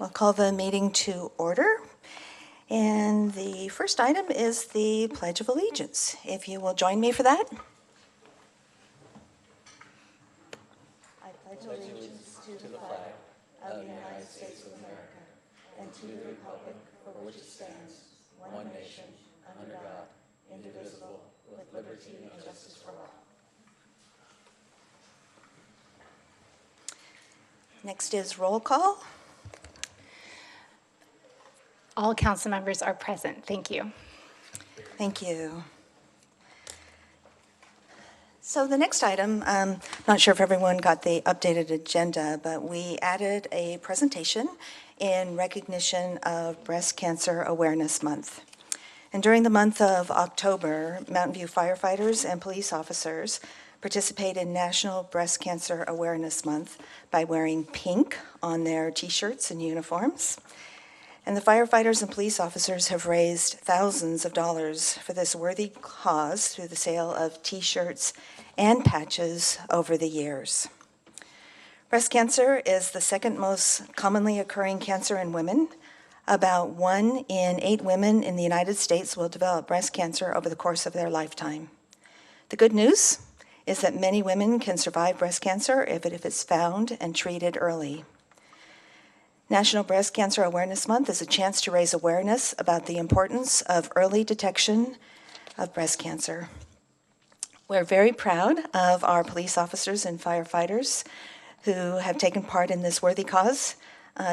We'll call the meeting to order. And the first item is the Pledge of Allegiance. If you will join me for that. I pledge allegiance to the flag of the United States of America and to the republic for which it stands, one nation, under God, indivisible, with liberty and justice for all. Next is roll call. All council members are present. Thank you. Thank you. So the next item, not sure if everyone got the updated agenda, but we added a presentation in recognition of Breast Cancer Awareness Month. And during the month of October, Mountain View firefighters and police officers participate in National Breast Cancer Awareness Month by wearing pink on their t-shirts and uniforms. And the firefighters and police officers have raised thousands of dollars for this worthy cause through the sale of t-shirts and patches over the years. Breast cancer is the second most commonly occurring cancer in women. About 1 in 8 women in the United States will develop breast cancer over the course of their lifetime. The good news is that many women can survive breast cancer if it is found and treated early. National Breast Cancer Awareness Month is a chance to raise awareness about the importance of early detection of breast cancer. We're very proud of our police officers and firefighters who have taken part in this worthy cause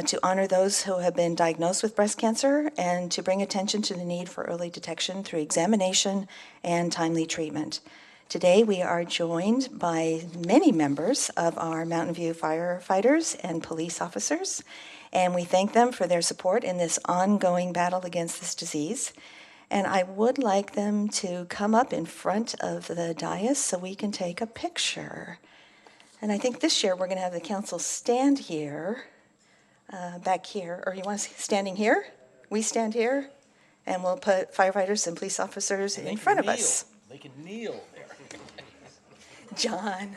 to honor those who have been diagnosed with breast cancer and to bring attention to the need for early detection through examination and timely treatment. Today, we are joined by many members of our Mountain View firefighters and police officers, and we thank them for their support in this ongoing battle against this disease. And I would like them to come up in front of the dais so we can take a picture. And I think this year we're going to have the council stand here, back here, or you want us standing here? We stand here, and we'll put firefighters and police officers in front of us. They can kneel there. John.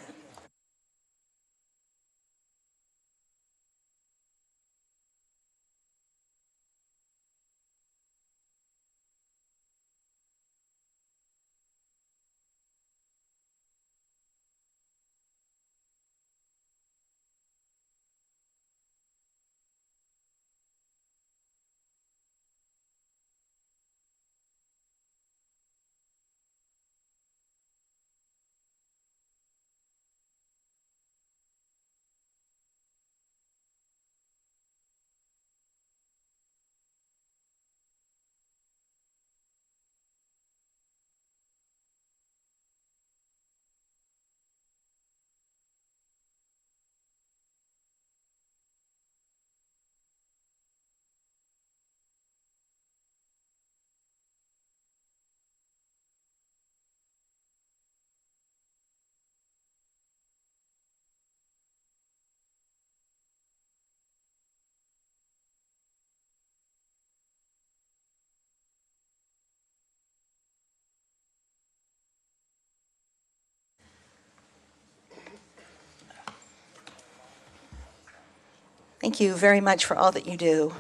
Thank you very much for all that you do.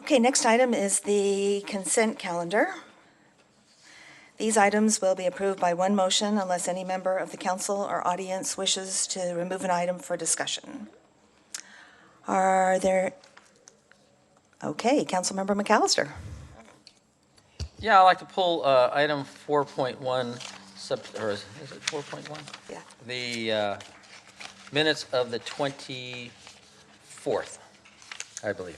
Okay, next item is the consent calendar. These items will be approved by one motion unless any member of the council or audience wishes to remove an item for discussion. Are there... Okay, Councilmember McAllister. Yeah, I'd like to pull item 4.1, or is it 4.1? Yeah. The minutes of the 24th, I believe.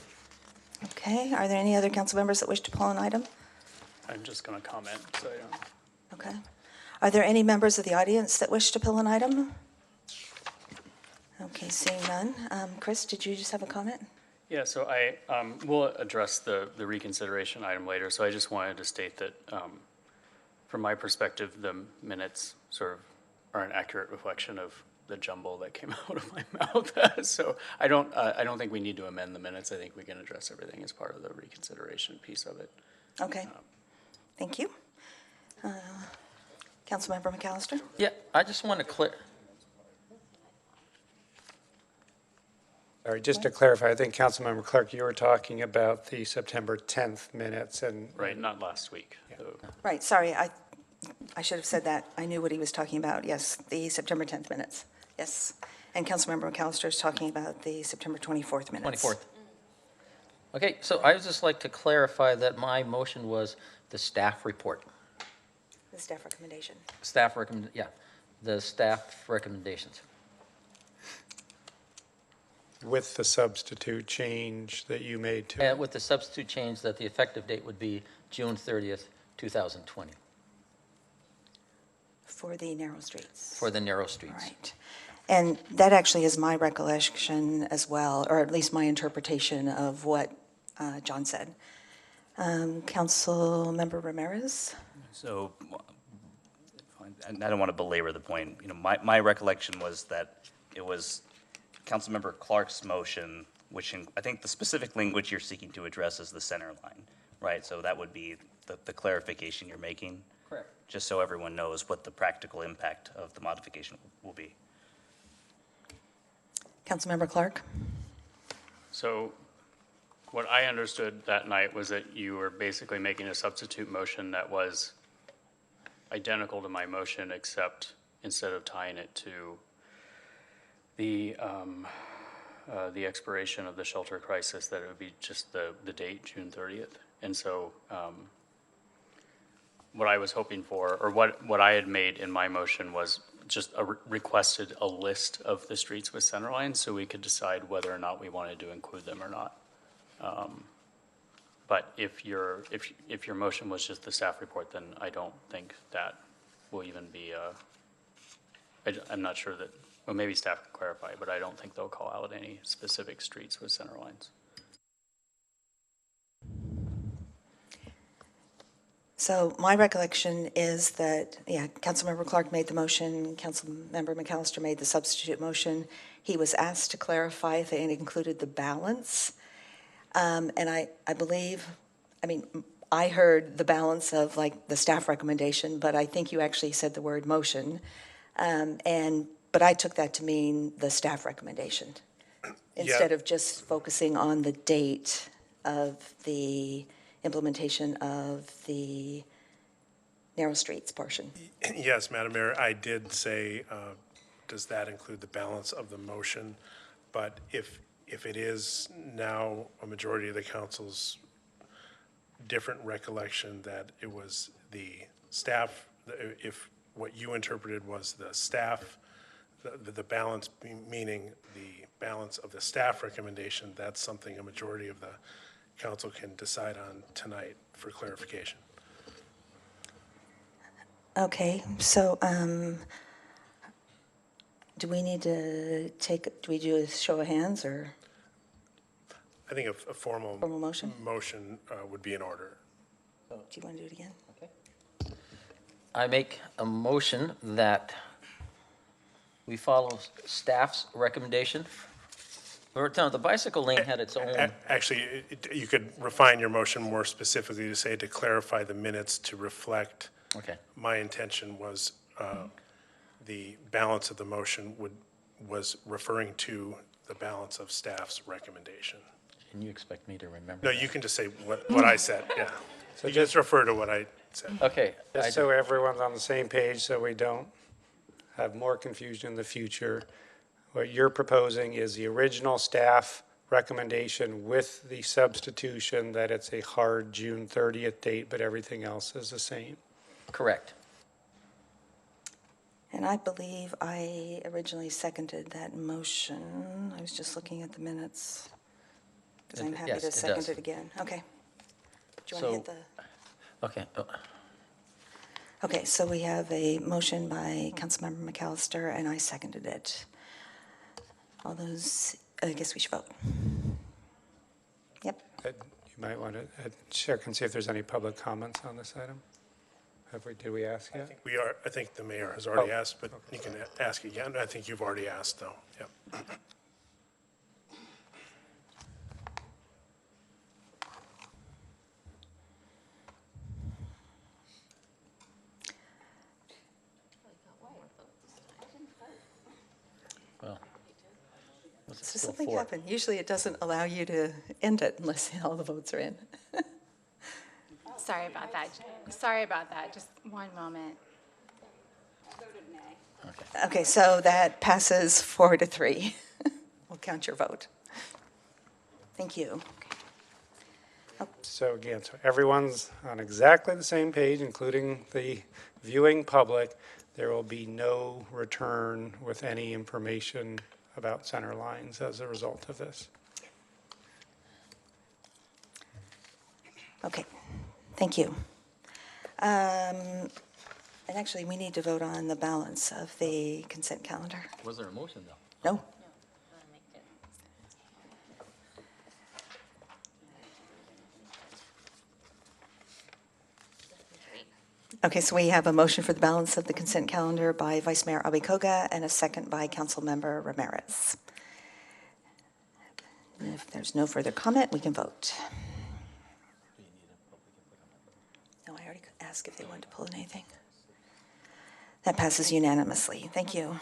Okay, are there any other council members that wish to pull an item? I'm just going to comment, so yeah. Okay. Are there any members of the audience that wish to pull an item? Okay, seeing none. Chris, did you just have a comment? Yeah, so I will address the reconsideration item later. So I just wanted to state that from my perspective, the minutes sort of are an accurate reflection of the jumble that came out of my mouth. So I don't think we need to amend the minutes. I think we can address everything as part of the reconsideration piece of it. Okay. Thank you. Councilmember McAllister? Yeah, I just want to clear. All right, just to clarify, I think Councilmember Clark, you were talking about the September 10th minutes and. Right, not last week. Right, sorry, I should have said that. I knew what he was talking about. Yes, the September 10th minutes. Yes. And Councilmember McAllister is talking about the September 24th minutes. 24th. Okay, so I would just like to clarify that my motion was the staff report. The staff recommendation. The staff recommendations. With the substitute change that you made to it. And with the substitute change that the effective date would be June 30th, 2020, For the narrow streets. for the narrow streets. Right. And that actually is my recollection as well, or at least my interpretation of what John said. Councilmember Ramirez? So, and I don't want to belabor the point. You know, my recollection was that it was Councilmember Clark's motion, which I think the specific language you're seeking to address is the center line, right? So that would be the clarification you're making. Correct. Just so everyone knows what the practical impact of the modification will be. Councilmember Clark? So what I understood that night was that you were basically making a substitute motion that was identical to my motion, except instead of tying it to the expiration of the shelter crisis, that it would be just the date, June 30th. And so what I was hoping for, or what I had made in my motion was just requested a list of the streets with center lines so we could decide whether or not we wanted to include them or not. But if your motion was just the staff report, then I don't think that will even be, I'm not sure that, well, maybe staff can clarify, but I don't think they'll call out any specific streets with center lines. So my recollection is that, Councilmember Clark made the motion, Councilmember McAllister made the substitute motion. He was asked to clarify if it included the balance. And I believe, I heard the balance of like the staff recommendation, but I think you actually said the word motion. But I took that to mean the staff recommendation, instead of just focusing on the date of the implementation of the narrow streets portion. Yes, Madam Mayor, I did say, does that include the balance of the motion? But if it is now a majority of the council's different recollection that it was the staff, if what you interpreted was the staff, the balance, meaning the balance of the staff recommendation, that's something a majority of the council can decide on tonight for clarification. Okay, so do we need to do we do a show of hands or I think a formal formal motion? motion would be in order. Do you want to do it again? Okay. I make a motion that we follow staff's recommendation. No, the bicycle lane had its own. Actually, you could refine your motion more specifically to say to clarify the minutes to reflect. Okay. My intention was the balance of the motion was referring to the balance of staff's recommendation. And you expect me to remember? No, that? you can just say what I said, yeah. So just refer to what I said. Okay. Just so everyone's on the same page, so we don't have more confusion in the future. What you're proposing is the original staff recommendation with the substitution that it's a hard June 30th date, but everything else is the same. Correct. And I believe I originally seconded that motion. I was just looking at the minutes. Because I'm happy Yes, to it second does. it again. Okay. Do you want to hit the? Okay. Okay, so we have a motion by Councilmember McAllister, and I seconded it. All those, I guess we should vote. Yep. You might want to check and see if there's any public comments on this item. Did we ask yet? I think the mayor has already asked, but you can ask again. I think you've already asked, though, yep. Well, It's Does Go something for it. happen? Usually it doesn't allow you to end it unless all the votes are in. Sorry about that. Sorry about that. Just one moment. Okay, so that passes 4-3. We'll count your vote. Thank you. So again, so everyone's on exactly the same page, including the viewing public. There will be no return with any information about center lines as a result of this. Okay, thank you. And actually, we need to vote on the balance of the consent calendar. Was there a motion, though? No? Okay, so we have a motion for the balance of the consent calendar by Vice Mayor Abikoga and a second by Councilmember Ramirez. And if there's no further comment, we can vote. No, I already asked if they wanted to pull in anything. That passes unanimously. Thank you.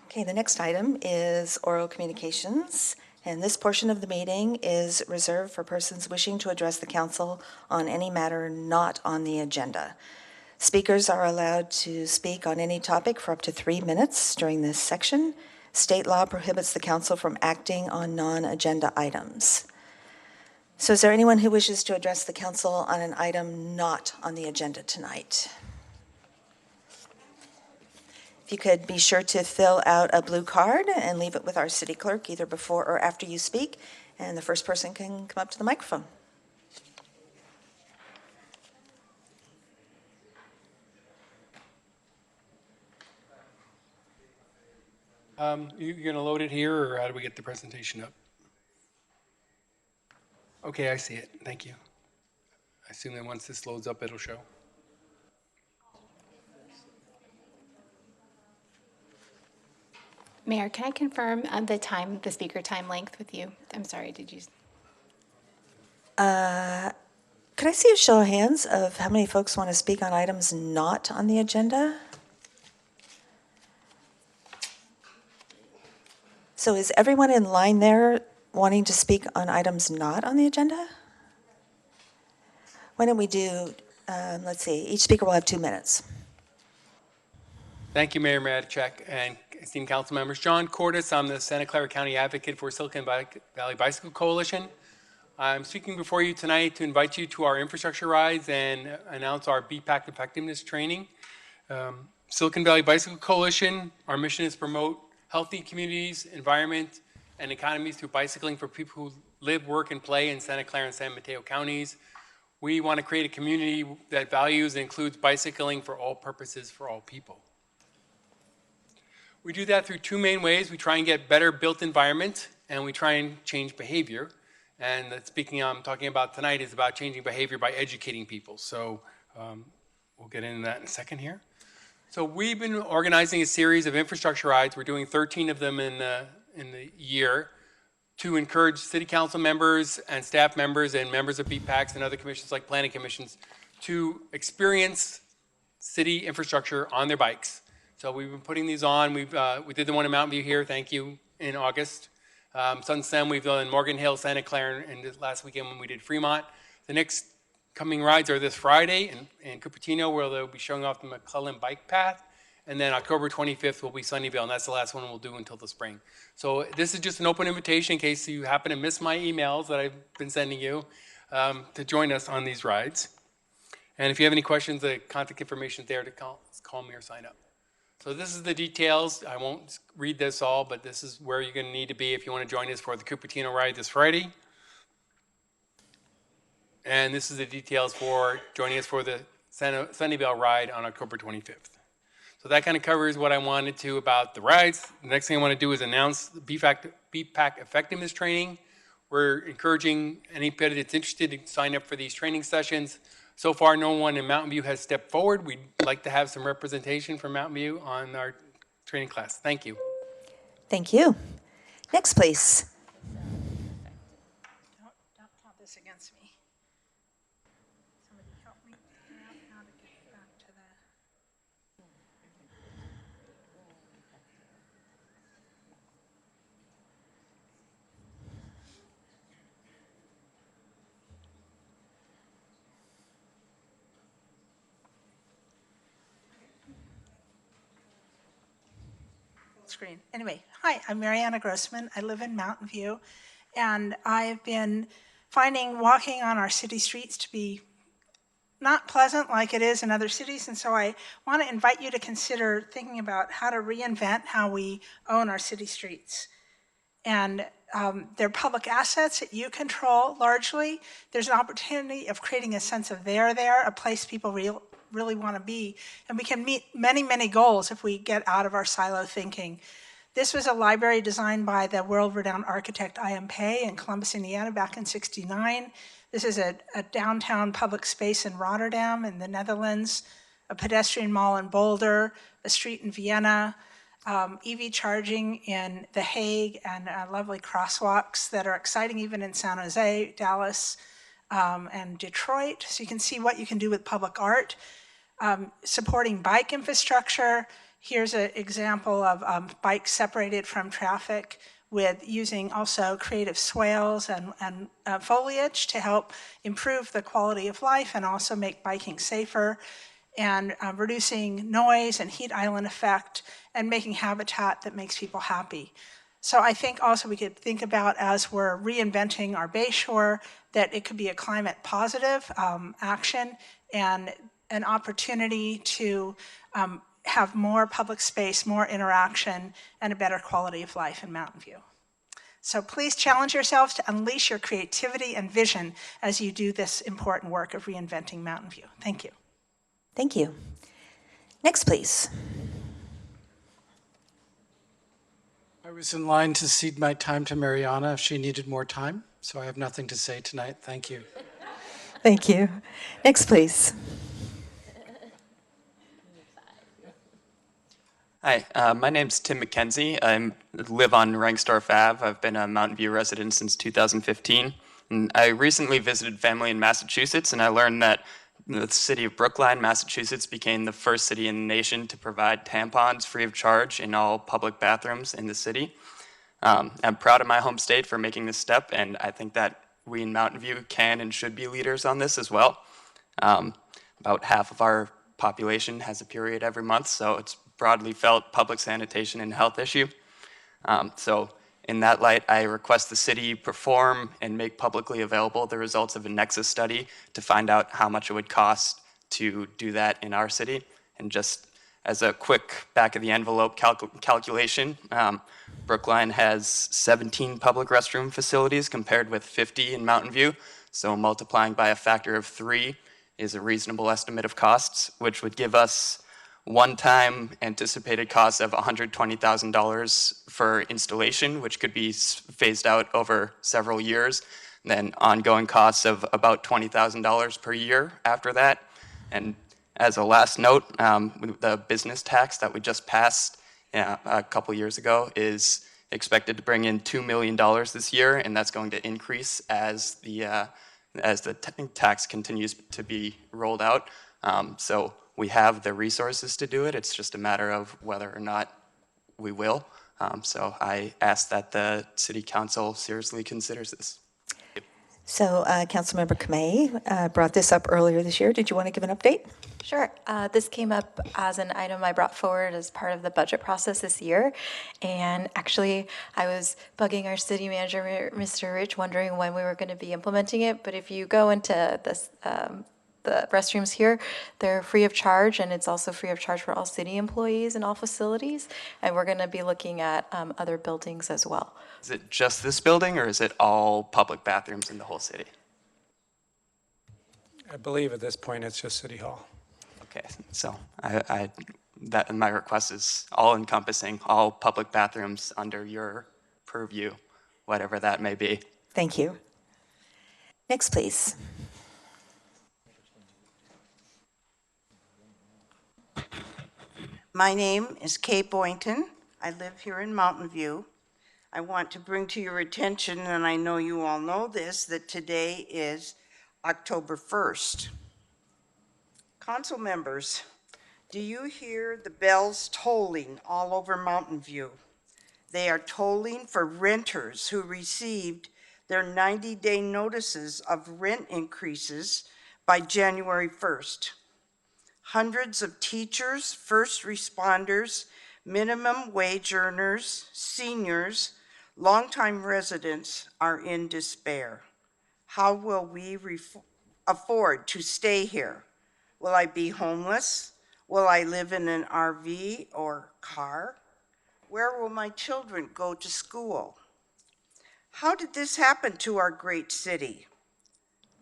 Okay, the next item is oral communications. And this portion of the meeting is reserved for persons wishing to address the council on any matter not on the agenda. Speakers are allowed to speak on any topic for up to 3 minutes during this section. State law prohibits the council from acting on non-agenda items. So is there anyone who wishes to address the council on an item not on the agenda tonight? If you could be sure to fill out a blue card and leave it with our city clerk either before or after you speak, and the first person can come up to the microphone. You're going to load it here, or how do we get the presentation up? Okay, I see it. Thank you. I assume that once this loads up, it'll show. Mayor, can I confirm the speaker time length with you? I'm sorry, did you? Could I see a show of hands of how many folks want to speak on items not on the agenda? So is everyone in line there wanting to speak on items not on the agenda? Why don't we do, let's see, each speaker will have 2 minutes. Thank you, Mayor Matichak and esteemed council members. John Cordes, I'm the Santa Clara County Advocate for Silicon Valley Bicycle Coalition. I'm speaking before you tonight to invite you to our infrastructure rides and announce our BPAC effectiveness training. Silicon Valley Bicycle Coalition, our mission is to promote healthy communities, environment, and economies through bicycling for people who live, work, and play in Santa Clara and San Mateo counties. We want to create a community that values and includes bicycling for all purposes for all people. We do that through 2 main ways. We try and get better built environment, and we try and change behavior. And the speaking I'm talking about tonight is about changing behavior by educating people. So we'll get into that in a second here. So we've been organizing a series of infrastructure rides. We're doing 13 of them in the year to encourage city council members and staff members and members of BPACs and other commissions like planning commissions to experience city infrastructure on their bikes. So we've been putting these on. We did the one in Mountain View here, thank you, in August. Since then, we've done Morgan Hill, Santa Clara, and this last weekend when we did Fremont. The next coming rides are this Friday in Cupertino, where they'll be showing off the McClellan bike path. And then October 25th will be Sunnyvale, and that's the last one we'll do until the spring. So this is just an open invitation in case you happen to miss my emails that I've been sending you to join us on these rides. And if you have any questions, the contact information is there to call me or sign up. So this is the details. I won't read this all, but this is where you're going to need to be if you want to join us for the Cupertino ride this Friday. And this is the details for joining us for the Sunnyvale ride on October 25th. So that kind of covers what I wanted to about the rides. The next thing I want to do is announce the BPAC effectiveness training. We're encouraging anybody that's interested to sign up for these training sessions. So far, no one in Mountain View has stepped forward. We'd like to have some representation from Mountain View on our training class. Thank you. Thank you. Next, please. Don't count this against me. Somebody help me figure out how to get back to the. screen. Anyway, hi, I'm Mariana Grossman. I live in Mountain View, and I've been finding walking on our city streets to be not pleasant like it is in other cities, and so I want to invite you to consider thinking about how to reinvent how we own our city streets. And they're public assets that you control largely. There's an opportunity of creating a sense of they're there, a place people really want to be. And we can meet many, many goals if we get out of our silo thinking. This was a library designed by the world-renowned architect I.M. Pei in Columbus, Indiana, back in '69. This is a downtown public space in Rotterdam in the Netherlands, a pedestrian mall in Boulder, a street in Vienna, EV charging in The Hague, and lovely crosswalks that are exciting even in San Jose, Dallas, and Detroit. So you can see what you can do with public art. Supporting bike infrastructure. Here's an example of bikes separated from traffic with using also creative swales and foliage to help improve the quality of life and also make biking safer, and reducing noise and heat island effect and making habitat that makes people happy. So I think also we could think about, as we're reinventing our bayshore, that it could be a climate positive action and an opportunity to have more public space, more interaction, and a better quality of life in Mountain View. So please challenge yourselves to unleash your creativity and vision as you do this important work of reinventing Mountain View. Thank you. Thank you. Next, please. I was in line to cede my time to Mariana if she needed more time, so I have nothing to say tonight. Thank you. Thank you. Next, please. Hi, my name's Tim McKenzie. I live on Rangsdorf Ave. I've been a Mountain View resident since 2015. And I recently visited family in Massachusetts, and I learned that the city of Brookline, Massachusetts, became the first city in the nation to provide tampons free of charge in all public bathrooms in the city. I'm proud of my home state for making this step, and I think that we in Mountain View can and should be leaders on this as well. About half of our population has a period every month, so it's broadly felt public sanitation and health issue. So in that light, I request the city perform and make publicly available the results of a Nexus study to find out how much it would cost to do that in our city. And just as a quick back of the envelope calculation, Brookline has 17 public restroom facilities compared with 50 in Mountain View. So multiplying by a factor of 3 is a reasonable estimate of costs, which would give us one-time anticipated costs of $120,000 for installation, which could be phased out over several years, then ongoing costs of about $20,000 per year after that. And as a last note, the business tax that we just passed a couple years ago is expected to bring in $2 million this year, and that's going to increase as the tax continues to be rolled out. So we have the resources to do it. It's just a matter of whether or not we will. So I ask that the City Council seriously considers this. So Councilmember Kamei brought this up earlier this year. Did you want to give an update? Sure. This came up as an item I brought forward as part of the budget process this year. And actually, I was bugging our city manager, Mr. Rich, wondering when we were going to be implementing it. But if you go into this, the restrooms here, they're free of charge, and it's also free of charge for all city employees in all facilities. And we're going to be looking at other buildings as well. Is it just this building, or is it all public bathrooms in the whole city? I believe at this point it's just City Hall. Okay, so that my request is all encompassing, all public bathrooms under your purview, whatever that may be. Thank you. Next, please. My name is Kay Boynton. I live here in Mountain View. I want to bring to your attention, and I know you all know this, that today is October 1st. Council members, do you hear the bells tolling all over Mountain View? They are tolling for renters who received their 90-day notices of rent increases by January 1st. Hundreds of teachers, first responders, Minimum wage earners, seniors, longtime residents are in despair. How will we afford to stay here? Will I be homeless? Will I live in an RV or car? Where will my children go to school? How did this happen to our great city?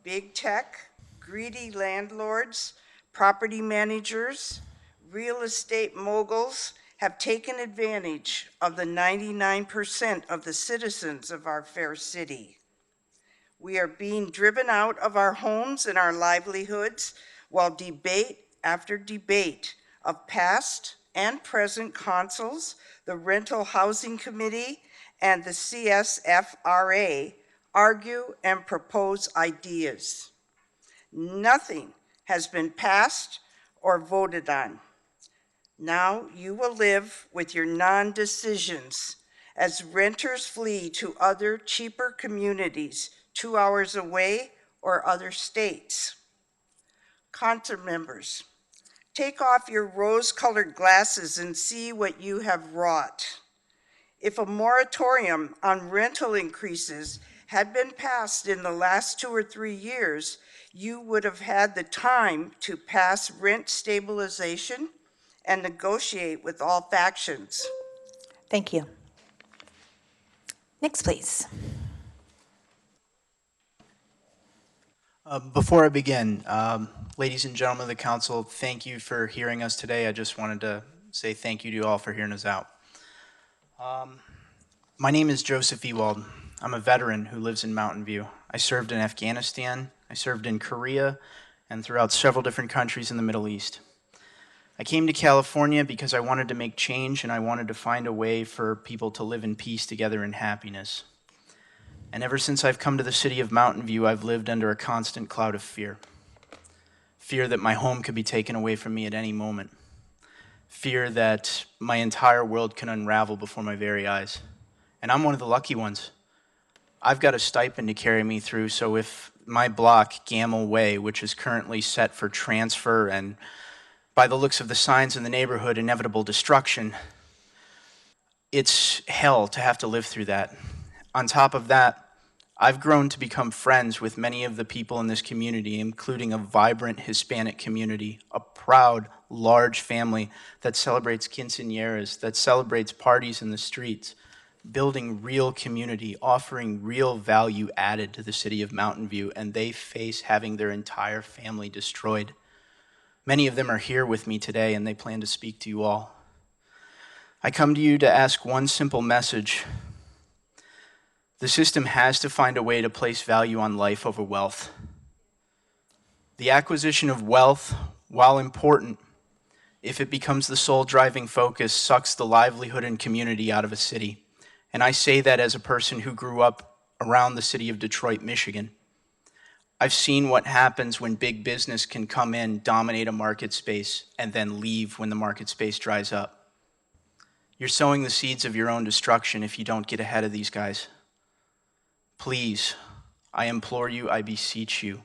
Big tech, greedy landlords, property managers, real estate moguls have taken advantage of the 99% of the citizens of our fair city. We are being driven out of our homes and our livelihoods while debate after debate of past and present consuls, the Rental Housing Committee, and the CSFRA argue and propose ideas. Nothing has been passed or voted on. Now you will live with your non-decisions as renters flee to other cheaper communities 2 hours away or other states. Council members, take off your rose-colored glasses and see what you have wrought. If a moratorium on rental increases had been passed in the last 2 or 3 years, you would have had the time to pass rent stabilization and negotiate with all factions. Thank you. Next, please. Before I begin, ladies and gentlemen of the council, thank you for hearing us today. I just wanted to say thank you to you all for hearing us out. My name is Joseph Ewald. I'm a veteran who lives in Mountain View. I served in Afghanistan, I served in Korea, and throughout several different countries in the Middle East. I came to California because I wanted to make change and I wanted to find a way for people to live in peace together in happiness. And ever since I've come to the city of Mountain View, I've lived under a constant cloud of fear. Fear that my home could be taken away from me at any moment. Fear that my entire world can unravel before my very eyes. And I'm one of the lucky ones. I've got a stipend to carry me through, so if my block, Gamble Way, which is currently set for transfer and by the looks of the signs in the neighborhood, inevitable destruction, it's hell to have to live through that. On top of that, I've grown to become friends with many of the people in this community, including a vibrant Hispanic community, a proud, large family that celebrates quinceañeras, that celebrates parties in the streets, building real community, offering real value added to the city of Mountain View, and they face having their entire family destroyed. Many of them are here with me today, and they plan to speak to you all. I come to you to ask one simple message. The system has to find a way to place value on life over wealth. The acquisition of wealth, while important, if it becomes the sole driving focus, sucks the livelihood and community out of a city. And I say that as a person who grew up around the city of Detroit, Michigan. I've seen what happens when big business can come in, dominate a market space, and then leave when the market space dries up. You're sowing the seeds of your own destruction if you don't get ahead of these guys. Please, I implore you, I beseech you,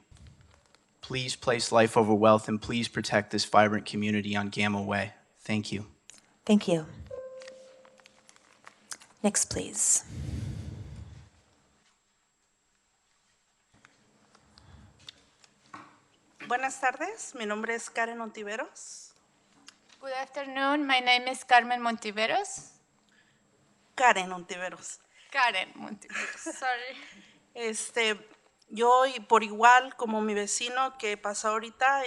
please place life over wealth and please protect this vibrant community on Gamble Way. Thank you. Thank you. Next, please. Buenas tardes, mi nombre es Karen Ontiveros. Good afternoon, my name is Carmen Montiveros. Karen Ontiveros. Karen Montiveros, sorry. Yo por igual como mi vecino que pasa ahorita,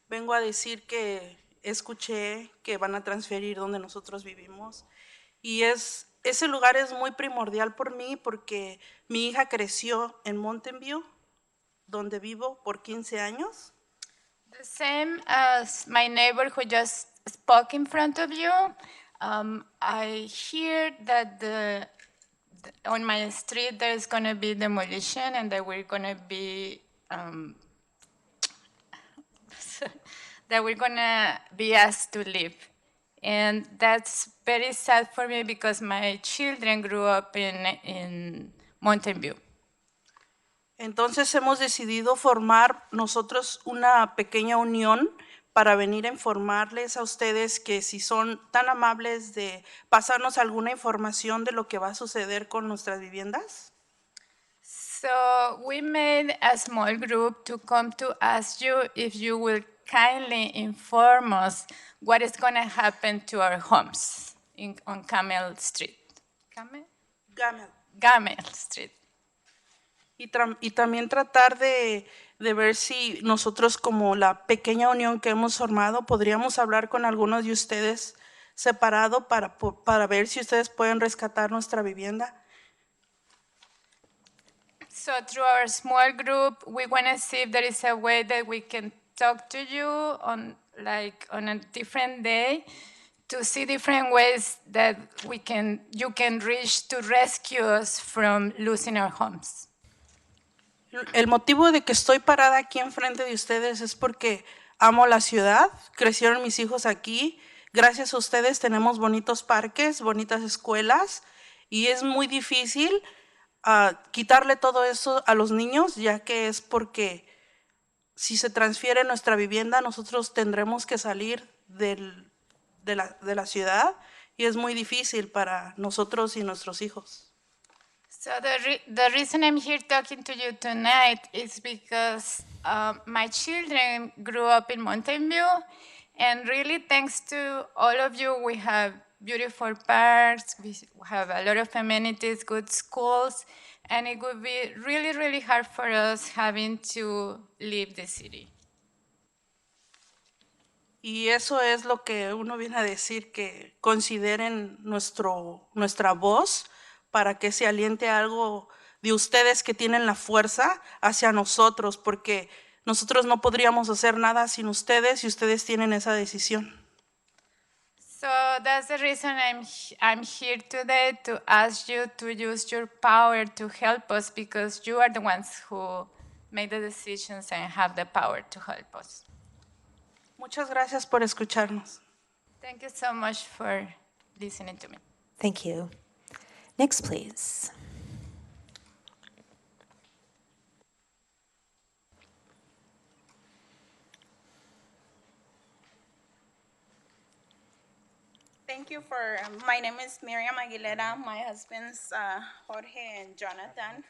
vengo a decir que escuché que van a transferir donde nosotros vivimos y ese lugar es muy primordial por mí porque mi hija creció en Mountain View, donde vivo por 15 años. The same as my neighbor who just spoke in front of you. I hear that on my street there's going to be demolition and that we're going to be asked to leave. And that's very sad for me because my children grew up in Mountain View. Entonces hemos decidido formar nosotros una pequeña unión para venir a informarles a ustedes que si son tan amables de pasarnos alguna información de lo que va a suceder con nuestras viviendas. So we made a small group to come to ask you if you will kindly inform us what is going to happen to our homes on Camel Street. Camel? Gamel Street. Y también tratar de ver si nosotros como la pequeña unión que hemos formado podríamos hablar con algunos de ustedes separado para ver si ustedes pueden rescatar nuestra vivienda. So through our small group, we want to see if there is a way that we can talk to you on a different day to see different ways that you can reach to rescue us from losing our homes. El motivo de que estoy parada aquí enfrente de ustedes es porque amo la ciudad, crecieron mis hijos aquí, gracias a ustedes tenemos bonitos parques, bonitas escuelas y es muy difícil quitarle todo eso a los niños, ya que es porque si se transfiere nuestra vivienda nosotros tendremos que salir de la ciudad y es muy difícil para nosotros y nuestros hijos. So the reason I'm here talking to you tonight is because my children grew up in Mountain View, and really thanks to all of you, we have beautiful parks, we have a lot of amenities, good schools, and it would be really, really hard for us having to leave the city. Y eso es lo que uno viene a decir, que consideren nuestra voz para que se aliente algo de ustedes que tienen la fuerza hacia nosotros, porque nosotros no podríamos hacer nada sin ustedes y ustedes tienen esa decisión. So that's the reason I'm here today to ask you to use your power to help us because you are the ones who make the decisions and have the power to help us. Muchas gracias por escucharnos. Thank you so much for listening to me. Thank you. Next, please. Thank you for, my name is Miriam Aguilera, my husband's Jorge and Jonathan.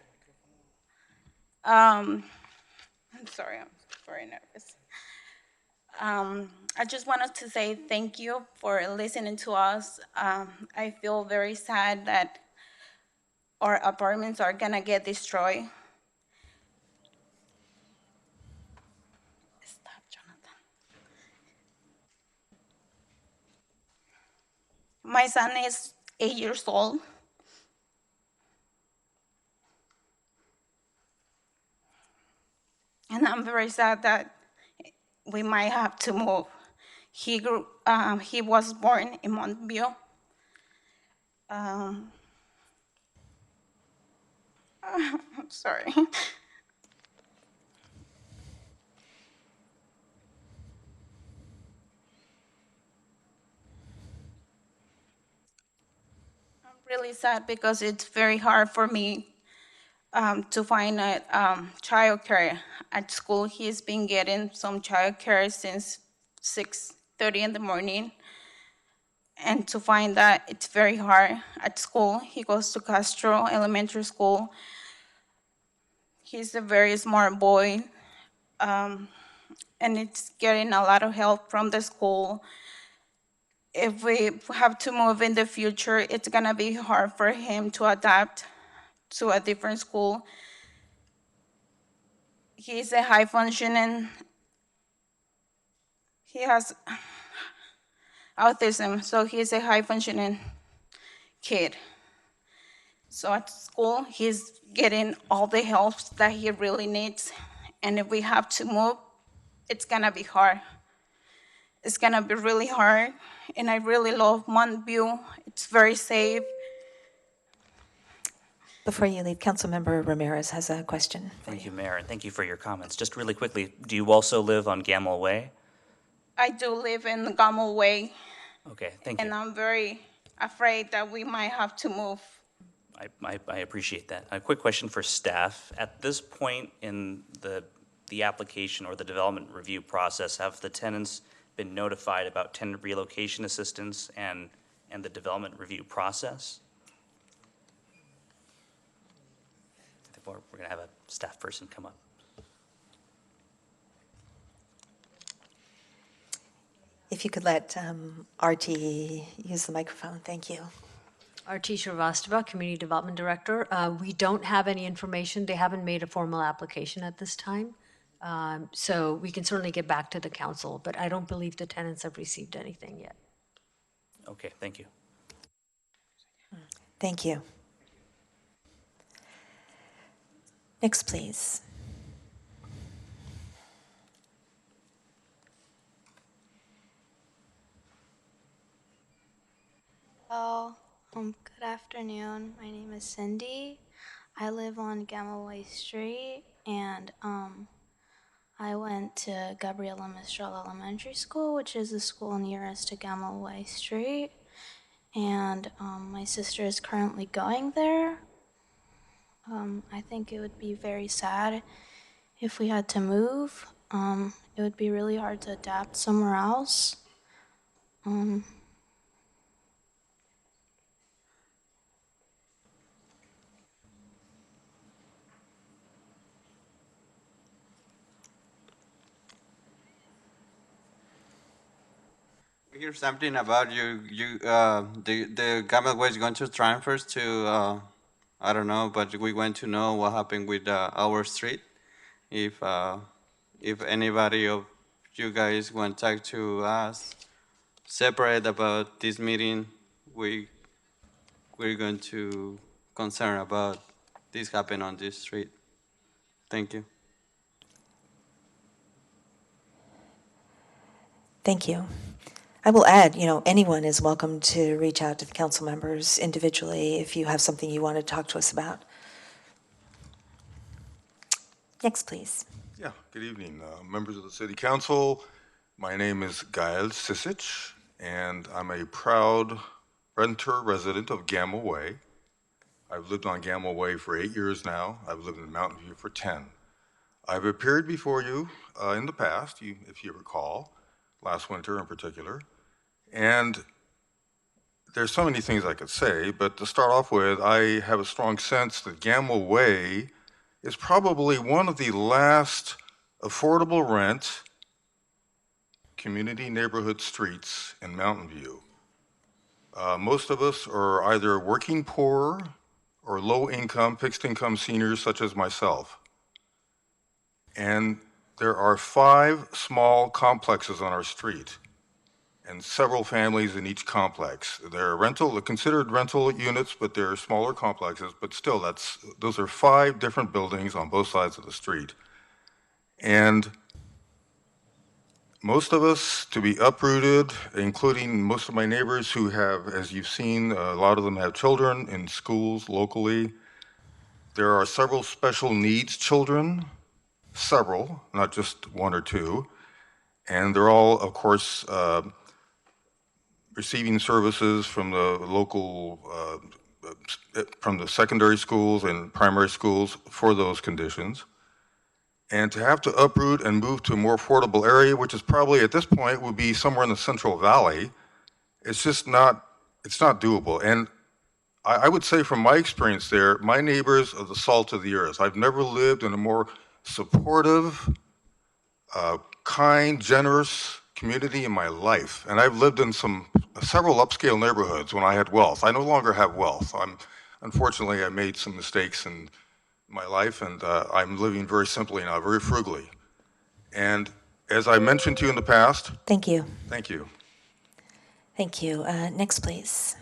I'm sorry, I'm very nervous. I just wanted to say thank you for listening to us. I feel very sad that our apartments are gonna get destroyed. Stop, Jonathan. My son is 8 years old. And I'm very sad that we might have to move. He was born in Montview. I'm sorry. I'm really sad because it's very hard for me to find a childcare at school. He's been getting some childcare since 6:30 in the morning. And to find that, it's very hard at school. He goes to Castro Elementary School. He's a very smart boy. And it's getting a lot of help from the school. If we have to move in the future, it's gonna be hard for him to adapt to a different school. He's a high functioning, he has autism, so he's a high functioning kid. So at school, he's getting all the help that he really needs. And if we have to move, it's gonna be hard. It's gonna be really hard. And I really love Montview. It's very safe. Before you leave, Councilmember Ramirez has a question. Thank you, Mayor, and thank you for your comments. Just really quickly, do you also live on Gamble Way? I do live in Gamble Way. Okay, thank you. And I'm very afraid that we might have to move. I appreciate that. A quick question for staff. At this point in the application or the development review process, have the tenants been notified about tenant relocation assistance and the development review process. I think we're going to have a staff person come up. If you could let RT use the microphone, thank you. RT Shrivastava, Community Development Director. We don't have any information. They haven't made a formal application at this time. So we can certainly get back to the council, but I don't believe the tenants have received anything yet. Okay, thank you. Thank you. Next, please. Hello, good afternoon. My name is Cindy. I live on Gamaway Street, and I went to Gabriela Mistral Elementary School, which is the school nearest to Gamaway Street. And my sister is currently going there. I think it would be very sad if we had to move. It would be really hard to adapt somewhere else. Here's something about the Gamma is going to transfer to, I don't know, but we want to know what happened with our street. If anybody of you guys want to talk to us separate about this meeting, we're going to concern about this happen on this street. Thank you. Thank you. I will add, anyone is welcome to reach out to the council members individually if you have something you want to talk to us about. Next, please. Yeah, good evening, members of the City Council. My name is Gael Sisic, and I'm a proud renter resident of Gamma Way. I've lived on Gamma Way for 8 years now. I've lived in Mountain View for 10. I've appeared before you in the past, if you recall, last winter in particular. And there's so many things I could say, but to start off with, I have a strong sense that Gamma Way is probably one of the last affordable rent community neighborhood streets in Mountain View. Most of us are either working poor or low income, fixed income seniors such as myself. And there are 5 small complexes on our street and several families in each complex. They're considered rental units, but they're smaller complexes, but still those are 5 different buildings on both sides of the street. And most of us to be uprooted, including most of my neighbors who have, as you've seen, a lot of them have children in schools locally. There are several special needs children, several, not just 1 or 2. And they're all, of course, receiving services from the local, from the secondary schools and primary schools for those conditions. And to have to uproot and move to a more affordable area, which is probably at this point would be somewhere in the Central Valley, it's just not, it's not doable. And I would say from my experience there, my neighbors are the salt of the earth. I've never lived in a more supportive, kind, generous community in my life. And I've lived in several upscale neighborhoods when I had wealth. I no longer have wealth. Unfortunately, I made some mistakes in my life, and I'm living very simply now, very frugally. And as I mentioned to you in the past. Thank you. Thank you. Thank you. Next, please.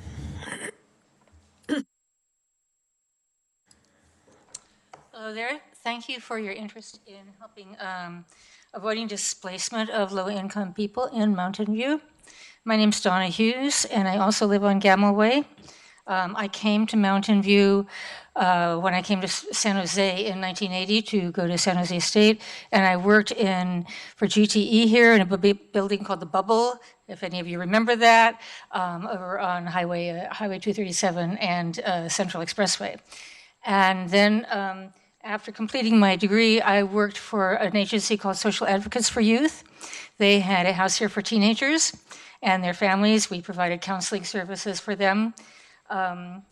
Hello there. Thank you for your interest in helping avoiding displacement of low-income people in Mountain View. My name's Donna Hughes, and I also live on Gamma Way. I came to Mountain View when I came to San Jose in 1980 to go to San Jose State, and I worked for GTE here in a building called The Bubble, if any of you remember that, over on Highway 237 and Central Expressway. And then After completing my degree, I worked for an agency called Social Advocates for Youth. They had a house here for teenagers and their families. We provided counseling services for them. Then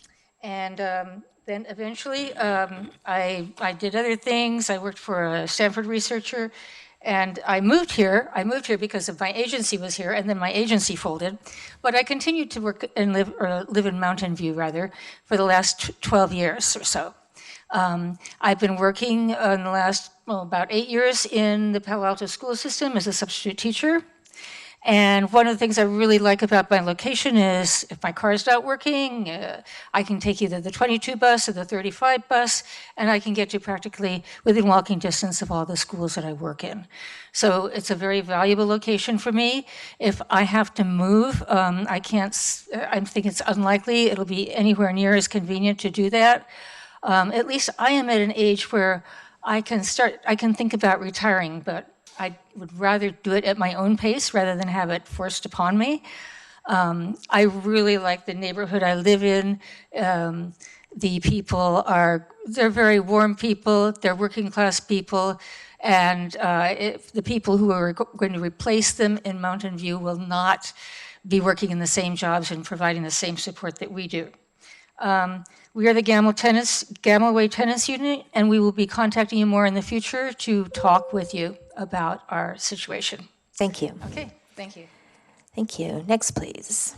eventually, I did other things. I worked for a Stanford researcher, and I moved here. I moved here because of my agency was here, and then my agency folded. But I continued to work and live in Mountain View, rather, for the last 12 years or so. I've been working in the last, about 8 years in the Palo Alto school system as a substitute teacher. And one of the things I really like about my location is if my car is not working, I can take either the 22 bus or the 35 bus, and I can get to practically within walking distance of all the schools that I work in. So it's a very valuable location for me. If I have to move, I think it's unlikely it'll be anywhere near as convenient to do that. At least I am at an age where I can think about retiring, but I would rather do it at my own pace rather than have it forced upon me. I really like the neighborhood I live in. The people they're very warm people, they're working class people, and the people who are going to replace them in Mountain View will not be working in the same jobs and providing the same support that we do. We are the Gamma-Way Tennis Unit, and we will be contacting you more in the future to talk with you about our situation. Thank you. Okay, thank you. Thank you. Next, please.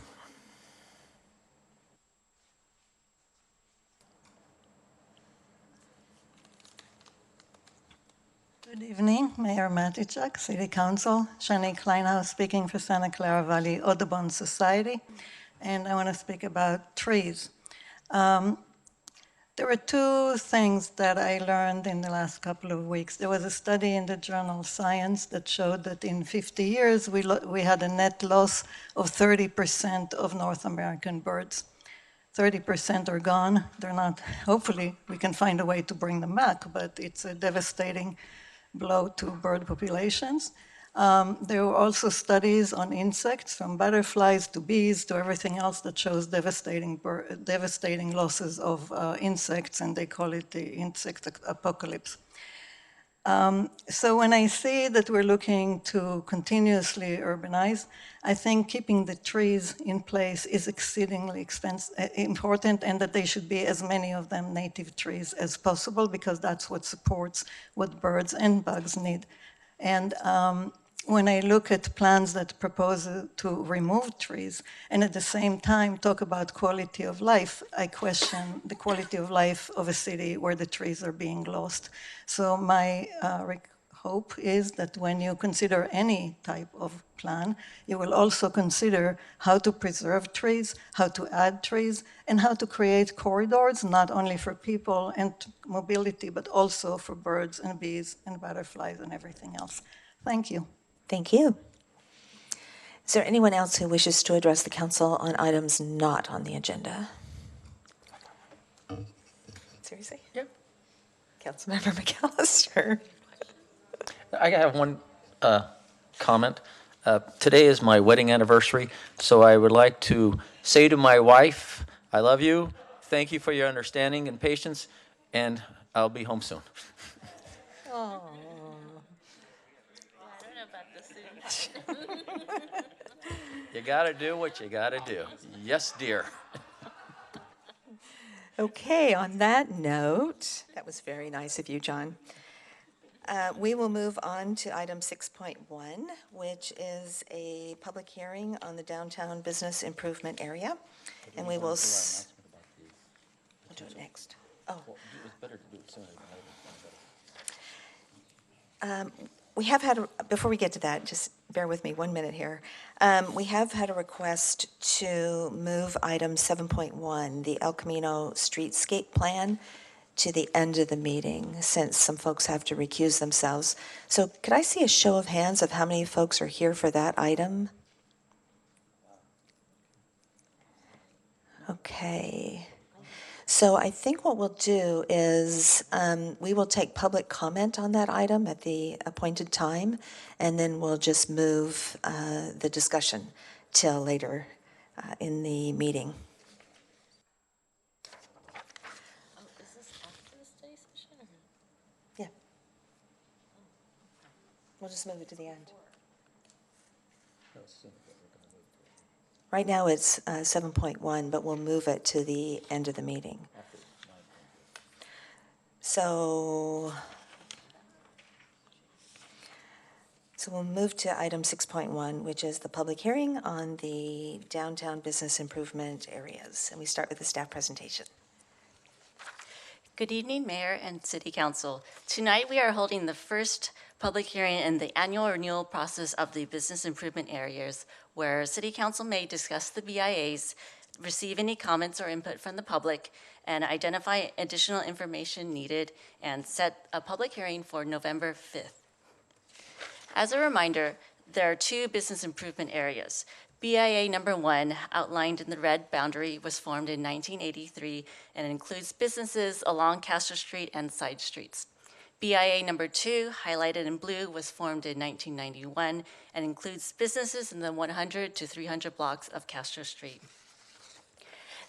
Good evening, Mayor Matichak, City Council. Shani Kleinhaus speaking for Santa Clara Valley Audubon Society, and I want to speak about trees. There were two things that I learned in the last couple of weeks. There was a study in the journal Science that showed that in 50 years we had a net loss of 30% of North American birds. 30% are gone. They're not, hopefully we can find a way to bring them back, but it's a devastating blow to bird populations. There were also studies on insects, from butterflies to bees to everything else, that shows devastating losses of insects, and they call it the insect apocalypse. So when I see that we're looking to continuously urbanize, I think keeping the trees in place is exceedingly important, and that they should be as many of them native trees as possible, because that's what supports what birds and bugs need. And when I look at plans that propose to remove trees and at the same time talk about quality of life, I question the quality of life of a city where the trees are being lost. So my hope is that when you consider any type of plan, you will also consider how to preserve trees, how to add trees, and how to create corridors, not only for people and mobility, but also for birds and bees and butterflies and everything else. Thank you. Thank you. Is there anyone else who wishes to address the council on items not on the agenda? Seriously? Yep. Councilmember McAllister. I have one comment. Today is my wedding anniversary, so I would like to say to my wife, I love you, thank you for your understanding and patience, and I'll be home soon. Oh. You gotta do what you gotta do. Yes, dear. Okay, on that note, that was very nice of you, John. We will move on to item 6.1, which is a public hearing on the downtown business improvement area. And we will, we'll do it next. Oh. We have had, before we get to that, just bear with me 1 minute here. We have had a request to move item 7.1, the El Camino Streetscape Plan, to the end of the meeting, since some folks have to recuse themselves. So could I see a show of hands of how many folks are here for that item? Okay. So I think what we'll do is we will take public comment on that item at the appointed time, and then we'll just move the discussion till later in the meeting. We'll just move it to the end. Right now it's 7.1, but we'll move it to the end of the meeting. So we'll move to item 6.1, which is the public hearing on the downtown business improvement areas. And we start with the staff presentation. Good evening, Mayor and City Council. Tonight we are holding the first public hearing in the annual renewal process of the business improvement areas, where City Council may discuss the BIAs, receive any comments or input from the public, and identify additional information needed, and set a public hearing for November 5th. As a reminder, there are two business improvement areas. BIA number 1, outlined in the red boundary, was formed in 1983 and includes businesses along Castro Street and side streets. BIA number 2, highlighted in blue, was formed in 1991 and includes businesses in the 100 to 300 blocks of Castro Street.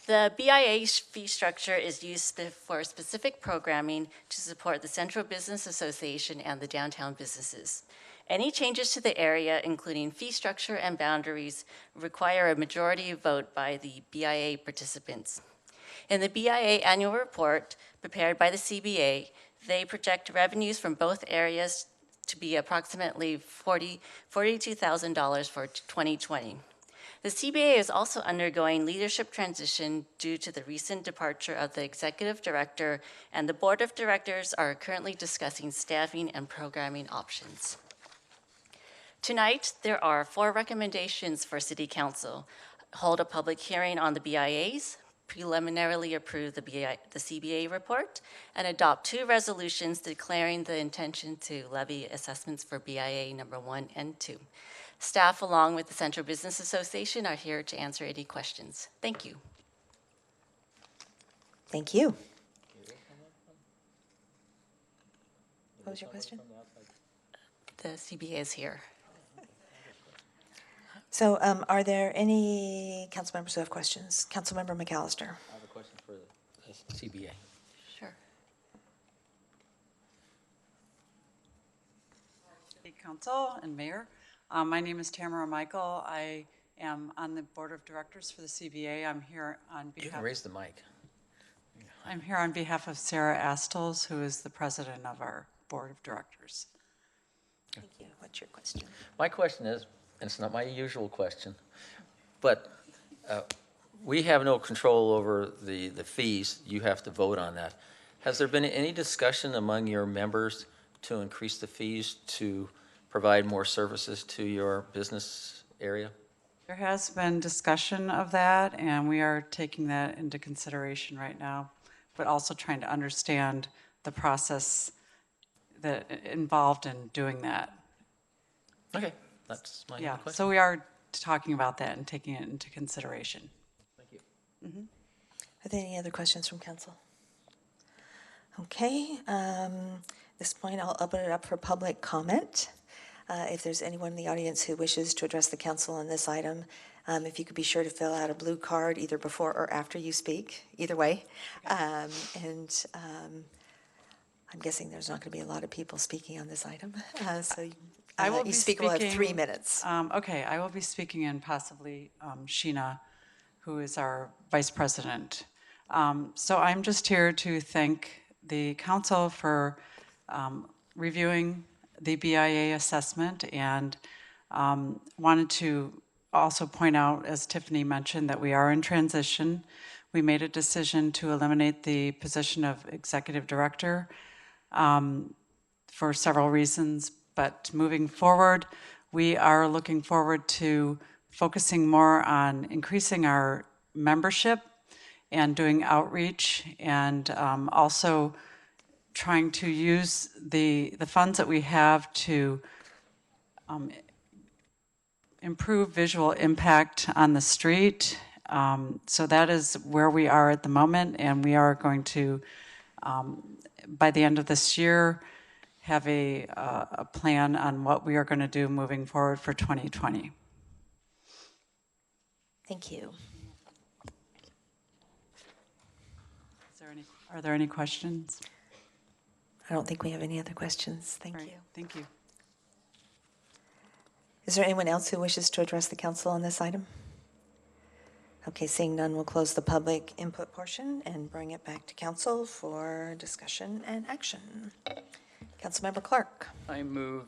The BIA fee structure is used for specific programming to support the Central Business Association and the downtown businesses. Any changes to the area, including fee structure and boundaries, require a majority vote by the BIA participants. In the BIA annual report prepared by the CBA, they project revenues from both areas to be approximately $42,000 for 2020. The CBA is also undergoing leadership transition due to the recent departure of the executive director, and the board of directors are currently discussing staffing and programming options. Tonight, there are 4 recommendations for City Council. Hold a public hearing on the BIAs, preliminarily approve the CBA report, and adopt 2 resolutions declaring the intention to levy assessments for BIA number 1 and 2. Staff, along with the Central Business Association, are here to answer any questions. Thank you. Thank you. What was your question? The CBA is here. So are there any council members who have questions? Councilmember McAllister. I have a question for the CBA. Sure. City Council and Mayor. My name is Tamara Michael. I am on the board of directors for the CBA. I'm here on behalf. You can raise the mic. I'm here on behalf of Sarah Astles, who is the president of our board of directors. Thank you. What's your question? My question is, and it's not my usual question, but we have no control over the fees. You have to vote on that. Has there been any discussion among your members to increase the fees to provide more services to your business area? There has been discussion of that, and we are taking that into consideration right now, but also trying to understand the process that involved in doing that. Okay, that's my question. So we are talking about that and taking it into consideration. Thank you. Mm-hmm. Are there any other questions from council? Okay, at this point I'll open it up for public comment. If there's anyone in the audience who wishes to address the council on this item, if you could be sure to fill out a blue card either before or after you speak, either way. I'm guessing there's not going to be a lot of people speaking on this item, so I will you be speak will have 3 minutes. Okay, I will be speaking in possibly Sheena, who is our vice president. So I'm just here to thank the council for reviewing the BIA assessment, and wanted to also point out, as Tiffany mentioned, that we are in transition. We made a decision to eliminate the position of executive director for several reasons, but moving forward, we are looking forward to focusing more on increasing our membership and doing outreach, and also trying to use the funds that we have to improve visual impact on the street. So that is where we are at the moment, and we are going to, by the end of this year, have a plan on what we are going to do moving forward for 2020. Thank you. Are there any questions? I don't think we have any other questions. Thank you. Thank you. Is there anyone else who wishes to address the council on this item? Okay, seeing none, we'll close the public input portion and bring it back to council for discussion and action. Councilmember Clark. I move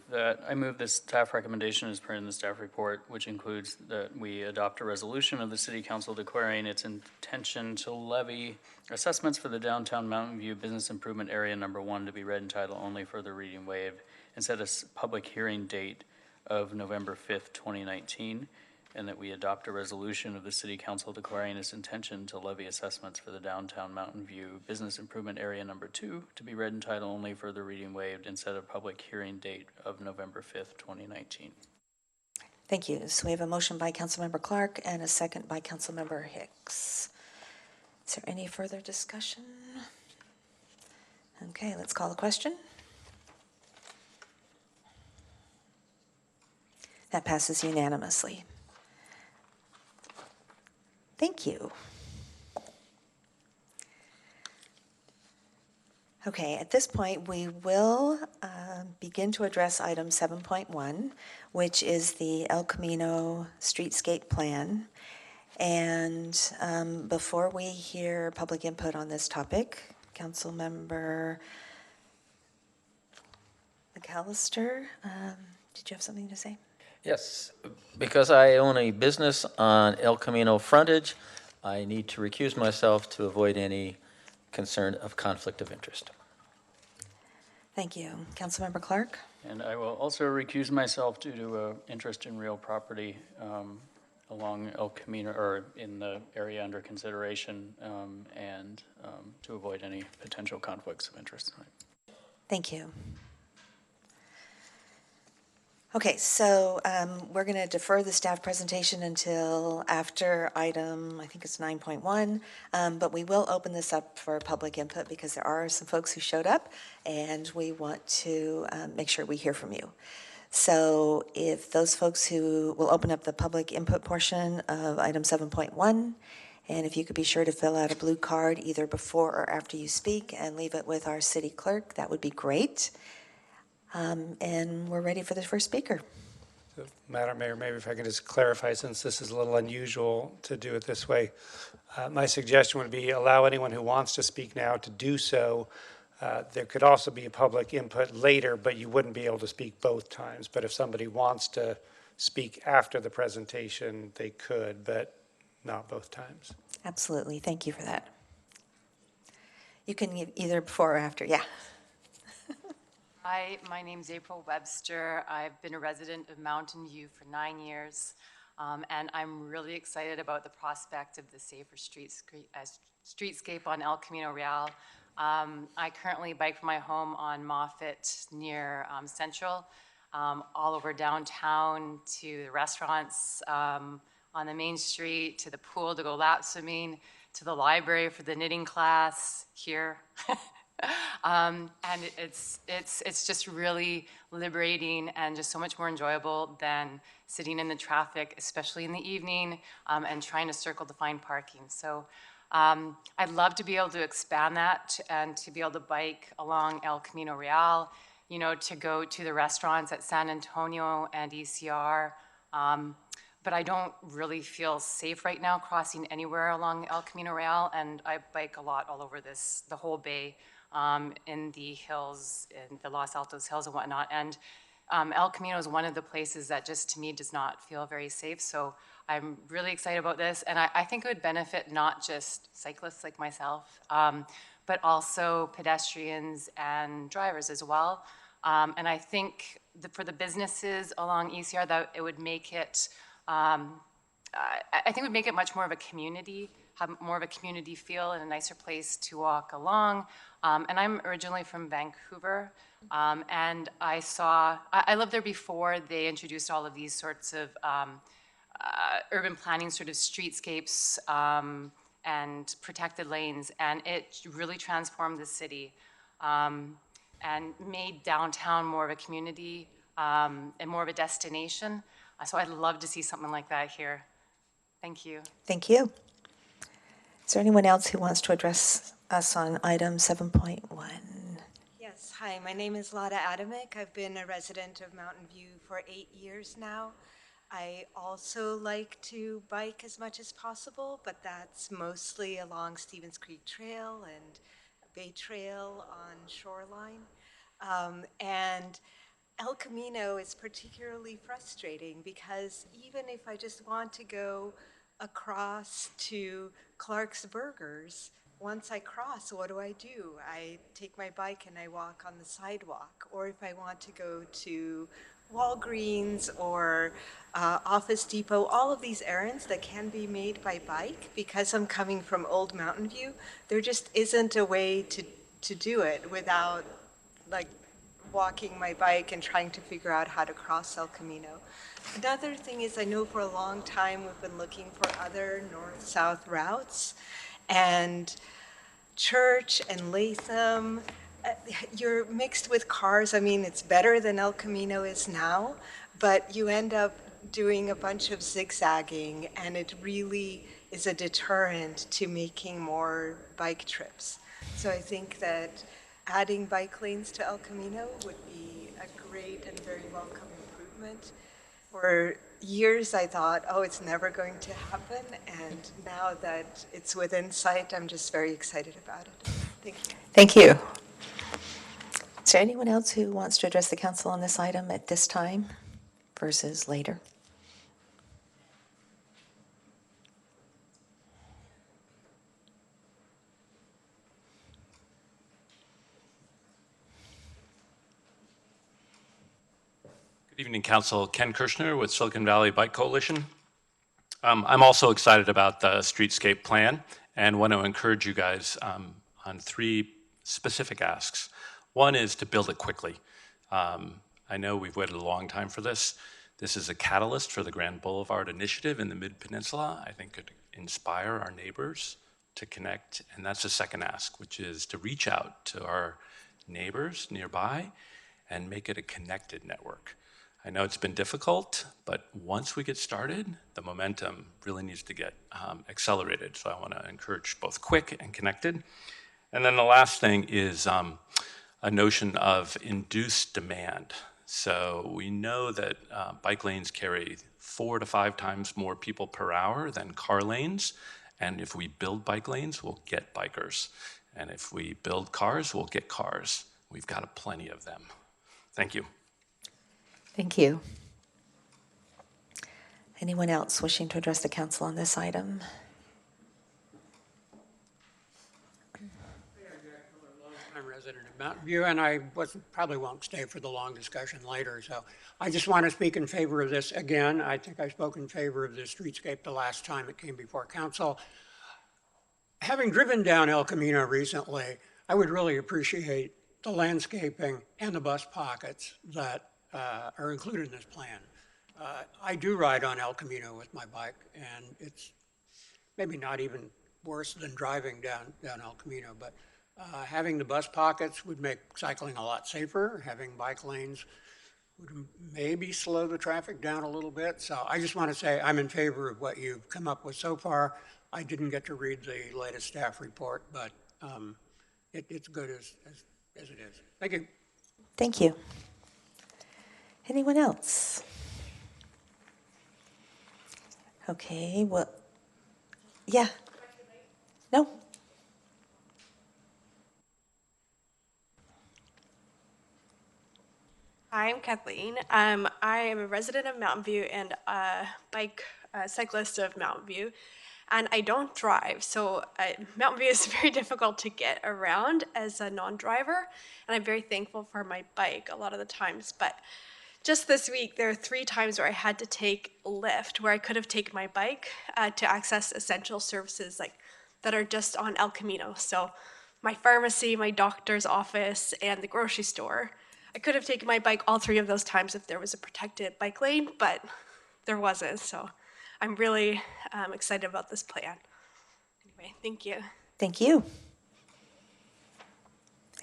this staff recommendation as per in the staff report, which includes that we adopt a resolution of the City Council declaring its intention to levy assessments for the downtown Mountain View Business Improvement Area Number 1 to be read in title only, further reading waived, and set a public hearing date of November 5th, 2019, and that we adopt a resolution of the City Council declaring its intention to levy assessments for the downtown Mountain View Business Improvement Area Number 2 to be read in title only, further reading waived, and set a public hearing date of November 5th, 2019. Thank you. So we have a motion by Councilmember Clark and a second by Councilmember Hicks. Is there any further discussion? Okay, let's call the question. That passes unanimously. Thank you. Okay, at this point, we will begin to address item 7.1, which is the El Camino Streetscape Plan. And before we hear public input on this topic, Councilmember McAllister, did you have something to say? Yes, because I own a business on El Camino frontage, I need to recuse myself to avoid any concern of conflict of interest. Thank you. Councilmember Clark? And I will also recuse myself due to interest in real property along El Camino, or in the area under consideration, and to avoid any potential conflicts of interest. Thank you. Okay, so we're going to defer the staff presentation until after item, I think it's 9.1, but we will open this up for public input because there are some folks who showed up and we want to make sure we hear from you. So if those folks who will open up the public input portion of item 7.1, and if you could be sure to fill out a blue card either before or after you speak and leave it with our city clerk, that would be great. And we're ready for the first speaker. So, Madam Mayor, maybe if I can just clarify, since this is a little unusual to do it this way, my suggestion would be allow anyone who wants to speak now to do so. There could also be a public input later, but you wouldn't be able to speak both times. But if somebody wants to speak after the presentation, they could, but not both times. Absolutely. Thank you for that. You can either before or after. Yeah. Hi, my name's April Webster. I've been a resident of Mountain View for 9 years, and I'm really excited about the prospect of the safer streetscape on El Camino Real. I currently bike from my home on Moffett near Central, all over downtown to the restaurants on the main street, to the pool to go lap swimming, to the library for the knitting class here. And it's just really liberating and just so much more enjoyable than sitting in the traffic, especially in the evening, and trying to circle to find parking. So I'd love to be able to expand that and to be able to bike along El Camino Real, you know, to go to the restaurants at San Antonio and ECR. But I don't really feel safe right now crossing anywhere along El Camino Real, and I bike a lot all over the whole bay. In the hills, in the Los Altos Hills and whatnot. And El Camino is one of the places that just to me does not feel very safe. So I'm really excited about this. And I think it would benefit not just cyclists like myself, but also pedestrians and drivers as well. And I think for the businesses along ECR, that it would make it, I think it would make it much more of a community, have more of a community feel and a nicer place to walk along. And I'm originally from Vancouver, and I lived there before they introduced all of these sorts of urban planning sort of streetscapes and protected lanes, and it really transformed the city and made downtown more of a community and more of a destination. So I'd love to see something like that here. Thank you. Thank you. Is there anyone else who wants to address us on item 7.1? Yes, Yes, hi, my name is Lada Adamick. I've been a resident of Mountain View for 8 years now. I also like to bike as much as possible, but that's mostly along Stevens Creek Trail and Bay Trail on Shoreline. And El Camino is particularly frustrating because even if I just want to go across to Clark's Burgers, once I cross, what do? I take my bike and I walk on the sidewalk. Or if I want to go to Walgreens or Office Depot, all of these errands that can be made by bike, because I'm coming from Old Mountain View, there just isn't a way to do it without like walking my bike and trying to figure out how to cross El Camino. Another thing is I know for a long time we've been looking for other north-south routes, and Church and Latham, you're mixed with cars. I mean, it's better than El Camino is now, but you end up doing a bunch of zigzagging, and it really is a deterrent to making more bike trips. So I think that adding bike lanes to El Camino would be a great and very welcome improvement. For years I thought, oh, it's never going to happen, and now that it's within sight, I'm just very excited about it. Thank you. Thank you. Is there anyone else who wants to address the council on this item at this time versus later? Good evening, Council. Ken Kirshner with Silicon Valley Bike Coalition. I'm also excited about the streetscape plan and want to encourage you guys on 3 specific asks. One is to build it quickly. I know we've waited a long time for this. This is a catalyst for the Grand Boulevard Initiative in the Mid-Peninsula. I think could inspire our neighbors to connect, and that's the second ask, which is to reach out to our neighbors nearby and make it a connected network. I know it's been difficult, but once we get started, the momentum really needs to get accelerated. So I want to encourage both quick and connected. And then the last thing is a notion of induced demand. So we know that bike lanes carry 4 to 5 times more people per hour than car lanes. And if we build bike lanes, we'll get bikers. And if we build cars, we'll get cars. We've got plenty of them. Thank you. Thank you. Anyone else wishing to address the council on this item? I'm a resident of Mountain View, and I probably won't stay for the long discussion later, so I just want to speak in favor of this again. I think I spoke in favor of the streetscape the last time it came before council. Having driven down El Camino recently, I would really appreciate the landscaping and the bus pockets that are included in this plan. I do ride on El Camino with my bike, and it's maybe not even worse than driving down El Camino, but having the bus pockets would make cycling a lot safer. Having bike lanes would maybe slow the traffic down a little bit. So I just want to say I'm in favor of what you've come up with so far. I didn't get to read the latest staff report, but it's good as it is. Thank you. Thank you. Anyone else? Okay, well, yeah. No? Hi, I'm Kathleen. I am a resident of Mountain View and a cyclist of Mountain View, and I don't drive, so Mountain View is very difficult to get around as a non-driver, and I'm very thankful for my bike a lot of the times, but just this week, there are 3 times where I had to take a Lyft, where I could have taken my bike to access essential services that are just on El Camino. So my pharmacy, my doctor's office, and the grocery store. I could have taken my bike all 3 of those times if there was a protected bike lane, but there wasn't. So I'm really excited about this plan. Anyway, thank you. Thank you.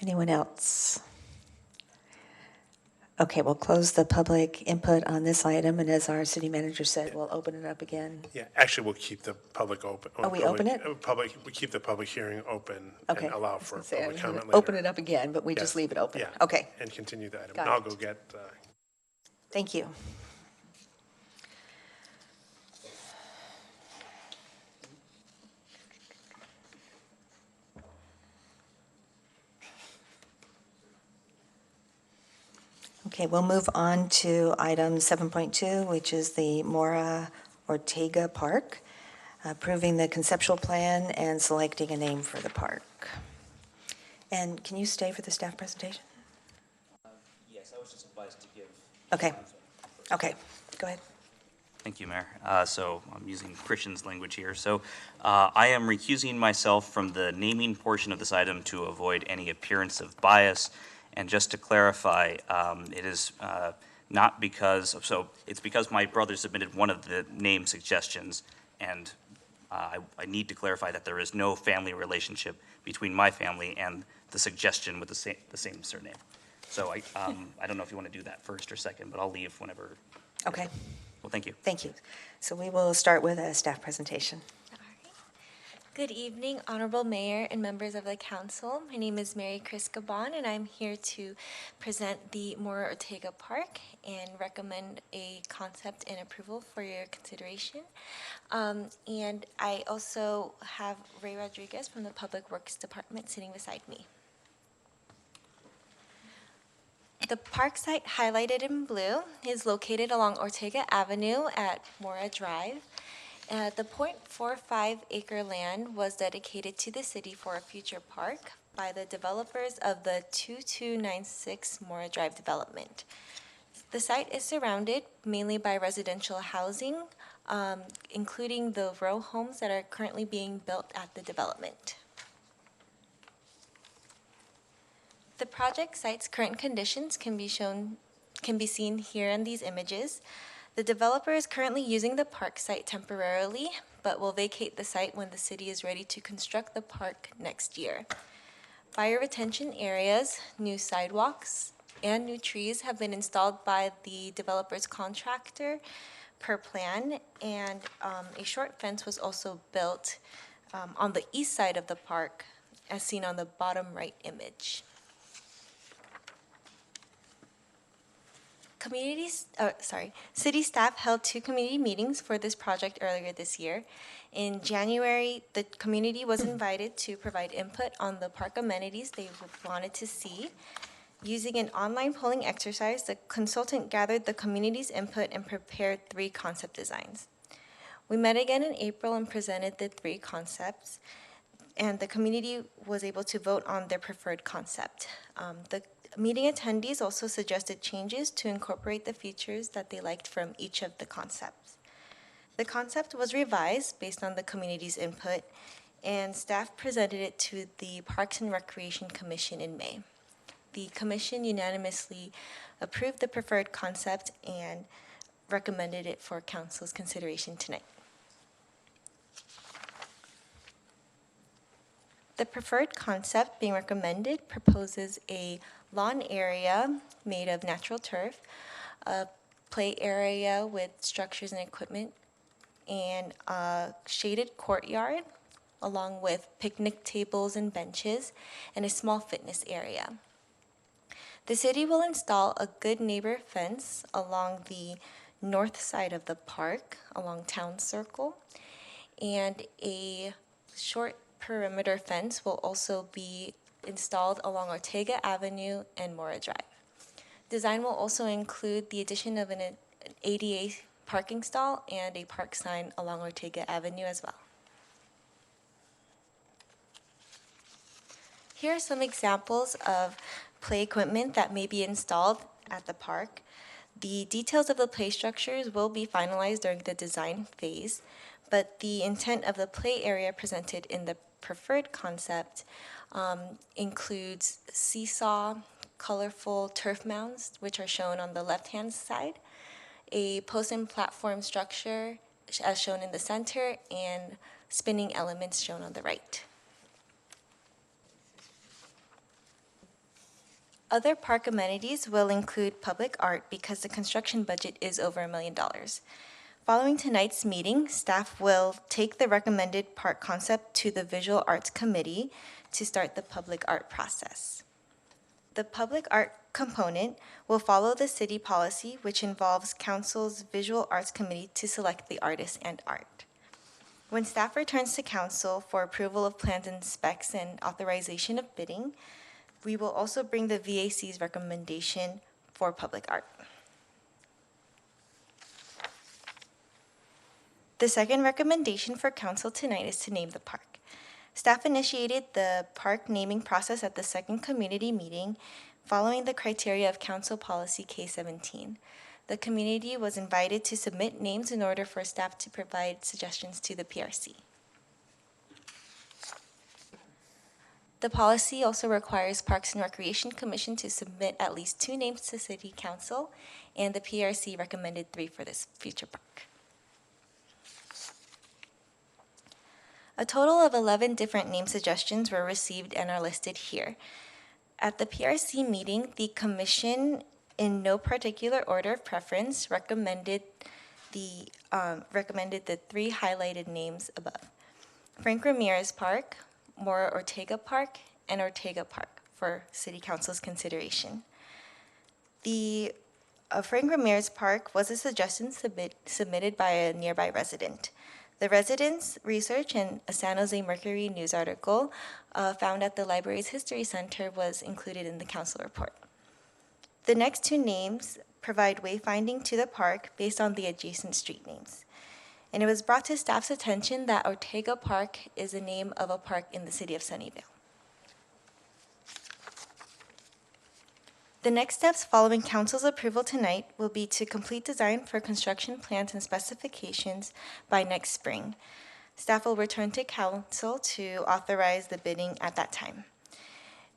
Anyone else? Okay, we'll close the public input on this item, and as our city manager said, we'll open it up again. Yeah, actually, we'll keep the public open. Oh, we open it? We keep the public hearing open Okay. and allow I was for gonna say, public I'm gonna comment later. open it up again, but we just Yes. leave it open. Yeah. Okay, And continue the item. Got And I'll it. go get, thank you. Okay, we'll move on to item 7.2, which is the Mora Ortega Park, approving the conceptual plan and selecting a name for the park. And can you stay for the staff presentation? Yes, I was just advised to give. Okay, okay, go ahead. Thank you, Mayor. So I'm using Christian's language here. So I am recusing myself from the naming portion of this item to avoid any appearance of bias. And just to clarify, it is not because, so it's because my brother submitted one of the name suggestions, and I need to clarify that there is no family relationship between my family and the suggestion with the same surname. So I don't know if you want to do that first or second, but I'll leave whenever. Okay. Well, thank you. Thank you. So we will start with a staff presentation. Good evening, Honorable Mayor and members of the Council. My name is Mary Chris Gabon, and I'm here to present the Mora Ortega Park and recommend a concept and approval for your consideration. And I also have Ray Rodriguez from the Public Works Department sitting beside me. The park site highlighted in blue is located along Ortega Avenue at Mora Drive. The 0.45 acre land was dedicated to the city for a future park by the developers of the 2296 Mora Drive development. The site is surrounded mainly by residential housing, including the row homes that are currently being built at the development. The project site's current conditions can be seen here in these images. The developer is currently using the park site temporarily, but will vacate the site when the city is ready to construct the park next year. Fire retention areas, new sidewalks, and new trees have been installed by the developer's contractor per plan, and a short fence was also built on the east side of the park, as seen on the bottom right image. City staff held 2 community meetings for this project earlier this year. In January, the community was invited to provide input on the park amenities they wanted to see. Using an online polling exercise, the consultant gathered the community's input and prepared 3 concept designs. We met again in April and presented the 3 concepts, and the community was able to vote on their preferred concept. The meeting attendees also suggested changes to incorporate the features that they liked from each of the concepts. The concept was revised based on the community's input, and staff presented it to the Parks and Recreation Commission in May. The commission unanimously approved the preferred concept and recommended it for council's consideration tonight. The preferred concept being recommended proposes a lawn area made of natural turf, a play area with structures and equipment, and a shaded courtyard, along with picnic tables and benches, and a small fitness area. The city will install a good neighbor fence along the north side of the park, along Town Circle, and a short perimeter fence will also be installed along Ortega Avenue and Mora Drive. Design will also include the addition of an ADA parking stall and a park sign along Ortega Avenue as well. Here are some examples of play equipment that may be installed at the park. The details of the play structures will be finalized during the design phase, but the intent of the play area presented in the preferred concept includes seesaw, colorful turf mounds, which are shown on the left-hand side, a post and platform structure as shown in the center, and spinning elements shown on the right. Other park amenities will include public art because the construction budget is over $1 million. Following tonight's meeting, staff will take the recommended park concept to the Visual Arts Committee to start the public art process. The public art component will follow the city policy, which involves council's Visual Arts Committee to select the artist and art. When staff returns to council for approval of plans and specs and authorization of bidding, we will also bring the VAC's recommendation for public art. The second recommendation for council tonight is to name the park. Staff initiated the park naming process at the second community meeting following the criteria of Council Policy K-17. The community was invited to submit names in order for staff to provide suggestions to the PRC. The policy also requires Parks and Recreation Commission to submit at least 2 names to City Council, and the PRC recommended 3 for this future park. A total of 11 different name suggestions were received and are listed here. At the PRC meeting, the Commission, in no particular order of preference, recommended the 3 highlighted names above: Frank Ramirez Park, Mora Ortega Park, and Ortega Park for City Council's consideration. The Frank Ramirez Park was a suggestion submitted by a nearby resident. The resident's research in a San Jose Mercury news article found at the library's History Center was included in the council report. The next 2 names provide wayfinding to the park based on the adjacent street names. And it was brought to staff's attention that Ortega Park is the name of a park in the city of Sunnyvale. The next steps following council's approval tonight will be to complete design for construction plans and specifications by next spring. Staff will return to council to authorize the bidding at that time.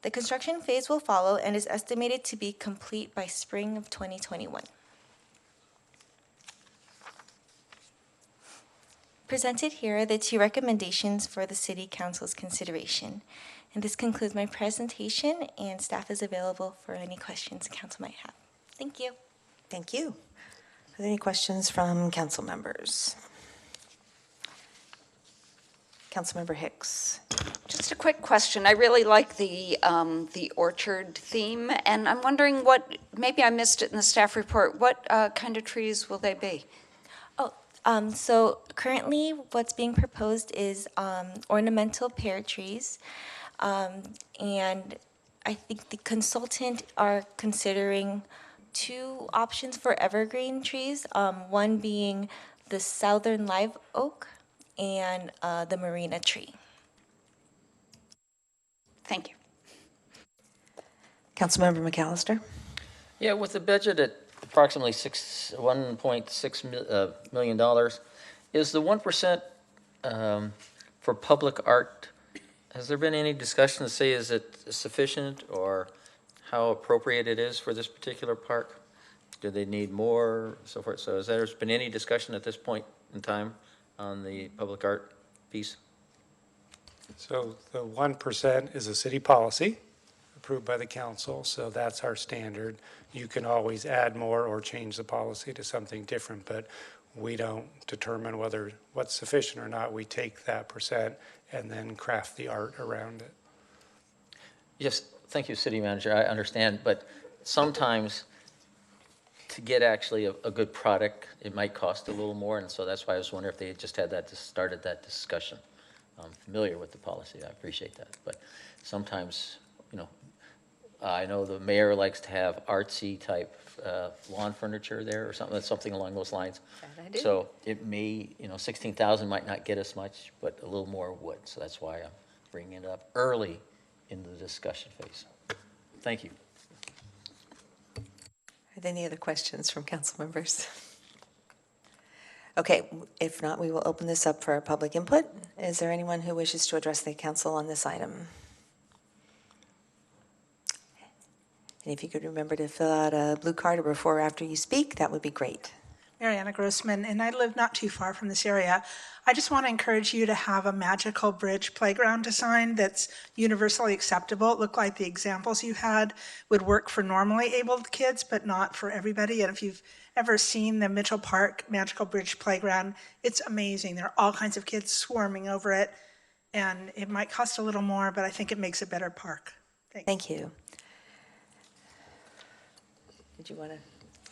The construction phase will follow and is estimated to be complete by spring of 2021. Presented here are the 2 recommendations for the City Council's consideration. And this concludes my presentation, and staff is available for any questions the council might have. Thank you. Thank you. Are there any questions from council members? Councilmember Hicks. Just a quick question. I really like the orchard theme, and I'm wondering what, maybe I missed it in the staff report, what kind of trees will they be? So currently what's being proposed is ornamental pear trees. And I think the consultant are considering 2 options for evergreen trees, one being the southern live oak and the marina tree. Thank you. Councilmember McAllister. Yeah, with the budget at approximately $1.6 million, is the 1% for public art, has there been any discussion to say is it sufficient or how appropriate it is for this particular park? Do they need more, so forth? So has there been any discussion at this point in time on the public art piece? So the 1% is a city policy approved by the council, so that's our standard. You can always add more or change the policy to something different, but we don't determine whether what's sufficient or not. We take that percent and then craft the art around it. Yes, thank you, City Manager. I understand, but sometimes to get actually a good product, it might cost a little more, and so that's why I was wondering if they had just had that, started that discussion. I'm familiar with the policy. I appreciate that, but sometimes, you know, I know the mayor likes to have artsy type lawn furniture there or something along those lines. That I do. So it may, you know, 16,000 might not get us much, but a little more would. So that's why I'm bringing it up early in the discussion phase. Thank you. Are there any other questions from council members? Okay, if not, we will open this up for public input. Is there anyone who wishes to address the council on this item? And if you could remember to fill out a blue card before or after you speak, that would be great. Mariana Grossman, and I live not too far from this area. I just want to encourage you to have a magical bridge playground design that's universally acceptable. It looked like the examples you had would work for normally abled kids, but not for everybody. And if you've ever seen the Mitchell Park Magical Bridge Playground, it's amazing. There are all kinds of kids swarming over it, and it might cost a little more, but I think it makes a better park. Thanks. Thank you. Did you want to?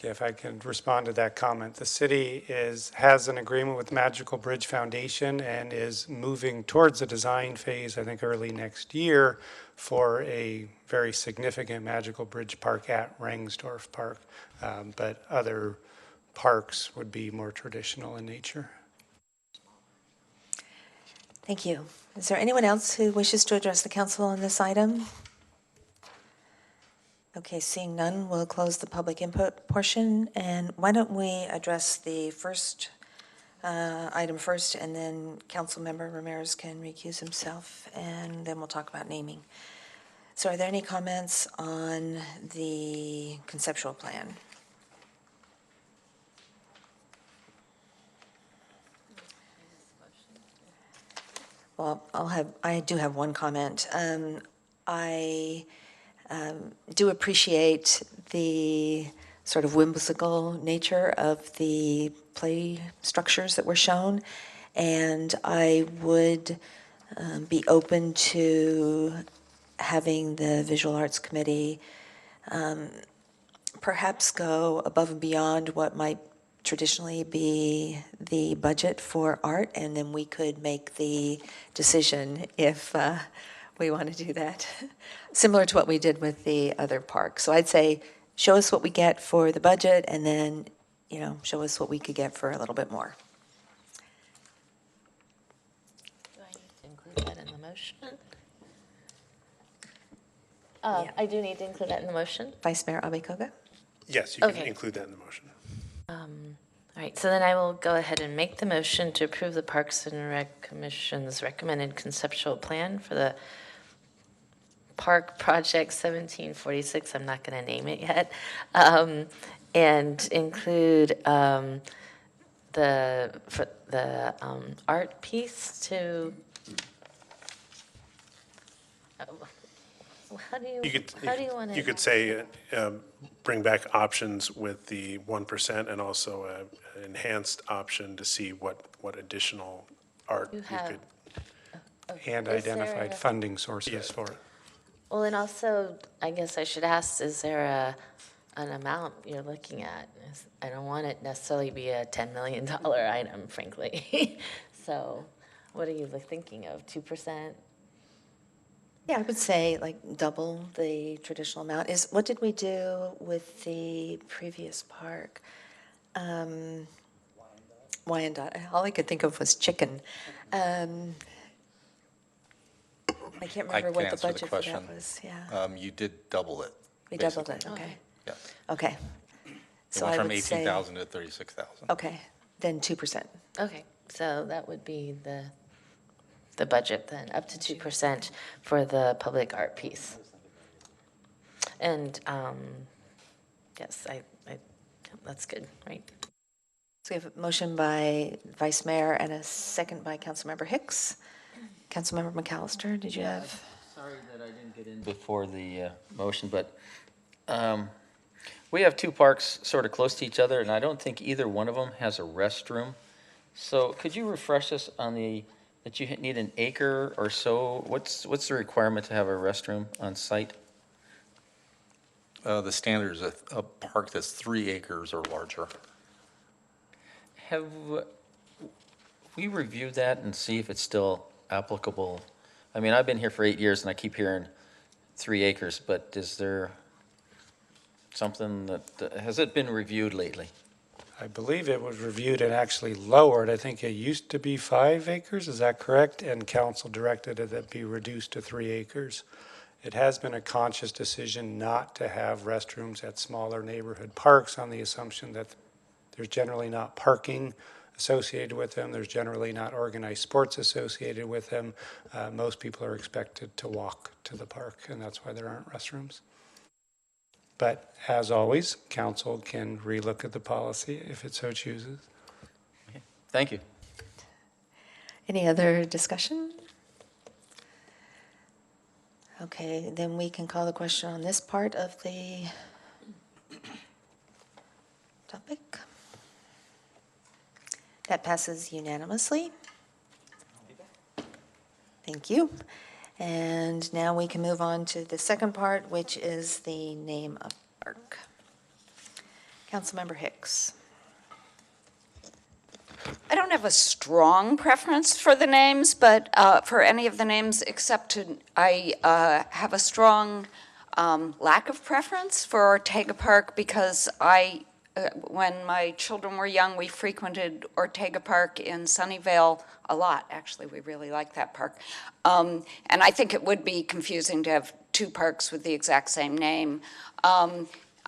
Yeah, if I can respond to that comment. The city has an agreement with Magical Bridge Foundation and is moving towards the design phase, I think early next year, for a very significant Magical Bridge Park at Rangsdorf Park. But other parks would be more traditional in nature. Thank you. Is there anyone else who wishes to address the council on this item? Okay, seeing none, we'll close the public input portion. And why don't we address the first item first, and then Councilmember Ramirez can recuse himself, and then we'll talk about naming. So are there any comments on the conceptual plan? Well, I do have one comment. I do appreciate the sort of whimsical nature of the play structures that were shown, and I would be open to having the Visual Arts Committee perhaps go above and beyond what might traditionally be the budget for art, and then we could make the decision if we want to do that, similar to what we did with the other parks. So I'd say, show us what we get for the budget, and then, show us what we could get for a little bit more. Do I need to include that in the motion? I do need to include that in the motion. Vice Mayor Abekoga? Yes, you can Okay. include that in the motion. All right, so then I will go ahead and make the motion to approve the Parks and Rec Commission's recommended conceptual plan for the Park Project 1746, I'm not going to name it yet, and include the art piece to, how do you want to? You could say, bring back options with the 1% and also an enhanced option to see what additional art you could. And Is there identified a- funding sources for it. Well, and also, I guess I should ask, is there an amount you're looking at? I don't want it necessarily be a $10 million item, frankly. So what are you thinking of, 2%? Yeah, I would say like double the traditional amount. What did we do with the previous park? Wyandotte. All I could think of was chicken. I can't remember what the budget for that was. Yeah, You did double it. we doubled it. Okay. Yeah. Okay. It So went I from would say 18,000 to 36,000. okay, then 2%. Okay, so that would be the budget then, up to 2% for the public art piece. And, yes, that's good, right? So we have a motion by Vice Mayor and a second by Councilmember Hicks. Councilmember McAllister, did you have? Sorry that I didn't get in before the motion, but we have two parks sort of close to each other, and I don't think either one of them has a restroom. So could you refresh us on that you need an acre or so? What's the requirement to have a restroom on site? The standard is a park that's 3 acres or larger. Have we reviewed that and see if it's still applicable? I mean, I've been here for 8 years and I keep hearing 3 acres, but is there something that, has it been reviewed lately? I believe it was reviewed and actually lowered. I think it used to be 5 acres, is that correct? And council directed it that be reduced to 3 acres. It has been a conscious decision not to have restrooms at smaller neighborhood parks on the assumption that there's generally not parking associated with them. There's generally not organized sports associated with them. Most people are expected to walk to the park, and that's why there aren't restrooms. But as always, council can relook at the policy if it so chooses. Thank you. Any other discussion? Okay, then we can call the question on this part of the topic. That passes unanimously. Thank you. And now we can move on to the second part, which is the name of park. Councilmember Hicks. I don't have a strong preference for the names, but for any of the names except I have a strong lack of preference for Ortega Park because when my children were young, we frequented Ortega Park in Sunnyvale a lot. Actually, we really like that park. And I think it would be confusing to have two parks with the exact same name.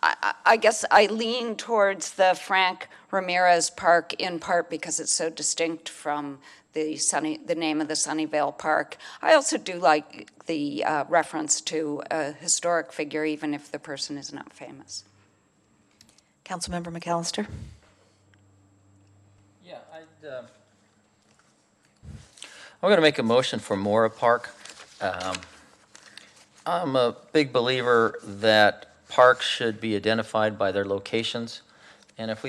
I guess I lean towards the Frank Ramirez Park in part because it's so distinct from the name of the Sunnyvale Park. I also do like the reference to a historic figure, even if the person is not famous. Councilmember McAllister. Yeah, I'm going to make a motion for Mora Park. I'm a big believer that parks should be identified by their locations. And if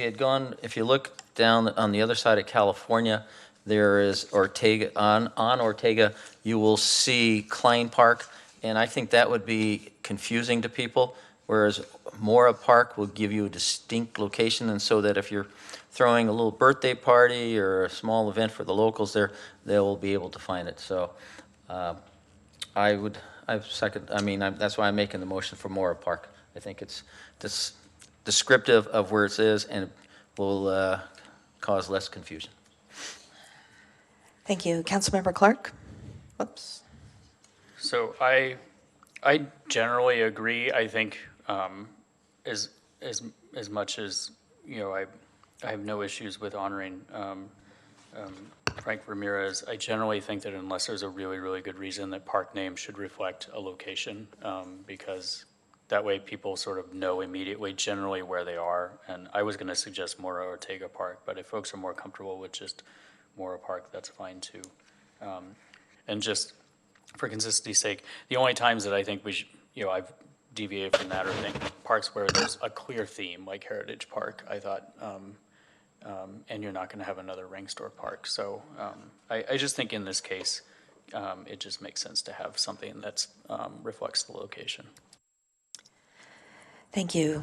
you look down on the other side of California, there is Ortega, on Ortega, you will see Klein Park. And I think that would be confusing to people, whereas Mora Park will give you a distinct location. And so that if you're throwing a little birthday party or a small event for the locals there, they'll be able to find it. So that's why I'm making the motion for Mora Park. I think it's descriptive of where it is and will cause less confusion. Thank you. Councilmember Clark? Whoops. So I generally agree. I think as much as, I have no issues with honoring Frank Ramirez. I generally think that unless there's a really, really good reason, that park name should reflect a location because that way people sort of know immediately generally where they are. And I was going to suggest Mora Ortega Park, but if folks are more comfortable with just Mora Park, that's fine too. And just for consistency's sake, the only times that I think we should, I've deviated from that or think parks where there's a clear theme, like Heritage Park, I thought, and you're not going to have another ring store park. So I just think in this case, it just makes sense to have something that reflects the location. Thank you.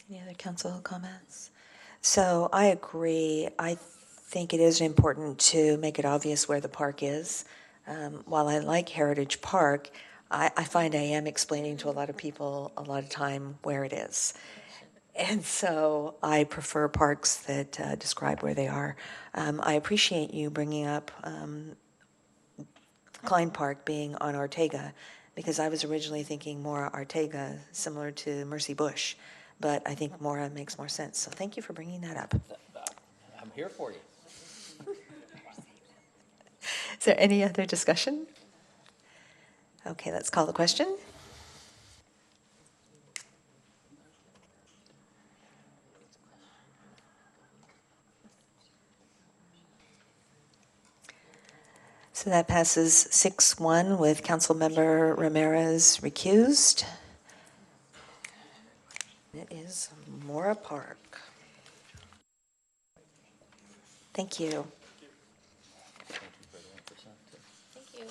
Any other council comments? So I agree. I think it is important to make it obvious where the park is. While I like Heritage Park, I find I am explaining to a lot of people a lot of time where it is. And so I prefer parks that describe where they are. I appreciate you bringing up Klein Park being on Ortega, because I was originally thinking Mora Ortega, similar to Mercy Bush, but I think Mora makes more sense. So thank you for bringing that up. I'm here for you. Is there any other discussion? Okay, let's call the question. So that passes 6-1 with Councilmember Ramirez recused. It is Mora Park. Thank you. Thank you.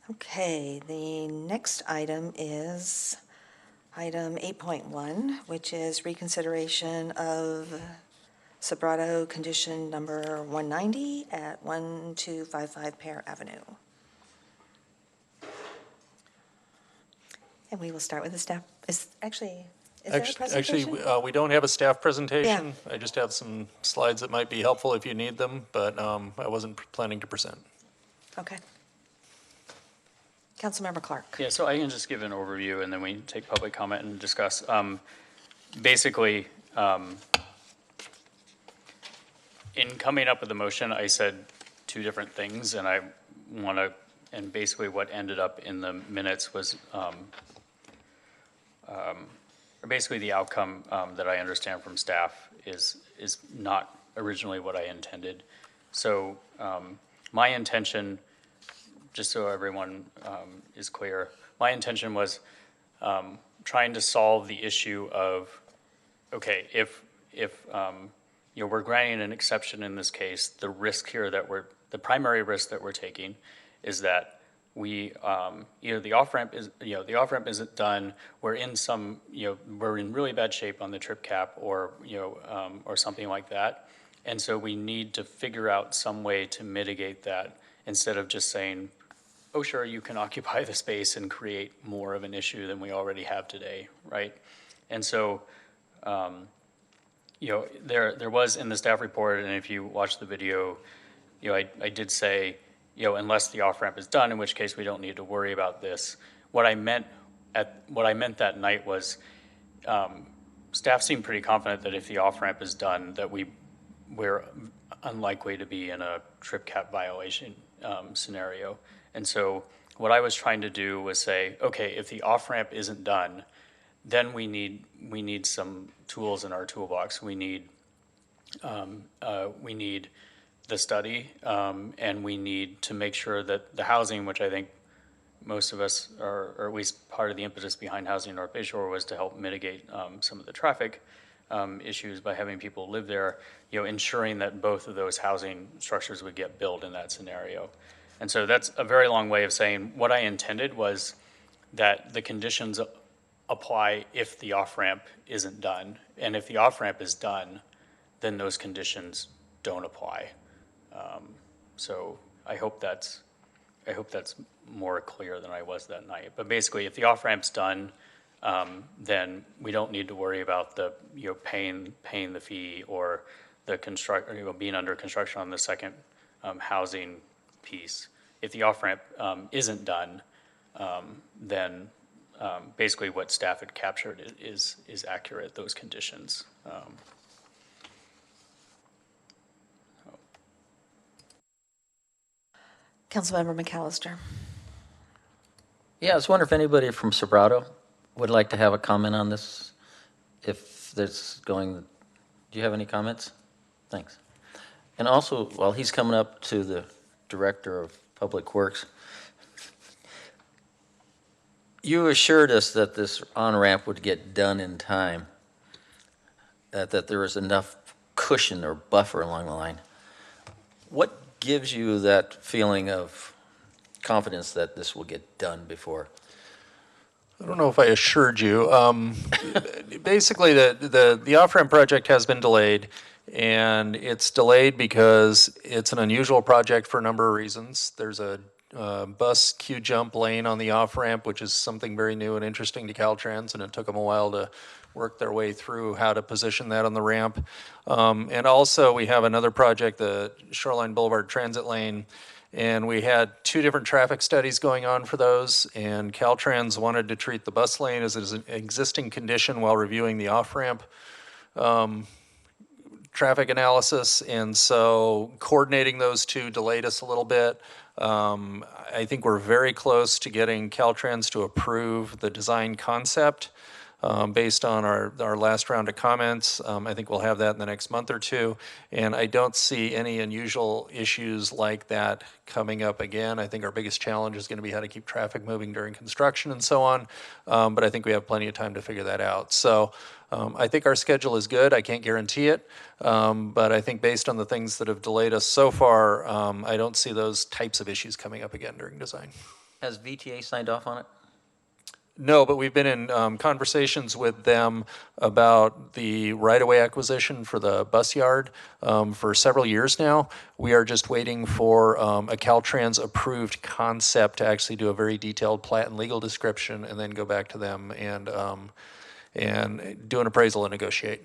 Okay, the next item is item 8.1, which is reconsideration of Sobrato condition number 190 at 1255 Pear Avenue. And we will start with the staff. Is there a presentation? Actually, we don't have a staff presentation. I just have some slides that might be helpful if you need them, but I wasn't planning to present. Okay. Councilmember Clark. Yeah, so I can just give an overview and then we take public comment and discuss. Basically, in coming up with the motion, I said two different things, and I want to, and basically what ended up in the minutes was, or basically the outcome that I understand from staff is not originally what I intended. So my intention, just so everyone is clear, my intention was trying to solve the issue of, okay, if we're granting an exception in this case, the risk here the primary risk that we're taking is that we, either the off-ramp isn't done, we're in really bad shape on the trip cap or something like that. And so we need to figure out some way to mitigate that instead of just saying, oh, sure, you can occupy the space and create more of an issue than we already have today, right? And so, there was in the staff report, and if you watch the video, I did say, unless the off-ramp is done, in which case we don't need to worry about this. What I meant that night was, staff seemed pretty confident that if the off-ramp is done, that we're unlikely to be in a trip cap violation scenario. And so what I was trying to do was say, okay, if the off-ramp isn't done, then we need some tools in our toolbox. We need the study, and we need to make sure that the housing, which I think most of us are, or at least part of the impetus behind housing North Bay Shore was to help mitigate some of the traffic issues by having people live there, ensuring that both of those housing structures would get built in that scenario. And so that's a very long way of saying what I intended was that the conditions apply if the off-ramp isn't done. And if the off-ramp is done, then those conditions don't apply. So I hope that's more clear than I was that night. But basically, if the off-ramp's done, then we don't need to worry about the paying the fee or the being under construction on the second housing piece. If the off-ramp isn't done, then basically what staff had captured is accurate, those conditions. Councilmember McAllister. Yeah, I was wondering if anybody from Sobrato would like to have a comment on this. If there's do you have any comments? Thanks. And also, while he's coming up to the Director of Public Works, you assured us that this on-ramp would get done in time, that there was enough cushion or buffer along the line. What gives you that feeling of confidence that this will get done before? I don't know if I assured you. Basically, the off-ramp project has been delayed, and it's delayed because it's an unusual project for a number of reasons. There's a bus queue jump lane on the off-ramp, which is something very new and interesting to Caltrans, and it took them a while to work their way through how to position that on the ramp. And also, we have another project, the Shoreline Boulevard Transit Lane, and we had two different traffic studies going on for those, and Caltrans wanted to treat the bus lane as an existing condition while reviewing the off-ramp traffic analysis, and so coordinating those two delayed us a little bit. I think we're very close to getting Caltrans to approve the design concept based on our last round of comments. I think we'll have that in the next month or two, and I don't see any unusual issues like that coming up again. I think our biggest challenge is going to be how to keep traffic moving during construction and so on, but I think we have plenty of time to figure that out. So I think our schedule is good. I can't guarantee it, but I think based on the things that have delayed us so far, I don't see those types of issues coming up again during design. Has VTA signed off on it? No, but we've been in conversations with them about the right-of-way acquisition for the bus yard for several years now. We are just waiting for a Caltrans approved concept to actually do a very detailed plat and legal description and then go back to them and do an appraisal and negotiate.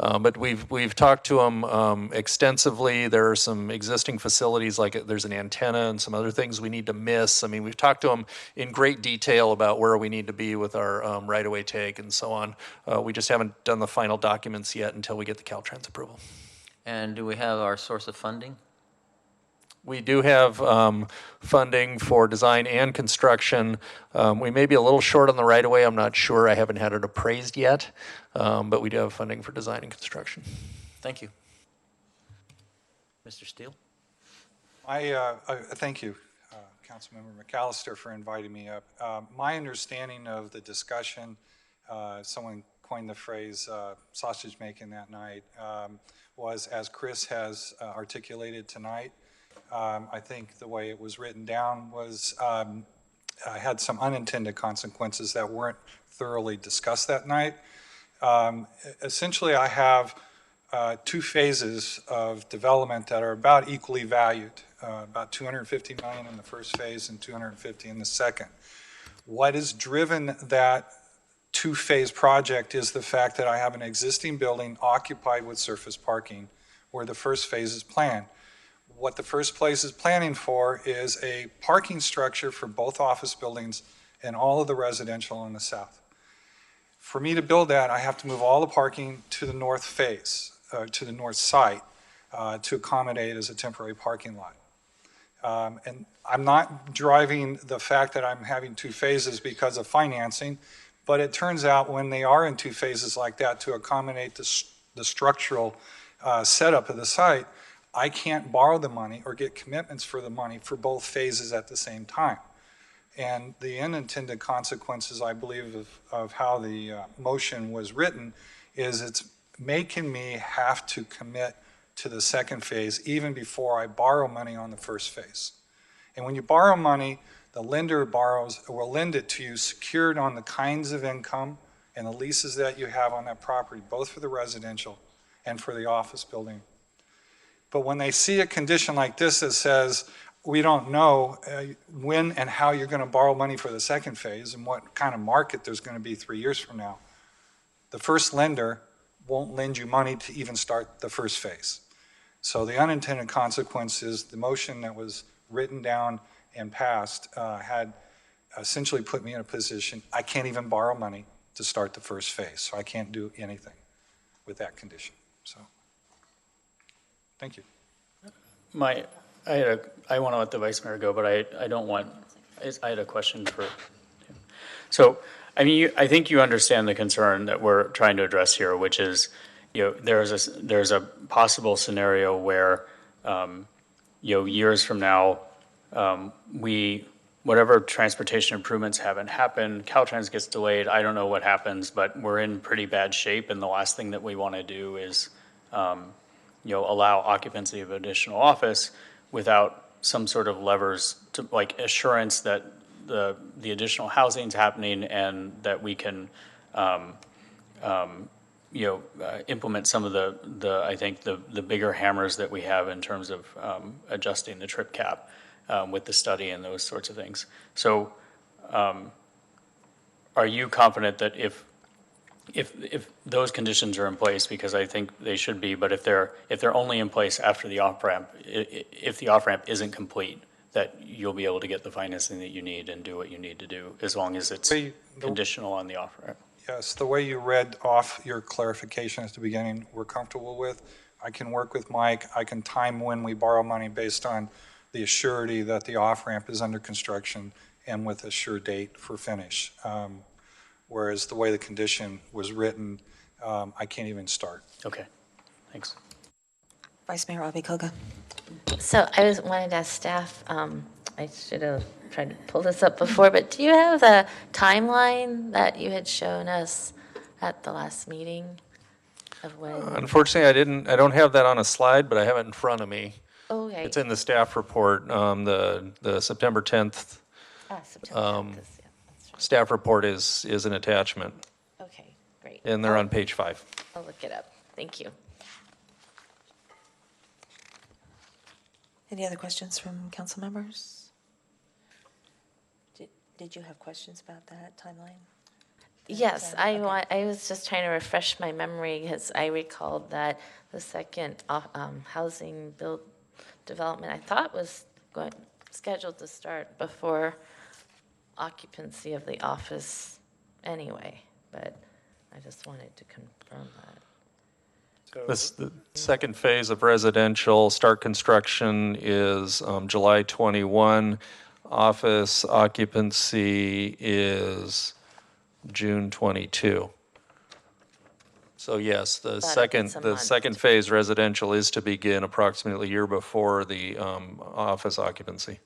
But we've talked to them extensively. There are some existing facilities, like there's an antenna and some other things we need to miss. I mean, we've talked to them in great detail about where we need to be with our right-of-way take and so on. We just haven't done the final documents yet until we get the Caltrans approval. And do we have our source of funding? We do have funding for design and construction. We may be a little short on the right-of-way. I'm not sure. I haven't had it appraised yet, but we do have funding for design and construction. Thank you. Mr. Steele? Thank you, Councilmember McAllister, for inviting me up. My understanding of the discussion, someone coined the phrase sausage making that night, was, as Chris has articulated tonight, I think the way it was written down was had some unintended consequences that weren't thoroughly discussed that night. Essentially, I have 2 phases of development that are about equally valued, about $250 million in the first phase and $250 in the second. What has driven that 2-phase project is the fact that I have an existing building occupied with surface parking where the first phase is planned. What the first phase is planning for is a parking structure for both office buildings and all of the residential in the south. For me to build that, I have to move all the parking to the north face, to the north side, to accommodate as a temporary parking lot. And I'm not driving the fact that I'm having 2 phases because of financing, but it turns out when they are in 2 phases like that to accommodate the structural setup of the site, I can't borrow the money or get commitments for the money for both phases at the same time. And the unintended consequences, I believe, of how the motion was written is it's making me have to commit to the second phase even before I borrow money on the first phase. And when you borrow money, the lender will lend it to you secured on the kinds of income and the leases that you have on that property, both for the residential and for the office building. But when they see a condition like this that says, we don't know when and how you're going to borrow money for the second phase and what kind of market there's going to be 3 years from now, the first lender won't lend you money to even start the first phase. So the unintended consequence is the motion that was written down and passed had essentially put me in a position, I can't even borrow money to start the first phase. So I can't do anything with that condition. So. Thank you. I want to let the Vice Mayor go, but I don't want, I had a question for him. So, I mean, I think you understand the concern that we're trying to address here, which is, there's a possible scenario where, years from now, whatever transportation improvements haven't happened, Caltrans gets delayed, I don't know what happens, but we're in pretty bad shape, and the last thing that we want to do is, allow occupancy of additional office without some sort of levers to, like, assurance that the additional housing is happening and that we can, implement some of I think the bigger hammers that we have in terms of adjusting the trip cap with the study and those sorts of things. So, are you confident that if those conditions are in place, because I think they should be, but if they're only in place after the off-ramp, if the off-ramp isn't complete, that you'll be able to get the financing that you need and do what you need to do, as long as it's conditional on the off-ramp? Yes, the way you read off your clarification at the beginning, we're comfortable with. I can work with Mike. I can time when we borrow money based on the assurity that the off-ramp is under construction and with a sure date for finish. Whereas the way the condition was written, I can't even start. Okay, thanks. Vice Mayor Abikoga. So I wanted to ask staff, I should have tried to pull this up before, but do you have the timeline that you had shown us at the last meeting of when? Unfortunately, I don't have that on a slide, but I have it in front of me. Okay. It's in the staff report, the September 10th. September 10th is, Staff report is an attachment. Okay, great. And they're on page 5. I'll look it up. Thank you. Any other questions from council members? Did you have questions about that timeline? Yes, I was just trying to refresh my memory because I recalled that the second housing development I thought was scheduled to start before occupancy of the office anyway, but I just wanted to confirm that. The second phase of residential start construction is July 21. Office occupancy is June 22. So yes, the second phase residential is to begin approximately a year before the office occupancy.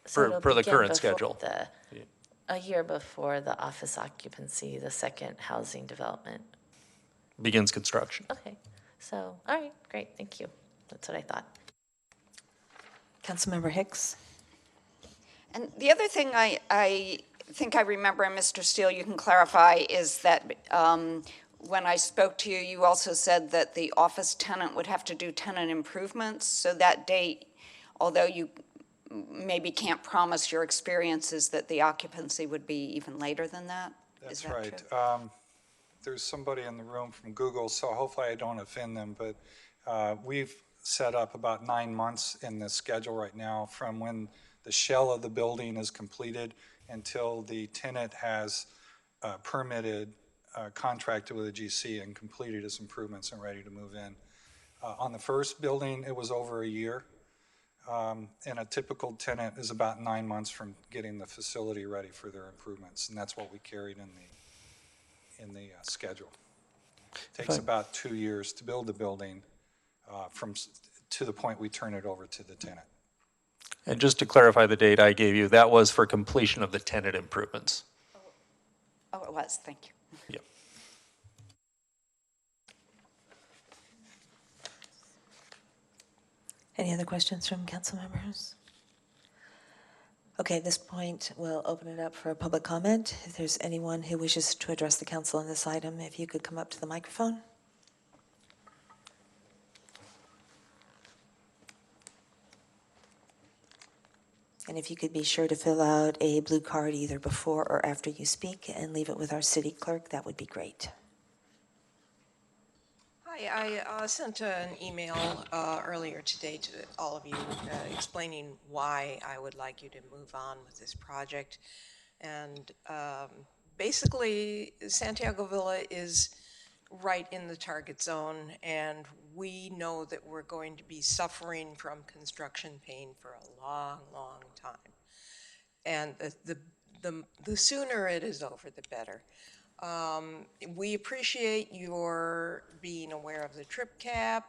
So Per the begin current before schedule. A year before the office occupancy, the second housing development. Begins construction. Okay, so, all right, great, thank you. That's what I thought. Councilmember Hicks? And the other thing I think I remember, and Mr. Steele, you can clarify, is that when I spoke to you, you also said that the office tenant would have to do tenant improvements. So that date, although you maybe can't promise your experiences, that the occupancy would be even later than that? That's Is that right. true? There's somebody in the room from Google, so hopefully I don't offend them, but we've set up about 9 months in the schedule right now from when the shell of the building is completed until the tenant has permitted, contracted with a GC and completed its improvements and ready to move in. On the first building, it was over a year. And a typical tenant is about 9 months from getting the facility ready for their improvements, and that's what we carried in the schedule. It takes about 2 years to build the building to the point we turn it over to the tenant. And just to clarify the date I gave you, that was for completion of the tenant improvements. Oh, it was, thank you. Yeah. Any other questions from council members? Okay, at this point, we'll open it up for a public comment. If there's anyone who wishes to address the council on this item, if you could come up to the microphone. And if you could be sure to fill out a blue card either before or after you speak and leave it with our city clerk, that would be great. Hi, I sent an email earlier today to all of you explaining why I would like you to move on with this project. And basically, Santiago Villa is right in the target zone, and we know that we're going to be suffering from construction pain for a long, long time. And the sooner it is over, the better. We appreciate your being aware of the trip cap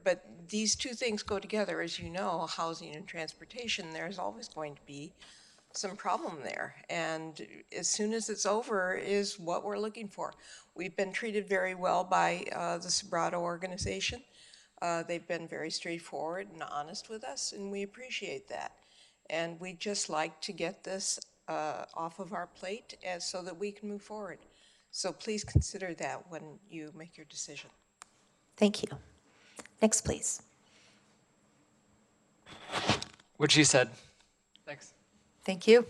but these two things go together. As you know, housing and transportation, there's always going to be some problem there. And as soon as it's over is what we're looking for. We've been treated very well by the Sobrato organization. They've been very straightforward and honest with us, and we appreciate that. And we'd just like to get this off of our plate so that we can move forward. So please consider that when you make your decision. Thank you. Next, please. What she said. Thanks. Thank you.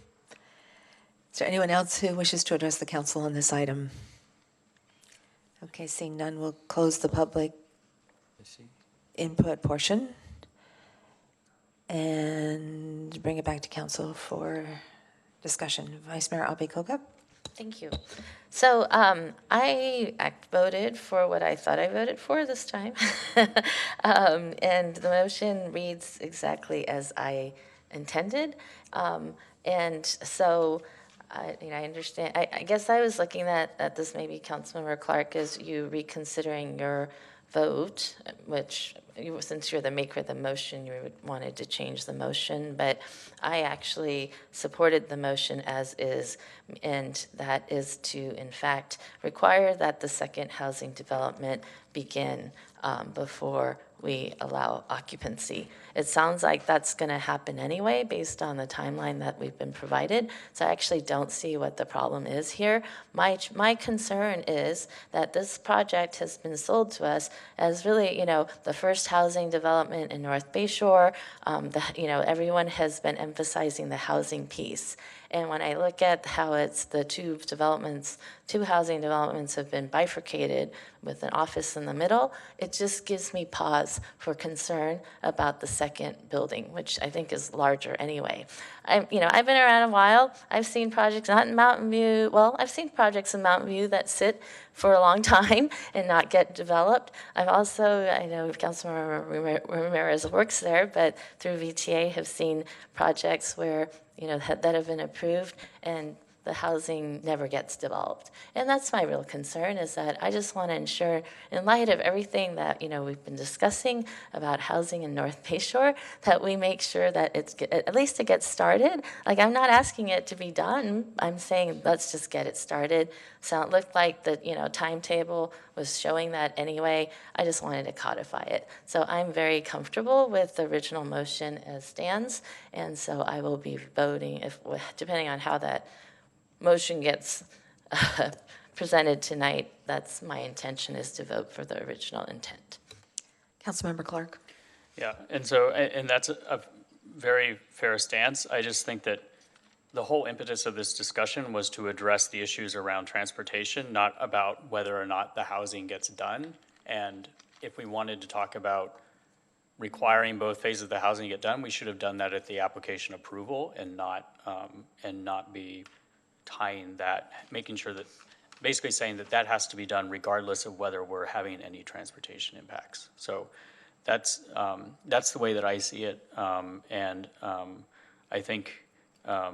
Is there anyone else who wishes to address the council on this item? Okay, seeing none, we'll close the public input portion and bring it back to council for discussion. Vice Mayor Abeykoka. Thank you. So I voted for what I thought I voted for this time. And the motion reads exactly as I intended. And so I understand. I guess I was looking at this maybe, Councilmember Clark, as you reconsidering your vote, which since you're the maker of the motion, you wanted to change the motion, but I actually supported the motion as is, and that is to, in fact, require that the second housing development begin before we allow occupancy. It sounds like that's going to happen anyway based on the timeline that we've been provided. So I actually don't see what the problem is here. My concern is that this project has been sold to us as really, the first housing development in North Bayshore. Everyone has been emphasizing the housing piece. And when I look at how it's the two housing developments have been bifurcated with an office in the middle, it just gives me pause for concern about the second building, which I think is larger anyway. I've been around a while. I've seen projects not in Mountain View. Well, I've seen projects in Mountain View that sit for a long time and not get developed. I know Councilmember Ramirez works there, but through VTA have seen projects where that have been approved and the housing never gets developed. And that's my real concern, is that I just want to ensure, in light of everything that we've been discussing about housing in North Bayshore, that we make sure that at least it gets started. Like, I'm not asking it to be done. I'm saying let's just get it started. So it looked like the timetable was showing that anyway. I just wanted to codify it. So I'm very comfortable with the original motion as stands, and so I will be voting depending on how that motion gets presented tonight. That's my intention, is to vote for the original intent. Councilmember Clark. Yeah, and that's a very fair stance. I just think that the whole impetus of this discussion was to address the issues around transportation, not about whether or not the housing gets done. And if we wanted to talk about requiring both phases of the housing get done, we should have done that at the application approval and not be tying that, making sure that, basically saying that has to be done regardless of whether we're having any transportation impacts. So that's the way that I see it. I think I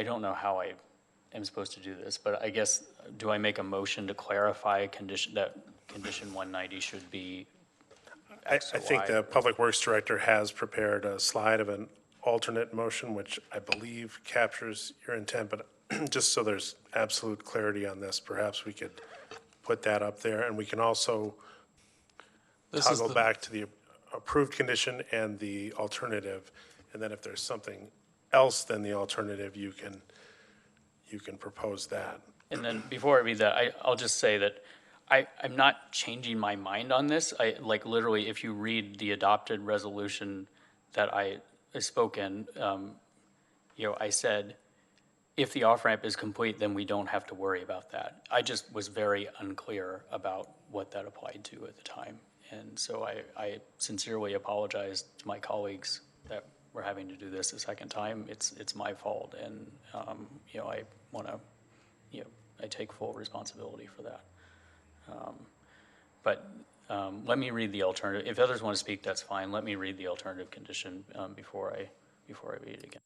don't know how I am supposed to do this, but I guess, do I make a motion to clarify condition 190 should be X or I think Y? the Public Works Director has prepared a slide of an alternate motion, which I believe captures your intent, but just so there's absolute clarity on this, perhaps we could put that up there, and we can also toggle back to the approved condition and the alternative, and then if there's something else than the alternative, you can propose that. And then before I read that, I'll just say that I'm not changing my mind on this. Literally, if you read the adopted resolution that I spoke in, I said, if the off-ramp is complete, then we don't have to worry about that. I just was very unclear about what that applied to at the time. And so I sincerely apologize to my colleagues that we're having to do this a second time. It's my fault, and I want to, I take full responsibility for that. Let me read the alternative. If others want to speak, that's fine. Let me read the alternative condition before I read it again.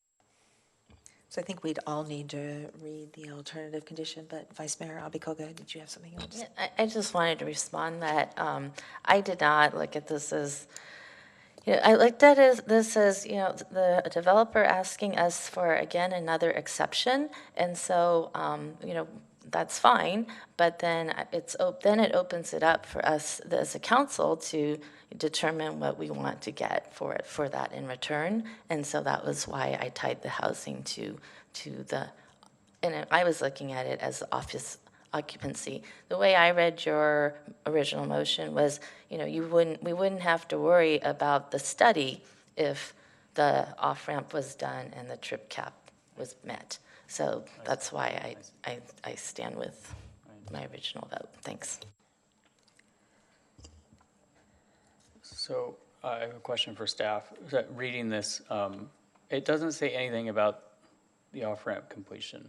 So I think we'd all need to read the alternative condition, but Vice Mayor Abikoga, did you have something else? Yeah, I just wanted to respond that I did not look at this as, I looked at this as, the developer asking us for, again, another exception. And so, that's fine, but then it opens it up for us as a council to determine what we want to get for that in return. And so that was why I tied the housing to the, and I was looking at it as office occupancy. The way I read your original motion was, we wouldn't have to worry about the study if the off-ramp was done and the trip cap was met. So that's why I stand with my original vote. Thanks. So I have a question for staff. Reading this, it doesn't say anything about the off-ramp completion.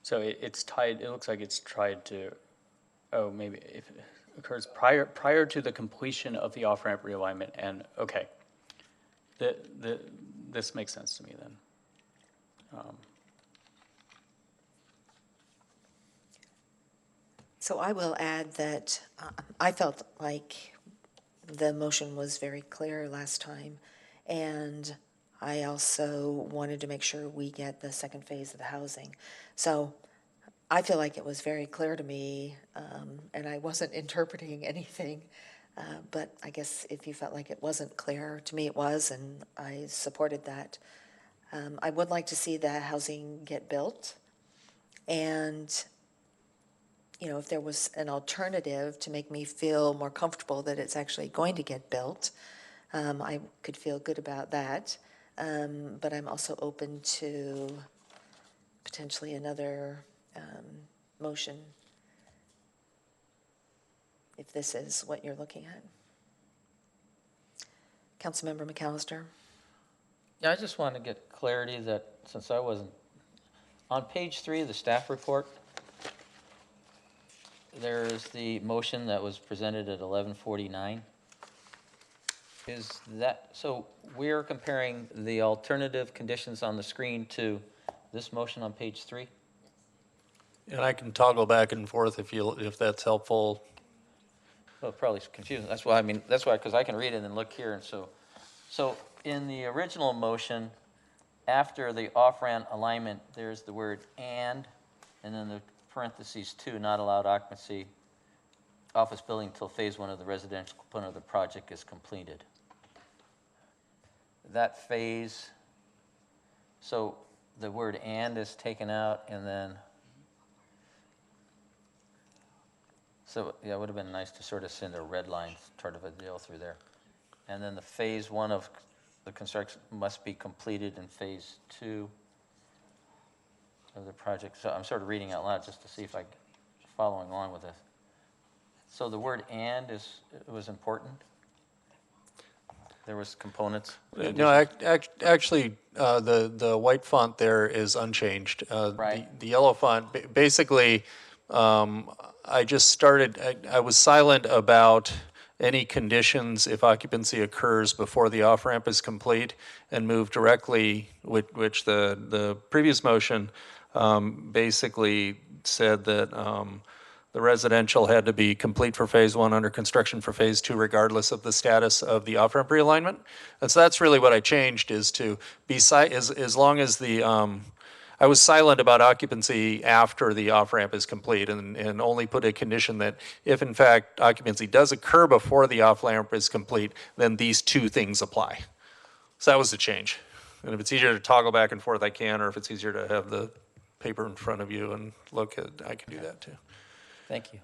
So it's tied, it looks like it's tied to, maybe if it occurs prior to the completion of the off-ramp realignment, and okay. This makes sense to me then. So I will add that I felt like the motion was very clear last time, and I also wanted to make sure we get the second phase of the housing. So I feel like it was very clear to me, and I wasn't interpreting anything. But I guess if you felt like it wasn't clear, to me it was, and I supported that. I would like to see the housing get built. And, you know, if there was an alternative to make me feel more comfortable that it's actually going to get built, I could feel good about that. But I'm also open to potentially another motion if this is what you're looking at. Councilmember McAllister. Yeah, I just want to get clarity that, since I wasn't, on page 3 of the staff report, there's the motion that was presented at 11:49. Is that, so we're comparing the alternative conditions on the screen to this motion on page 3? And I can toggle back and forth if that's helpful. Well, probably confusing. That's why, because I can read it and look here, and so in the original motion, after the off-ramp alignment, there's the word and then the parentheses 2, not allowed occupancy, office building until phase 1 of the residential component of the project is completed. That phase, so the word and is taken out, and then, so yeah, it would have been nice to sort of send a red line sort of a deal through there. And then the phase 1 of the construction must be completed in phase 2 of the project. So I'm sort of reading out loud just to see if I'm following along with this. So the word and was important? There was components? No, actually, the white font there is unchanged. Right. The yellow font, basically, I just started, I was silent about any conditions if occupancy occurs before the off-ramp is complete, and moved directly, which the previous motion basically said that the residential had to be complete for phase 1, under construction for phase 2, regardless of the status of the off-ramp realignment. And so that's really what I changed, is to be, as long as the, I was silent about occupancy after the off-ramp is complete, and only put a condition that if in fact occupancy does occur before the off-ramp is complete, then these 2 things apply. So that was the change. And if it's easier to toggle back and forth, I can, or if it's easier to have the paper in front of you and look at, I can do that too. Thank you.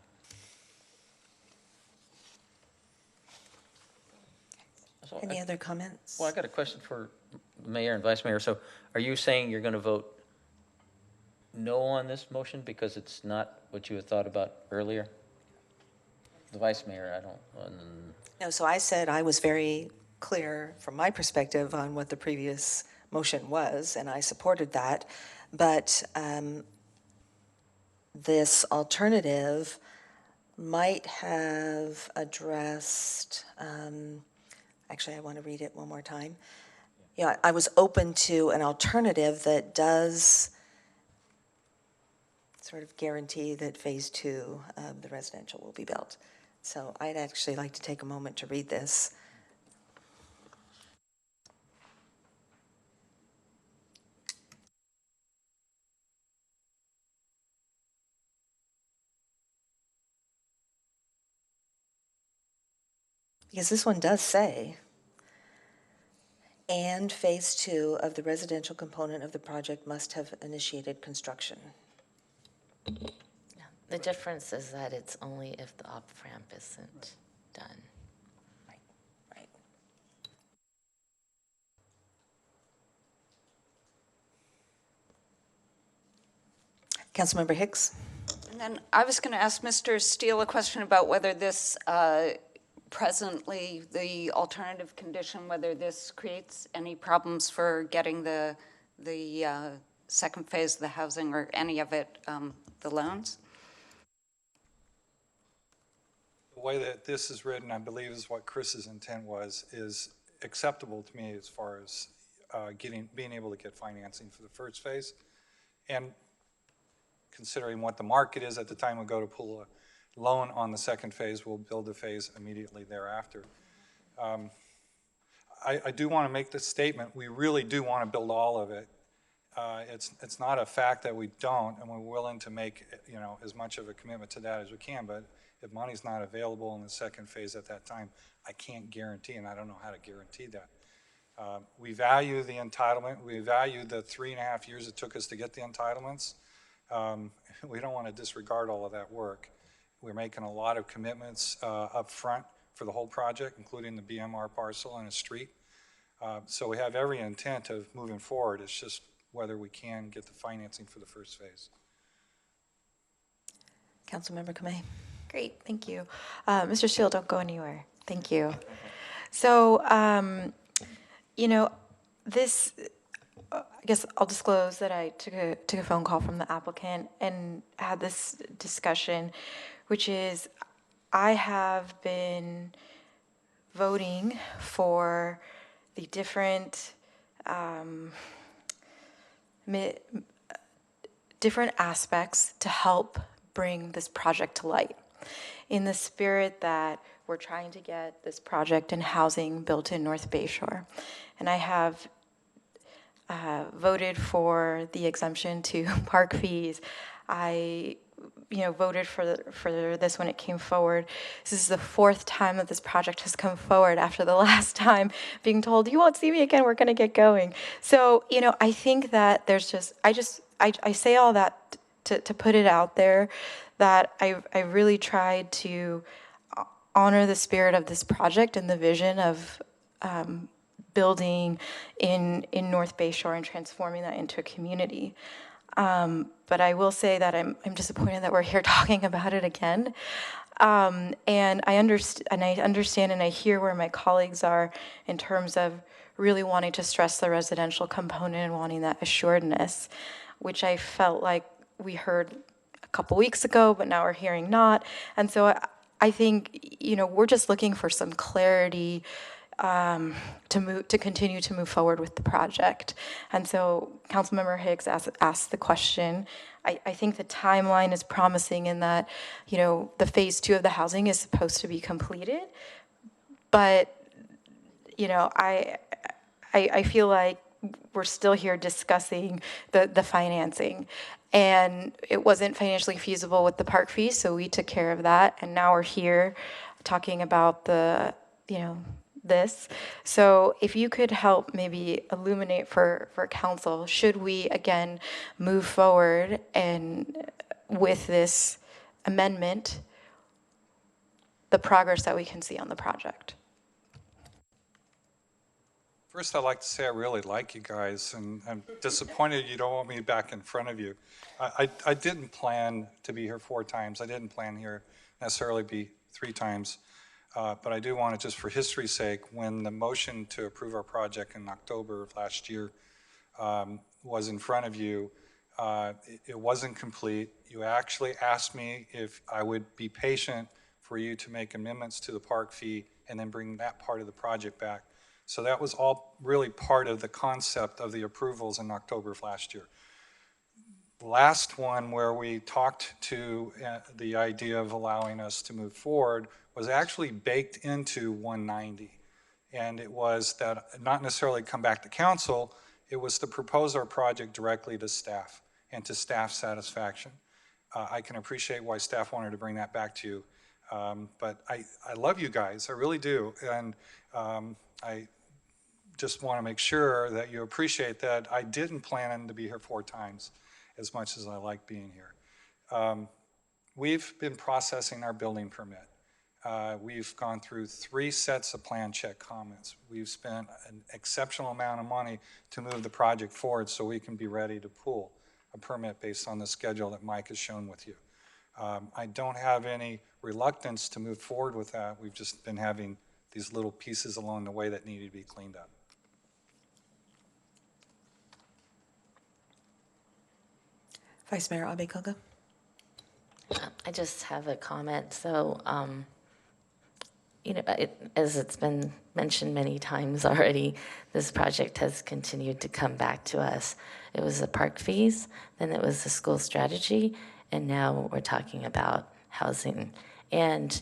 So Any other comments? Well, I got a question for the mayor and vice mayor. So are you saying you're going to vote no on this motion because it's not what you had thought about earlier? The vice mayor, I don't. No, so I said I was very clear from my perspective on what the previous motion was, and I supported that. But this alternative might have addressed, actually I want to read it one more time. Yeah, I was open to an alternative that does sort of guarantee that phase 2 of the residential will be built. So I'd actually like to take a moment to read this. Because this one does say, and phase 2 of the residential component of the project must have initiated construction. The difference is that it's only if the off-ramp isn't done. Right. Councilmember Hicks? And then I was going to ask Mr. Steele a question about whether this presently, the alternative condition, whether this creates any problems for getting the second phase of the housing or any of it, the loans? The way that this is written, I believe, is what Chris's intent was, is acceptable to me as far as being able to get financing for the first phase. And considering what the market is at the time we go to pull a loan on the second phase, we'll build the phase immediately thereafter. I do want to make this statement. We really do want to build all of it. It's not a fact that we don't, and we're willing to make, as much of a commitment to that as we can, but if money's not available in the second phase at that time, I can't guarantee, and I don't know how to guarantee that. We value the entitlement. We value the 3.5 years it took us to get the entitlements. We don't want to disregard all of that work. We're making a lot of commitments up front for the whole project, including the BMR parcel and a street. So we have every intent of moving forward. It's just whether we can get the financing for the first phase. Councilmember Kamei. Great, thank you. Mr. Steele, don't go anywhere. Thank you. So, this, I guess I'll disclose that I took a phone call from the applicant and had this discussion, which is I have been voting for the different different aspects to help bring this project to light, in the spirit that we're trying to get this project and housing built in North Bayshore. And I have voted for the exemption to park fees. I voted for this when it came forward. This is the 4th time that this project has come forward after the last time being told, you won't see me again, we're gonna get going. So, I think that there's I say all that to put it out there, that I really tried to honor the spirit of this project and the vision of building in North Bayshore and transforming that into a community. But I will say that I'm disappointed that we're here talking about it again. And I understand and I hear where my colleagues are in terms of really wanting to stress the residential component and wanting that assuredness, which I felt like we heard a couple weeks ago, but now we're hearing not. And so I think, we're just looking for some clarity to continue to move forward with the project. And so Councilmember Higgs asked the question. I think the timeline is promising in that, the phase 2 of the housing is supposed to be completed, but, I feel like we're still here discussing the financing. And it wasn't financially feasible with the park fee, so we took care of that. And now we're here talking about this. So if you could help maybe illuminate for council, should we again move forward and with this amendment, the progress that we can see on the project? First, I'd like to say I really like you guys, and I'm disappointed you don't want me back in front of you. I didn't plan to be here 4 times. I didn't plan here necessarily be 3 times. But I do want to, just for history's sake, when the motion to approve our project in October of last year was in front of you, it wasn't complete. You actually asked me if I would be patient for you to make amendments to the park fee and then bring that part of the project back. So that was all really part of the concept of the approvals in October of last year. The last one where we talked to the idea of allowing us to move forward was actually baked into 190. And it was that not necessarily come back to council, it was to propose our project directly to staff and to staff satisfaction. I can appreciate why staff wanted to bring that back to you. But I love you guys, I really do. And I just want to make sure that you appreciate that I didn't plan to be here 4 times as much as I like being here. We've been processing our building permit. We've gone through 3 sets of plan check comments. We've spent an exceptional amount of money to move the project forward so we can be ready to pull a permit based on the schedule that Mike has shown with you. I don't have any reluctance to move forward with that. We've just been having these little pieces along the way that needed to be cleaned up. Vice Mayor Abe-Koga. I just have a comment. So, as it's been mentioned many times already, this project has continued to come back to us. It was the park fees, then it was the school strategy, and now we're talking about housing. And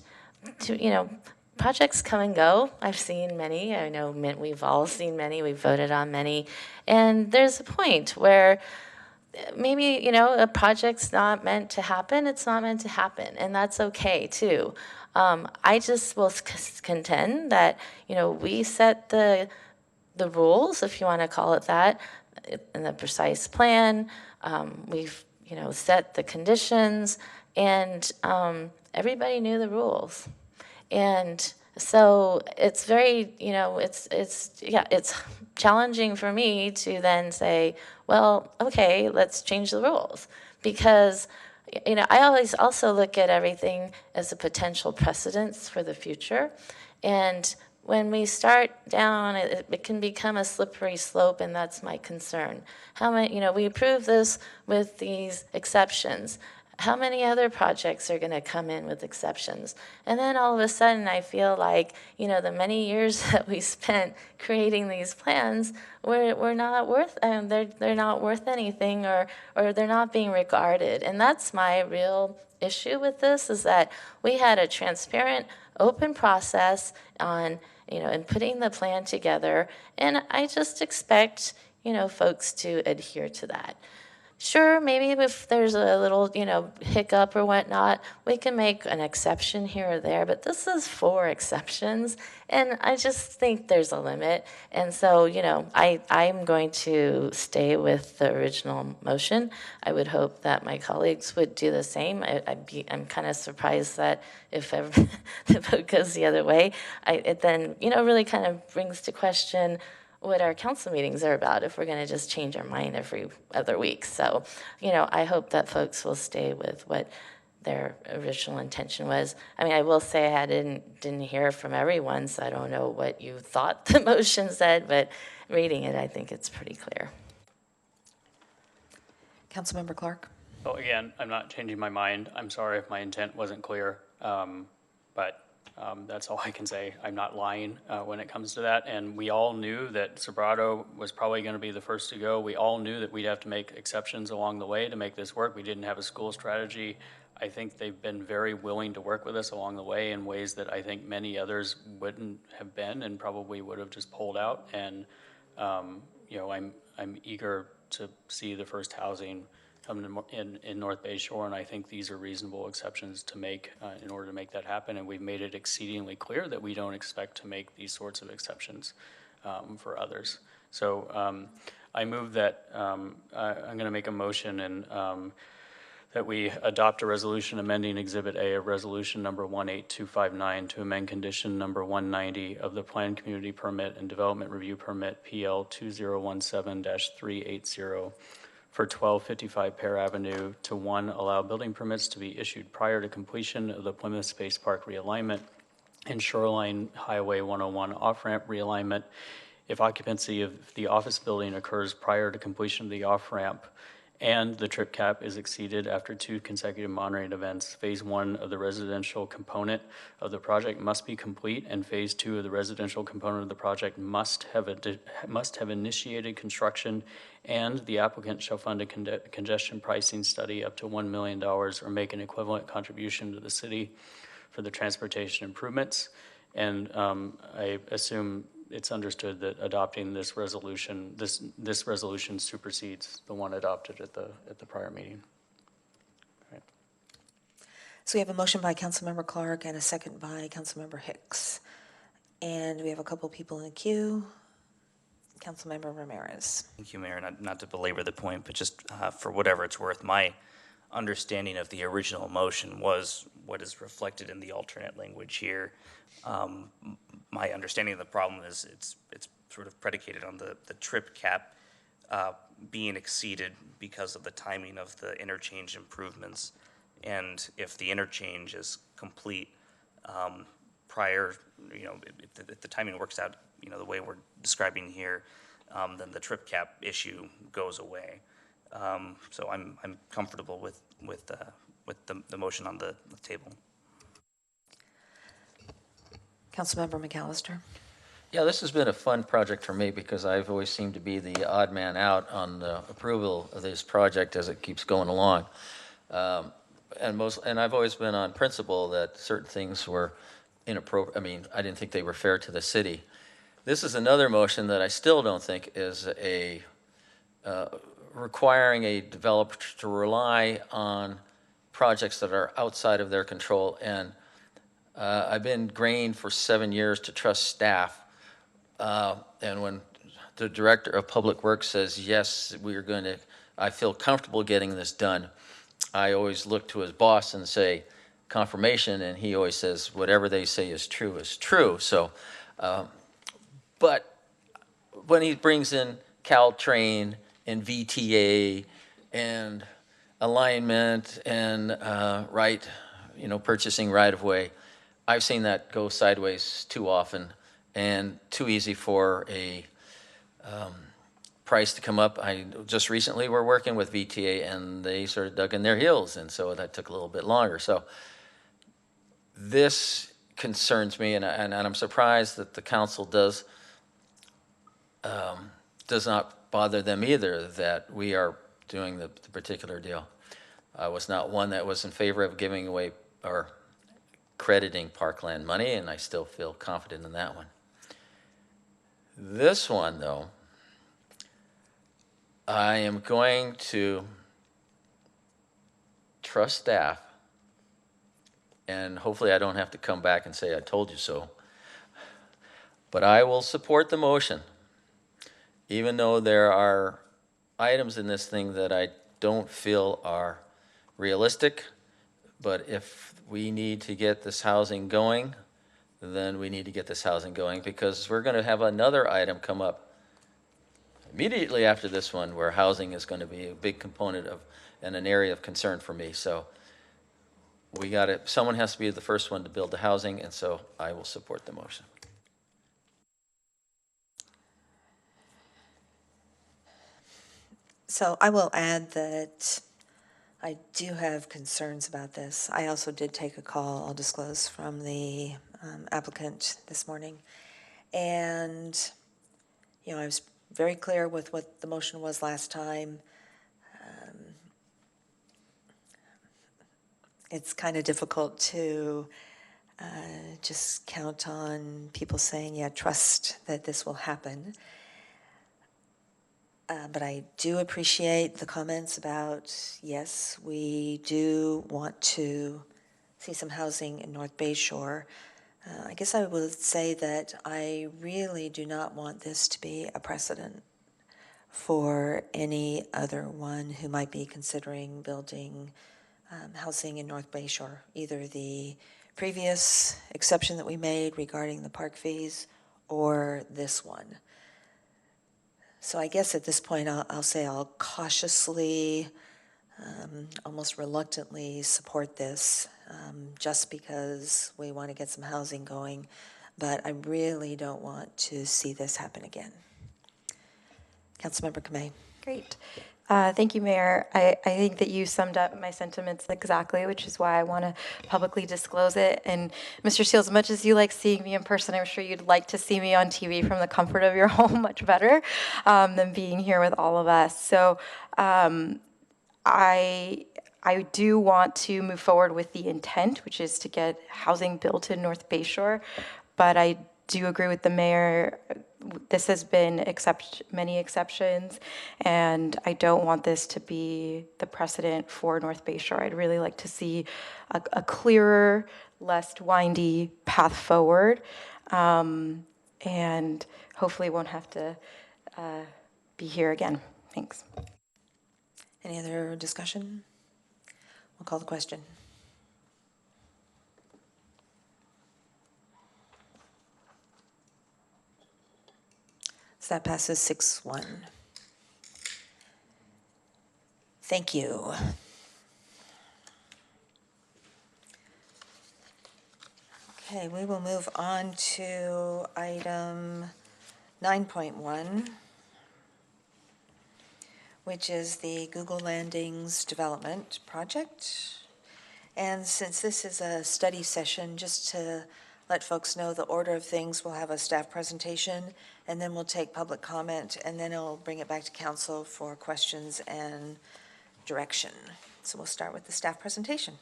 projects come and go. I've seen many. I know we've all seen many. We've voted on many. And there's a point where maybe, a project's not meant to happen. It's not meant to happen. And that's okay, too. I just will contend that, we set the rules, if you want to call it that, in the precise plan. We've, set the conditions, and everybody knew the rules. And so it's very, it's challenging for me to then say, well, okay, let's change the rules. Because, I always also look at everything as a potential precedence for the future. And when we start down, it can become a slippery slope, and that's my concern. How many, we approve this with these exceptions. How many other projects are going to come in with exceptions? And then all of a sudden I feel like, the many years that we spent creating these plans, we're not worth, they're not worth anything, or they're not being regarded. And that's my real issue with this, is that we had a transparent, open process on, in putting the plan together. And I just expect, folks to adhere to that. Sure, maybe if there's a little, hiccup or whatnot, we can make an exception here or there, but this is 4 exceptions, and I just think there's a limit. And so, I'm going to stay with the original motion. I would hope that my colleagues would do the same. I'm kind of surprised that if ever the vote goes the other way, it then, really kind of brings to question what our council meetings are about if we're going to just change our mind every other week. So, I hope that folks will stay with what their original intention was. I mean, I will say I didn't hear from everyone, so I don't know what you thought the motion said, but reading it, I think it's pretty clear. Councilmember Clark? Well, again, I'm not changing my mind. I'm sorry if my intent wasn't clear, but that's all I can say. I'm not lying when it comes to that. And we all knew that Sobrato was probably going to be the first to go. We all knew that we'd have to make exceptions along the way to make this work. We didn't have a school strategy. I think they've been very willing to work with us along the way in ways that I think many others wouldn't have been and probably would have just pulled out. And, I'm eager to see the first housing come in North Bay Shore, and I think these are reasonable exceptions to make in order to make that happen. And we've made it exceedingly clear that we don't expect to make these sorts of exceptions for others. So I move that I'm going to make a motion and that we adopt a resolution amending Exhibit A of Resolution Number 18259 to amend Condition Number 190 of the Planned Community Permit and Development Review Permit PL 2017-380 for 1255 Pear Avenue to 1, allow building permits to be issued prior to completion of the Plymouth Space Park realignment and Shoreline Highway 101 off-ramp realignment if occupancy of the office building occurs prior to completion of the off-ramp and the trip cap is exceeded after 2 consecutive monitoring events. Phase 1 of the residential component of the project must be complete, and Phase 2 of the residential component of the project must have initiated construction, and the applicant shall fund a congestion pricing study up to $1 million or make an equivalent contribution to the city for the transportation improvements. And I assume it's understood that adopting this resolution, this resolution supersedes the one adopted at the prior meeting. Right. So we have a motion by Councilmember Clark and a second by Councilmember Hicks. And we have a couple people in the queue. Councilmember Ramirez. Thank you, Mayor. Not to belabor the point, but just for whatever it's worth, my understanding of the original motion was what is reflected in the alternate language here. My understanding of the problem is it's sort of predicated on the trip cap being exceeded because of the timing of the interchange improvements. And if the interchange is complete prior, if the timing works out, the way we're describing here, then the trip cap issue goes away. So I'm comfortable with the motion on the table. Councilmember McAllister. Yeah, this has been a fun project for me because I've always seemed to be the odd man out on the approval of this project as it keeps going along. And I've always been on principle that certain things were inappropriate. I mean, I didn't think they were fair to the city. This is another motion that I still don't think is requiring a developer to rely on projects that are outside of their control. And I've been grained for 7 years to trust staff. And when the director of public works says, yes, I feel comfortable getting this done, I always look to his boss and say, confirmation, and he always says, whatever they say is true is true. So, but when he brings in Caltrain and VTA and alignment and purchasing right of way, I've seen that go sideways too often and too easy for a price to come up. I just recently were working with VTA and they sort of dug in their heels, and so that took a little bit longer. So this concerns me, and I'm surprised that the council does not bother them either that we are doing the particular deal. I was not one that was in favor of giving away or crediting parkland money, and I still feel confident in that one. This one, though, I am going to trust staff, and hopefully I don't have to come back and say I told you so. But I will support the motion, even though there are items in this thing that I don't feel are realistic. But if we need to get this housing going, then we need to get this housing going, because we're going to have another item come up immediately after this one where housing is going to be a big component of and an area of concern for me. So someone has to be the first one to build the housing, and so I will support the motion. So I will add that I do have concerns about this. I also did take a call, I'll disclose, from the applicant this morning. And, I was very clear with what the motion was last time. It's kind of difficult to just count on people saying, yeah, trust that this will happen. But I do appreciate the comments about, yes, we do want to see some housing in North Bay Shore. I guess I would say that I really do not want this to be a precedent for any other one who might be considering building housing in North Bay Shore, either the previous exception that we made regarding the park fees or this one. So I guess at this point, I'll say I'll cautiously, almost reluctantly support this, just because we want to get some housing going, but I really don't want to see this happen again. Councilmember Kamei. Great. Thank you, Mayor. I think that you summed up my sentiments exactly, which is why I want to publicly disclose it. And Mr. Steele, as much as you like seeing me in person, I'm sure you'd like to see me on TV from the comfort of your home much better than being here with all of us. So I do want to move forward with the intent, which is to get housing built in North Bay Shore, but I do agree with the mayor. This has been many exceptions, and I don't want this to be the precedent for North Bay Shore. I'd really like to see a clearer, less windy path forward, and hopefully won't have to be here again. Thanks. Any other discussion? We'll call the question. So that passes 6-1. Thank you. Okay, we will move on to item 9.1, which is the Google Landings Development Project. And since this is a study session, just to let folks know the order of things, we'll have a staff presentation, and then we'll take public comment, and then I'll bring it back to council for questions and direction. So we'll start with the staff presentation.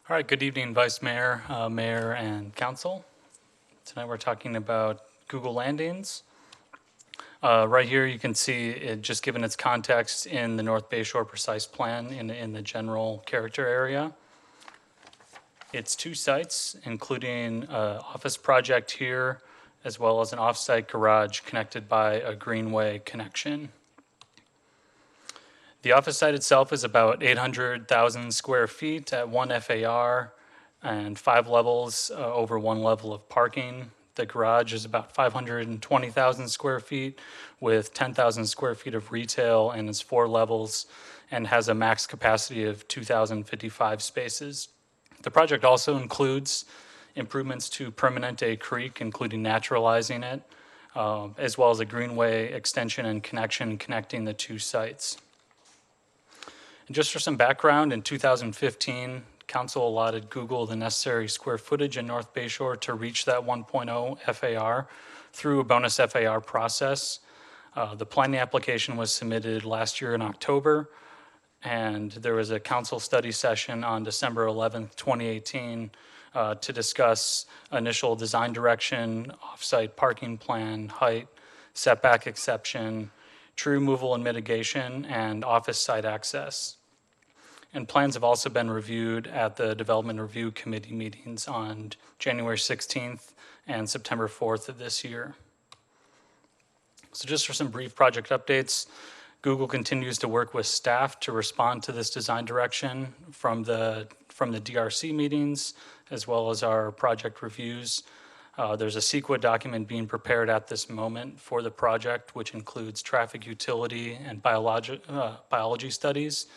All right, good evening, Vice Mayor, Mayor, and Council. Tonight we're talking about Google Landings. Right here you can see it just given its context in the North Bay Shore Precise Plan in the general character area. It's 2 sites, including an office project here, as well as an off-site garage connected by a greenway connection. The office site itself is about 800,000 square feet at 1 FAR and 5 levels over 1 level of parking. The garage is about 520,000 square feet with 10,000 square feet of retail and is 4 levels and has a max capacity of 2,055 spaces. The project also includes improvements to Permanente Creek, including naturalizing it, as well as a greenway extension and connection connecting the 2 sites. And just for some background, in 2015, Council allotted Google the necessary square footage in North Bayshore to reach that 1.0 FAR through a bonus FAR process. The planning application was submitted last year in October, and there was a council study session on December 11th, 2018 to discuss initial design direction, off-site parking plan, height, setback exception, tree removal and mitigation, and office site access. And plans have also been reviewed at the Development Review Committee meetings on January 16th and September 4th of this year. So just for some brief project updates, Google continues to work with staff to respond to this design direction from the DRC meetings, as well as our project reviews. There's a CEQA document being prepared at this moment for the project, which includes traffic utility and biology studies.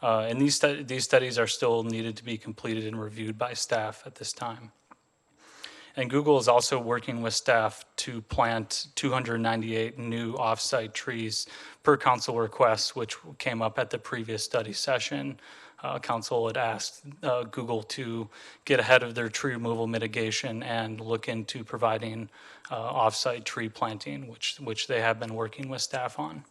And these studies are still needed to be completed and reviewed by staff at this time. And Google is also working with staff to plant 298 new off-site trees per council request, which came up at the previous study session. Council had asked Google to get ahead of their tree removal mitigation and look into providing off-site tree planting, which they have been working with staff on.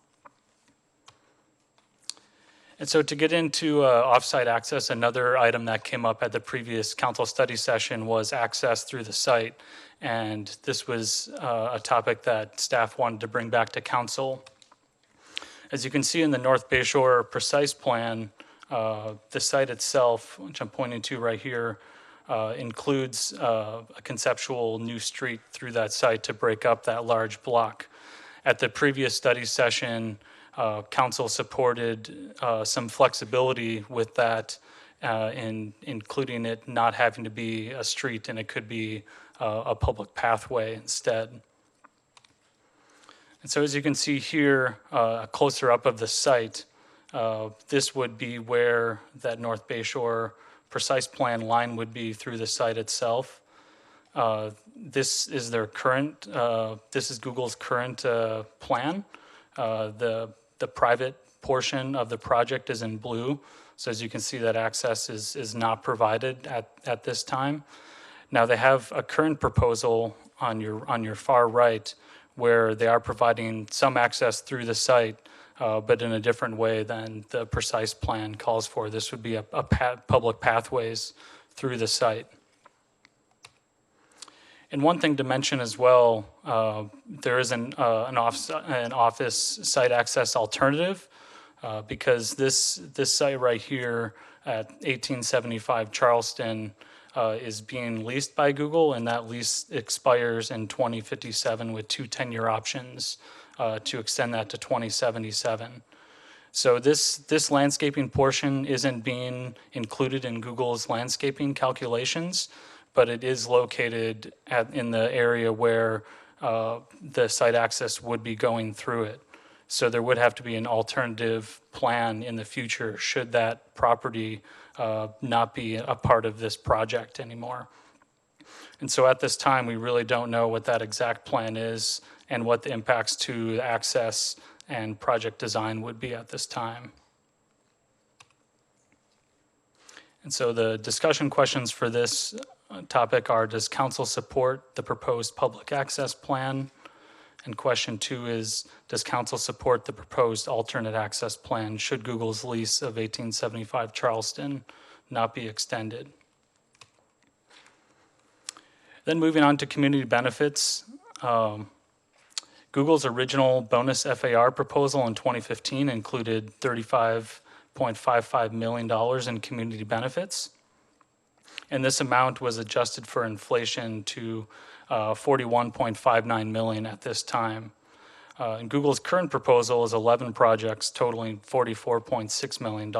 And so to get into off-site access, another item that came up at the previous council study session was access through the site. And this was a topic that staff wanted to bring back to council. As you can see in the North Bayshore Precise Plan, the site itself, which I'm pointing to right here, includes a conceptual new street through that site to break up that large block. At the previous study session, council supported some flexibility with that, in including it not having to be a street and it could be a public pathway instead. And so as you can see here, closer up of the site, this would be where that North Bayshore Precise Plan line would be through the site itself. This is their current, this is Google's current plan. The private portion of the project is in blue. So as you can see, that access is not provided at this time. Now they have a current proposal on your far right where they are providing some access through the site, but in a different way than the Precise Plan calls for. This would be a public pathways through the site. And one thing to mention as well, there is an office site access alternative because this site right here at 1875 Charleston is being leased by Google, and that lease expires in 2057 with 2 10-year options to extend that to 2077. So this landscaping portion isn't being included in Google's landscaping calculations, but it is located in the area where the site access would be going through it. So there would have to be an alternative plan in the future should that property not be a part of this project anymore. And so at this time, we really don't know what that exact plan is and what the impacts to access and project design would be at this time. And so the discussion questions for this topic are, does council support the proposed public access plan? And question 2 is, does council support the proposed alternate access plan should Google's lease of 1875 Charleston not be extended? Then moving on to community benefits, Google's original bonus FAR proposal in 2015 included $35.55 million in community benefits. And this amount was adjusted for inflation to $41.59 million at this time. And Google's current proposal is 11 projects totaling $44.6 million.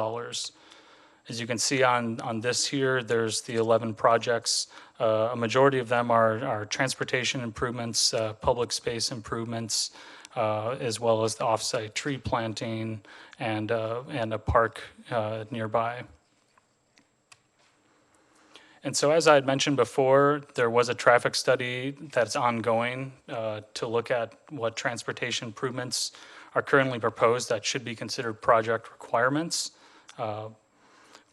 As you can see on this here, there's the 11 projects. A majority of them are transportation improvements, public space improvements, as well as the off-site tree planting and a park nearby. And so as I had mentioned before, there was a traffic study that's ongoing to look at what transportation improvements are currently proposed that should be considered project requirements.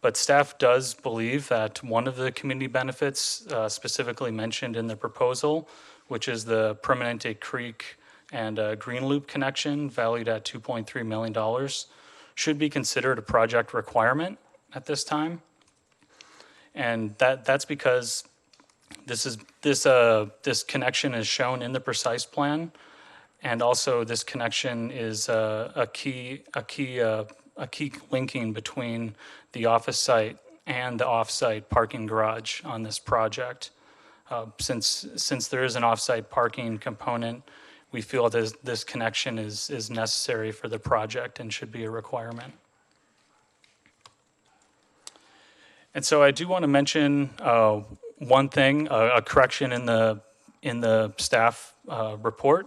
But staff does believe that one of the community benefits specifically mentioned in the proposal, which is the Permanente Creek and Green Loop connection valued at $2.3 million, should be considered a project requirement at this time. And that's because this connection is shown in the precise plan, and also this connection is a key linking between the office site and the off-site parking garage on this project. Since there is an off-site parking component, we feel this connection is necessary for the project and should be a requirement. And so I do want to mention one thing, a correction in the staff report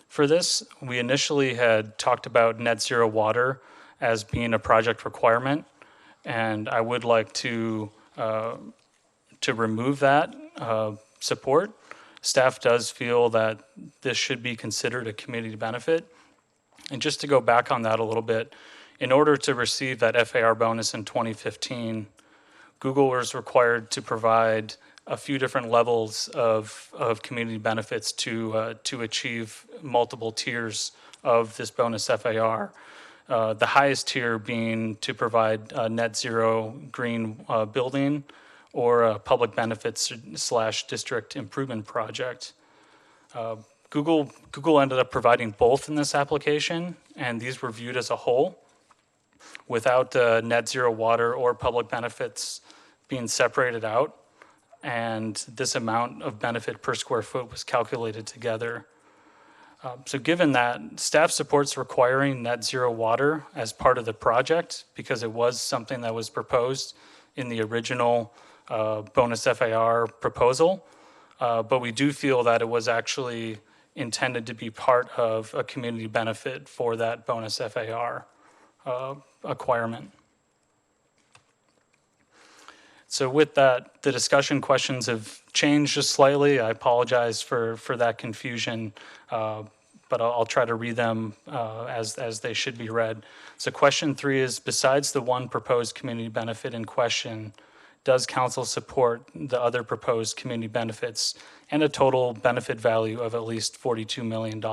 for this. We initially had talked about net zero water as being a project requirement, and I would like to remove that support. Staff does feel that this should be considered a community benefit. And just to go back on that a little bit, in order to receive that FAR bonus in 2015, Google was required to provide a few different levels of community benefits to achieve multiple tiers of this bonus FAR. The highest tier being to provide a net zero green building or a public benefits / district improvement project. Google ended up providing both in this application, and these were viewed as a whole without net zero water or public benefits being separated out, and this amount of benefit per square foot was calculated together. So given that, staff supports requiring net zero water as part of the project because it was something that was proposed in the original bonus FAR proposal, but we do feel that it was actually intended to be part of a community benefit for that bonus FAR acquirement. So with that, the discussion questions have changed just slightly. I apologize for that confusion, but I'll try to read them as they should be read. So question 3 is, besides the one proposed community benefit in question, does council support the other proposed community benefits and a total benefit value of at least $42 million?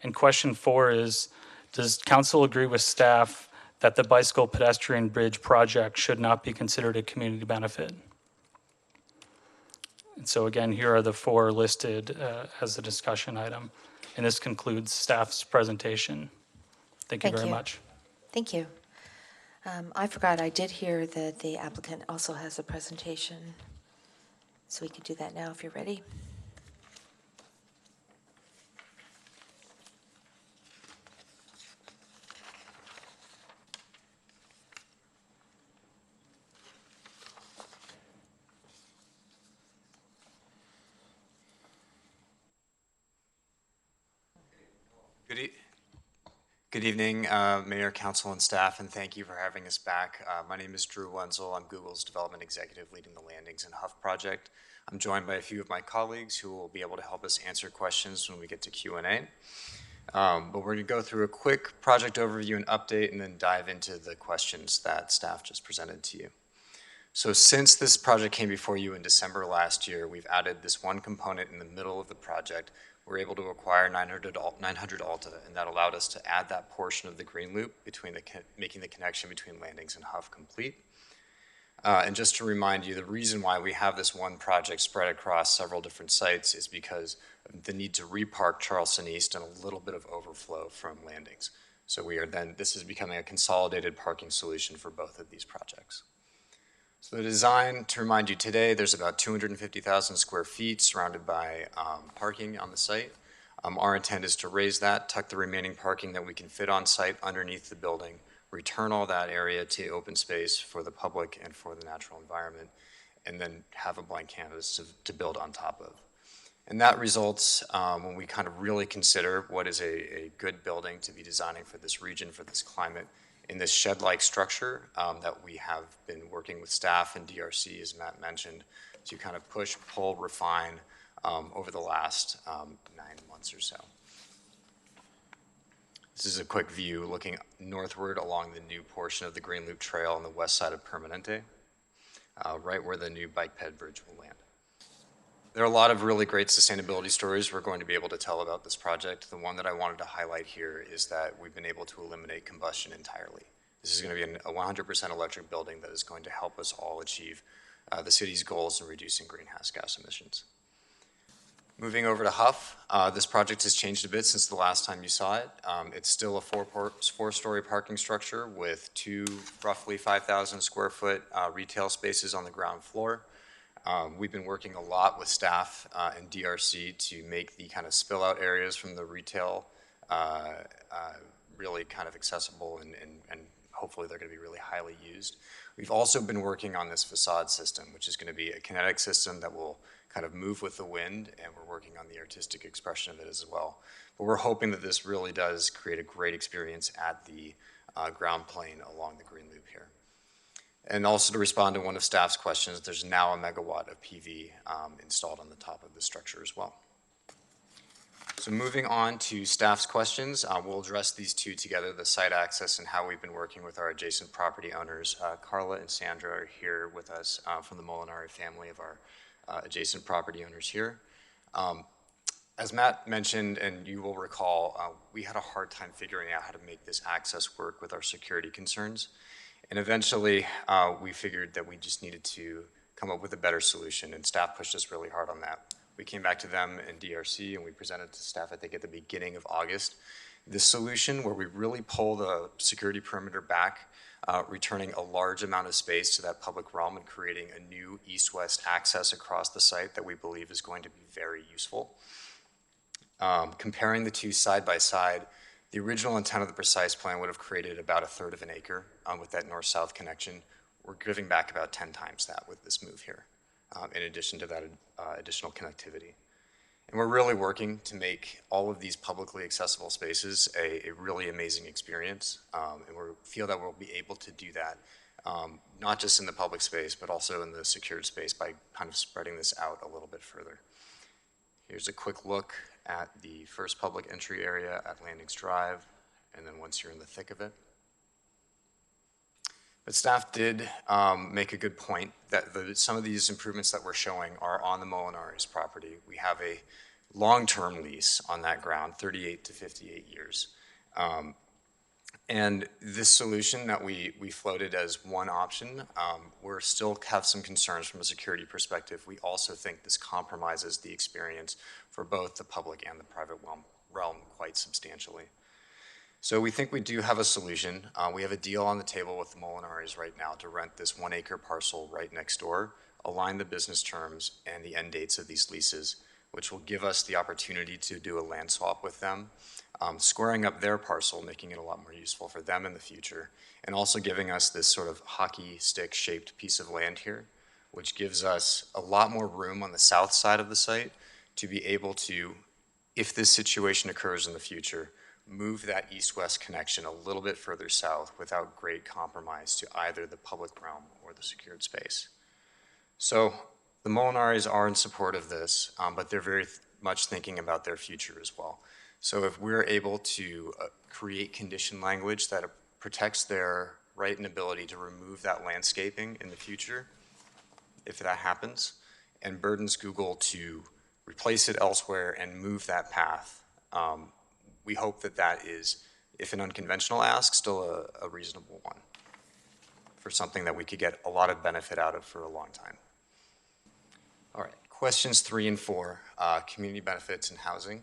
And question 4 is, does council agree with staff that the bicycle pedestrian bridge project should not be considered a community benefit? And so again, here are the 4 listed as a discussion item. And this concludes staff's presentation. Thank you very much. Thank you. I forgot, I did hear that the applicant also has a presentation. So we can do that now if you're ready. Good evening, Mayor, Council, and staff, and thank you for having us back. My name is Drew Wenzel. I'm Google's development executive leading the Landings and Huff project. I'm joined by a few of my colleagues who will be able to help us answer questions when we get to Q&A. But we're going to go through a quick project overview and update and then dive into the questions that staff just presented to you. So since this project came before you in December last year, we've added this one component in the middle of the project. We're able to acquire 900 Alta, and that allowed us to add that portion of the green loop between making the connection between Landings and Huff complete. And just to remind you, the reason why we have this one project spread across several different sites is because of the need to repark Charleston East and a little bit of overflow from landings. So this is becoming a consolidated parking solution for both of these projects. So the design, to remind you today, there's about 250,000 square feet surrounded by parking on the site. Our intent is to raise that, tuck the remaining parking that we can fit on site underneath the building, return all that area to open space for the public and for the natural environment, and then have a blank canvas to build on top of. And that results, when we kind of really consider what is a good building to be designing for this region, for this climate, in this shed-like structure that we have been working with staff and DRC, as Matt mentioned, to kind of push, pull, refine over the last 9 months or so. This is a quick view looking northward along the new portion of the Green Loop Trail on the west side of Permanente, right where the new bike ped bridge will land. There are a lot of really great sustainability stories we're going to be able to tell about this project. The one that I wanted to highlight here is that we've been able to eliminate combustion entirely. This is going to be a 100% electric building that is going to help us all achieve the city's goals in reducing greenhouse gas emissions. Moving over to Huff, this project has changed a bit since the last time you saw it. It's still a four-story parking structure with 2 roughly 5,000 square foot retail spaces on the ground floor. We've been working a lot with staff and DRC to make the kind of spill out areas from the retail really kind of accessible and hopefully they're going to be really highly used. We've also been working on this facade system, which is going to be a kinetic system that will kind of move with the wind, and we're working on the artistic expression of it as well. But we're hoping that this really does create a great experience at the ground plane along the Green Loop here. And also to respond to one of staff's questions, there's now a megawatt of PV installed on the top of the structure as well. So moving on to staff's questions, we'll address these two together, the site access and how we've been working with our adjacent property owners. Carla and Sandra are here with us from the Molinari family of our adjacent property owners here. As Matt mentioned, and you will recall, we had a hard time figuring out how to make this access work with our security concerns. And eventually, we figured that we just needed to come up with a better solution, and staff pushed us really hard on that. We came back to them in DRC, and we presented to staff, I think, at the beginning of August, this solution where we really pull the security perimeter back, returning a large amount of space to that public realm and creating a new east-west access across the site that we believe is going to be very useful. Comparing the two side by side, the original intent of the precise plan would have created about 1/3 of an acre with that north-south connection. We're giving back about 10 times that with this move here, in addition to that additional connectivity. And we're really working to make all of these publicly accessible spaces a really amazing experience. And we feel that we'll be able to do that, not just in the public space, but also in the secured space by kind of spreading this out a little bit further. Here's a quick look at the first public entry area at Landings Drive, and then once you're in the thick of it. But staff did make a good point that some of these improvements that we're showing are on the Molinari's property. We have a long-term lease on that ground, 38 to 58 years. And this solution that we floated as one option, we still have some concerns from a security perspective. We also think this compromises the experience for both the public and the private realm quite substantially. So we think we do have a solution. We have a deal on the table with the Molinari's right now to rent this 1 acre parcel right next door, align the business terms and the end dates of these leases, which will give us the opportunity to do a land swap with them, squaring up their parcel, making it a lot more useful for them in the future, and also giving us this sort of hockey stick shaped piece of land here, which gives us a lot more room on the south side of the site to be able to, if this situation occurs in the future, move that east-west connection a little bit further south without great compromise to either the public realm or the secured space. So the Molinari's are in support of this, but they're very much thinking about their future as well. So if we're able to create condition language that protects their right and ability to remove that landscaping in the future, if that happens, and burdens Google to replace it elsewhere and move that path, we hope that that is, if an unconventional ask, still a reasonable one. for something that we could get a lot of benefit out of for a long time. All right, questions 3 and 4, community benefits and housing.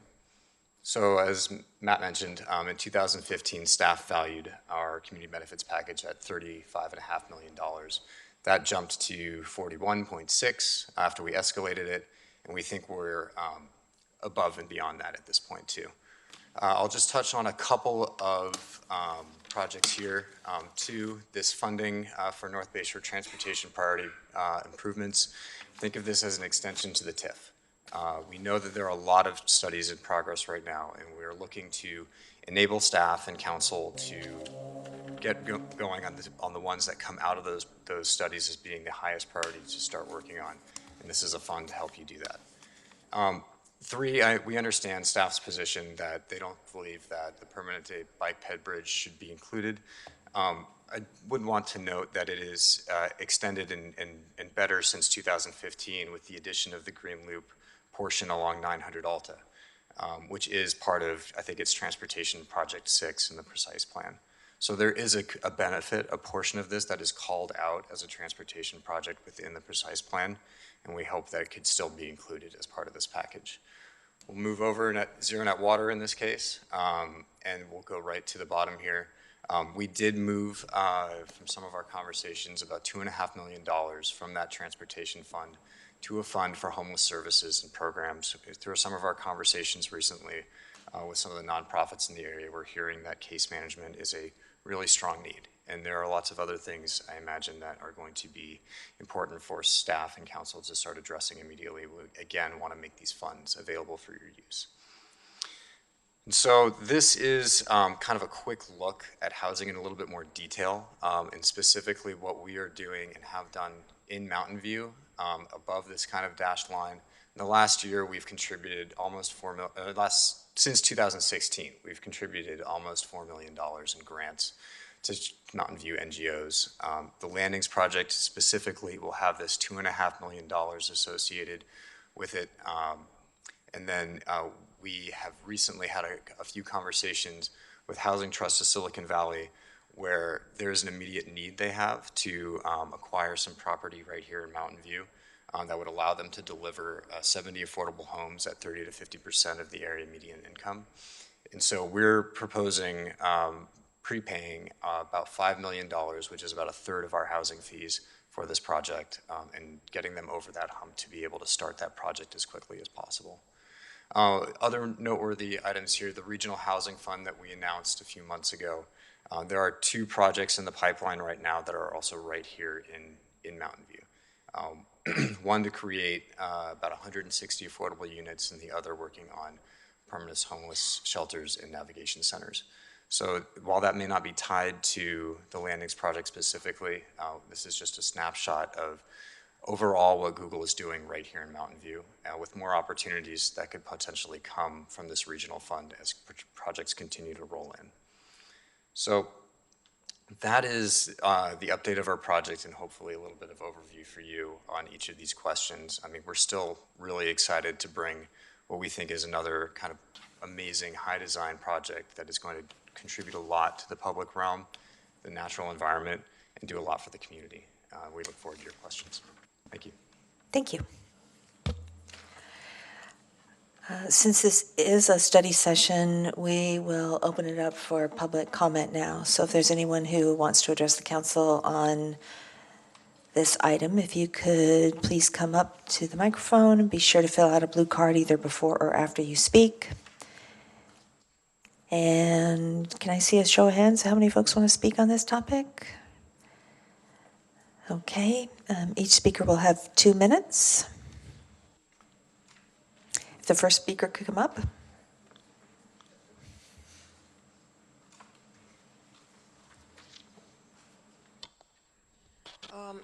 So as Matt mentioned, in 2015, staff valued our community benefits package at $35.5 million. That jumped to 41.6 after we escalated it, and we think we're above and beyond that at this point too. I'll just touch on a couple of projects here. This funding for North Bay Shore Transportation Priority Improvements. Think of this as an extension to the TIF. We know that there are a lot of studies in progress right now, and we're looking to enable staff and council to get going on the ones that come out of those studies as being the highest priority to start working on. And this is a fund to help you do that. 3, we understand staff's position that they don't believe that the permanent day bike ped bridge should be included. I would want to note that it is extended and better since 2015 with the addition of the Green Loop portion along 900 Alta, which is part of, I think it's Transportation Project 6 in the precise plan. So there is a benefit, a portion of this that is called out as a transportation project within the precise plan, and we hope that it could still be included as part of this package. We'll move over zero net water in this case, and we'll go right to the bottom here. We did move from some of our conversations about $2.5 million from that transportation fund to a fund for homeless services and programs. Through some of our conversations recently with some of the nonprofits in the area, we're hearing that case management is a really strong need. And there are lots of other things, I imagine, that are going to be important for staff and council to start addressing immediately. We, again, want to make these funds available for your use. And so this is kind of a quick look at housing in a little bit more detail, and specifically what we are doing and have done in Mountain View above this kind of dashed line. In the last year, we've contributed almost since 2016, we've contributed almost $4 million in grants to Mountain View NGOs. The Landings project specifically will have this $2.5 million associated with it. And then we have recently had a few conversations with Housing Trust of Silicon Valley where there's an immediate need they have to acquire some property right here in Mountain View that would allow them to deliver 70 affordable homes at 30 to 50% of the area median income. And so we're proposing prepaying about $5 million, which is about a third of our housing fees for this project, and getting them over that hump to be able to start that project as quickly as possible. Other noteworthy items here, the Regional Housing Fund that we announced a few months ago. There are 2 projects in the pipeline right now that are also right here in Mountain View. One to create about 160 affordable units, and the other working on permanent homeless shelters and navigation centers. So while that may not be tied to the Landings project specifically, this is just a snapshot of overall what Google is doing right here in Mountain View, with more opportunities that could potentially come from this regional fund as projects continue to roll in. So that is the update of our project, and hopefully a little bit of overview for you on each of these questions. I mean, we're still really excited to bring what we think is another kind of amazing high design project that is going to contribute a lot to the public realm, the natural environment, and do a lot for the community. We look forward to your questions. Thank you. Thank you. Since this is a study session, we will open it up for public comment now. So if there's anyone who wants to address the council on this item, if you could please come up to the microphone and be sure to fill out a blue card either before or after you speak. And can I see a show of hands? How many folks want to speak on this topic? Okay, each speaker will have 2 minutes. If the first speaker could come up.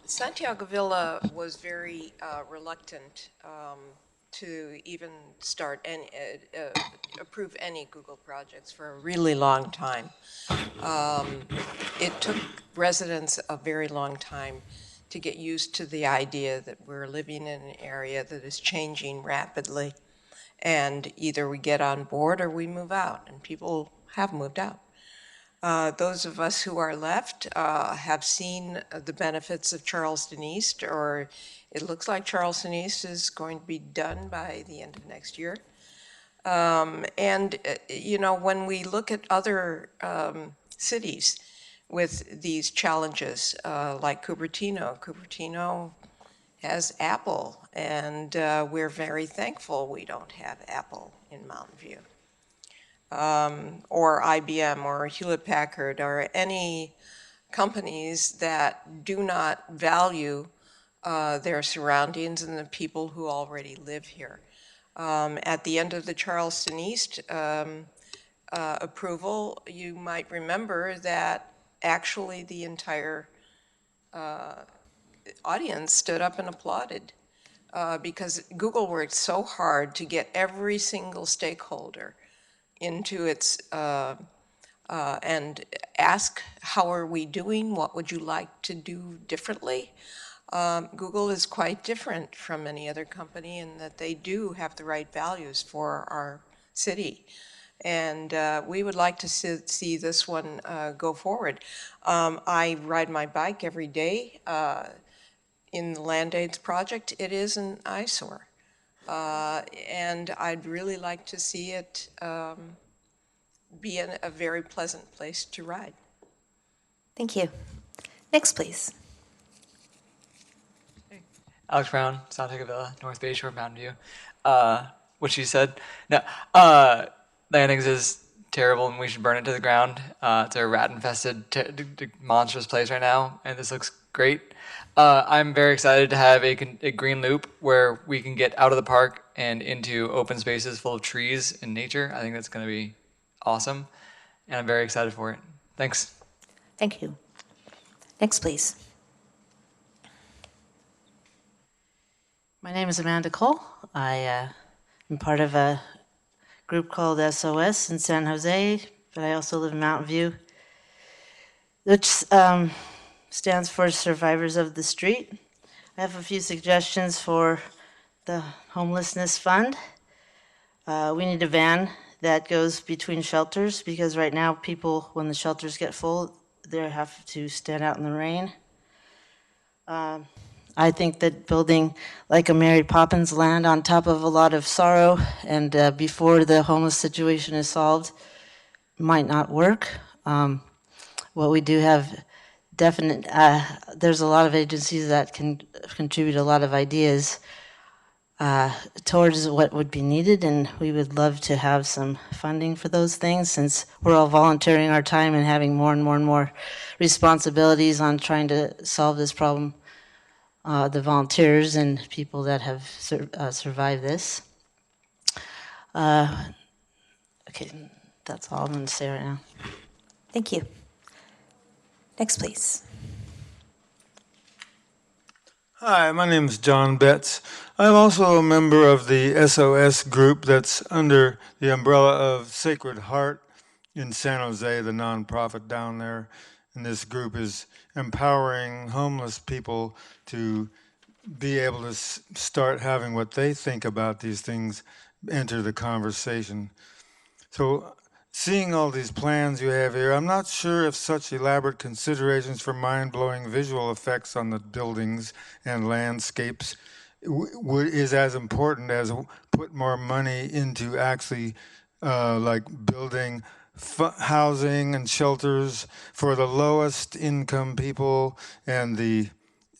Santiago Villa was very reluctant to even start any, approve any Google projects for a really long time. It took residents a very long time to get used to the idea that we're living in an area that is changing rapidly, and either we get on board or we move out, and people have moved out. Those of us who are left have seen the benefits of Charleston East, or it looks like Charleston East is going to be done by the end of next year. You know, when we look at other cities with these challenges, like Cupertino has Apple, and we're very thankful we don't have Apple in Mountain View. Or IBM or Hewlett Packard or any companies that do not value their surroundings and the people who already live here. At the end of the Charleston East approval, you might remember that actually the entire audience stood up and applauded because Google worked so hard to get every single stakeholder into its and ask, how are we doing? What would you like to do differently? Google is quite different from any other company in that they do have the right values for our city. And we would like to see this one go forward. I ride my bike every day in the Land Aids project. It is an eyesore. And I'd really like to see it be a very pleasant place to ride. Thank you. Next, please. Alex Brown, South Villa, North Bay Shore, Mountain View. What she said. No, Landings is terrible and we should burn it to the ground. It's a rat-infested, monstrous place right now, and this looks great. I'm very excited to have a green loop where we can get out of the park and into open spaces full of trees and nature. I think that's going to be awesome, and I'm very excited for it. Thanks. Thank you. Next, please. My name is Amanda Cole. I am part of a group called SOS in San Jose, but I also live in Mountain View, which stands for Survivors of the Street. I have a few suggestions for the homelessness fund. We need a van that goes between shelters because right now people, when the shelters get full, they have to stand out in the rain. I think that building like a Mary Poppins land on top of a lot of sorrow and before the homeless situation is solved might not work. What we do have definite, there's a lot of agencies that can contribute a lot of ideas towards what would be needed, and we would love to have some funding for those things since we're all volunteering our time and having more and more and more responsibilities on trying to solve this problem. The volunteers and people that have survived this. Okay, that's all I'm going to say right now. Thank you. Next, please. Hi, my name is John Betts. I'm also a member of the SOS group that's under the umbrella of Sacred Heart in San Jose, the nonprofit down there. And this group is empowering homeless people to be able to start having what they think about these things enter the conversation. So seeing all these plans you have here, I'm not sure if such elaborate considerations for mind-blowing visual effects on the buildings and landscapes is as important as put more money into actually like building housing and shelters for the lowest income people and the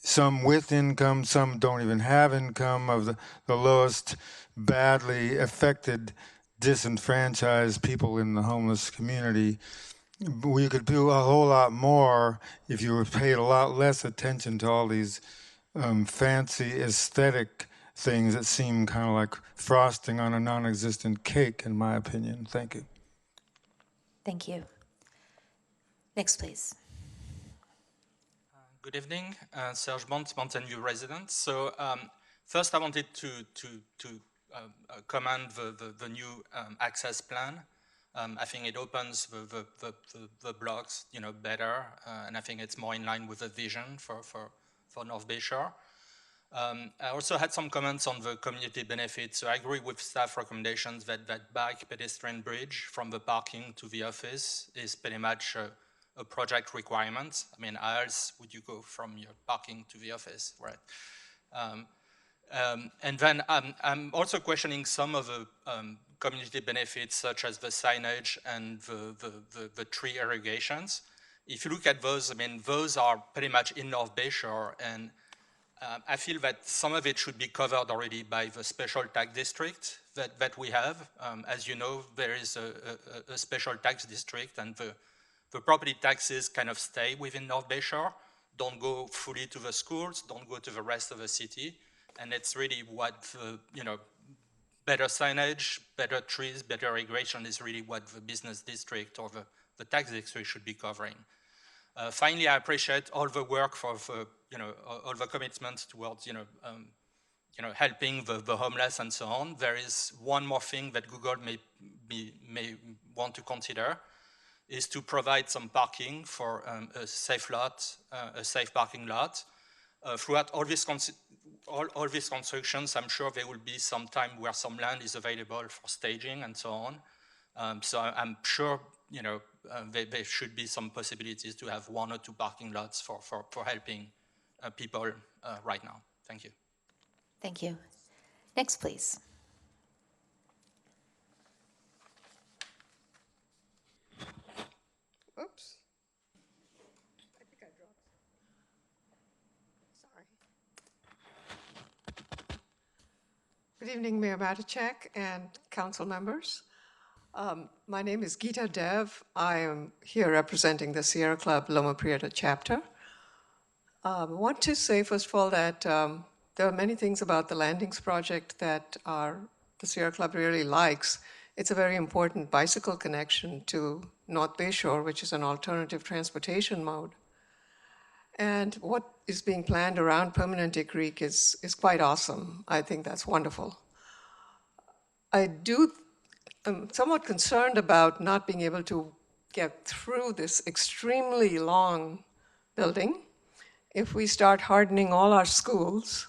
some with income, some don't even have income, of the lowest badly affected disenfranchised people in the homeless community. We could do a whole lot more if you were paid a lot less attention to all these fancy aesthetic things that seem kind of like frosting on a non-existent cake, in my opinion. Thank you. Thank you. Next, please. Good evening, Serge Bont, Mountain View resident. So first I wanted to commend the new access plan. I think it opens the blocks, better, and I think it's more in line with the vision for North Bay Shore. I also had some comments on the community benefits. So I agree with staff recommendations that bike pedestrian bridge from the parking to the office is pretty much a project requirement. I mean, how else would you go from your parking to the office, right? And then I'm also questioning some of the community benefits, such as the signage and the tree irrigations. If you look at those, I mean, those are pretty much in North Bayshore, and I feel that some of it should be covered already by the special tax district that we have. As you know, there is a special tax district, and the property taxes kind of stay within North Bayshore, don't go fully to the schools, don't go to the rest of the city. And it's really what, better signage, better trees, better irrigation is really what the business district or the tax district should be covering. Finally, I appreciate all the work for all the commitments towards, helping the homeless and so on. There is one more thing that Google may want to consider, is to provide some parking for a safe parking lot. Throughout all these constructions, I'm sure there will be some time where some land is available for staging and so on. So I'm sure, there should be some possibilities to have 1 or 2 parking lots for helping people right now. Thank you. Thank you. Next, please. Oops. I think I dropped. Sorry. Good evening, Mayor Matichak and council members. My name is Geeta Dev. I am here representing the Sierra Club Loma Prieta chapter. I want to say, first of all, that there are many things about the Landings project that the Sierra Club really likes. It's a very important bicycle connection to North Bayshore, which is an alternative transportation mode. And what is being planned around Permanente Creek is quite awesome. I think that's wonderful. I'm somewhat concerned about not being able to get through this extremely long building if we start hardening all our schools,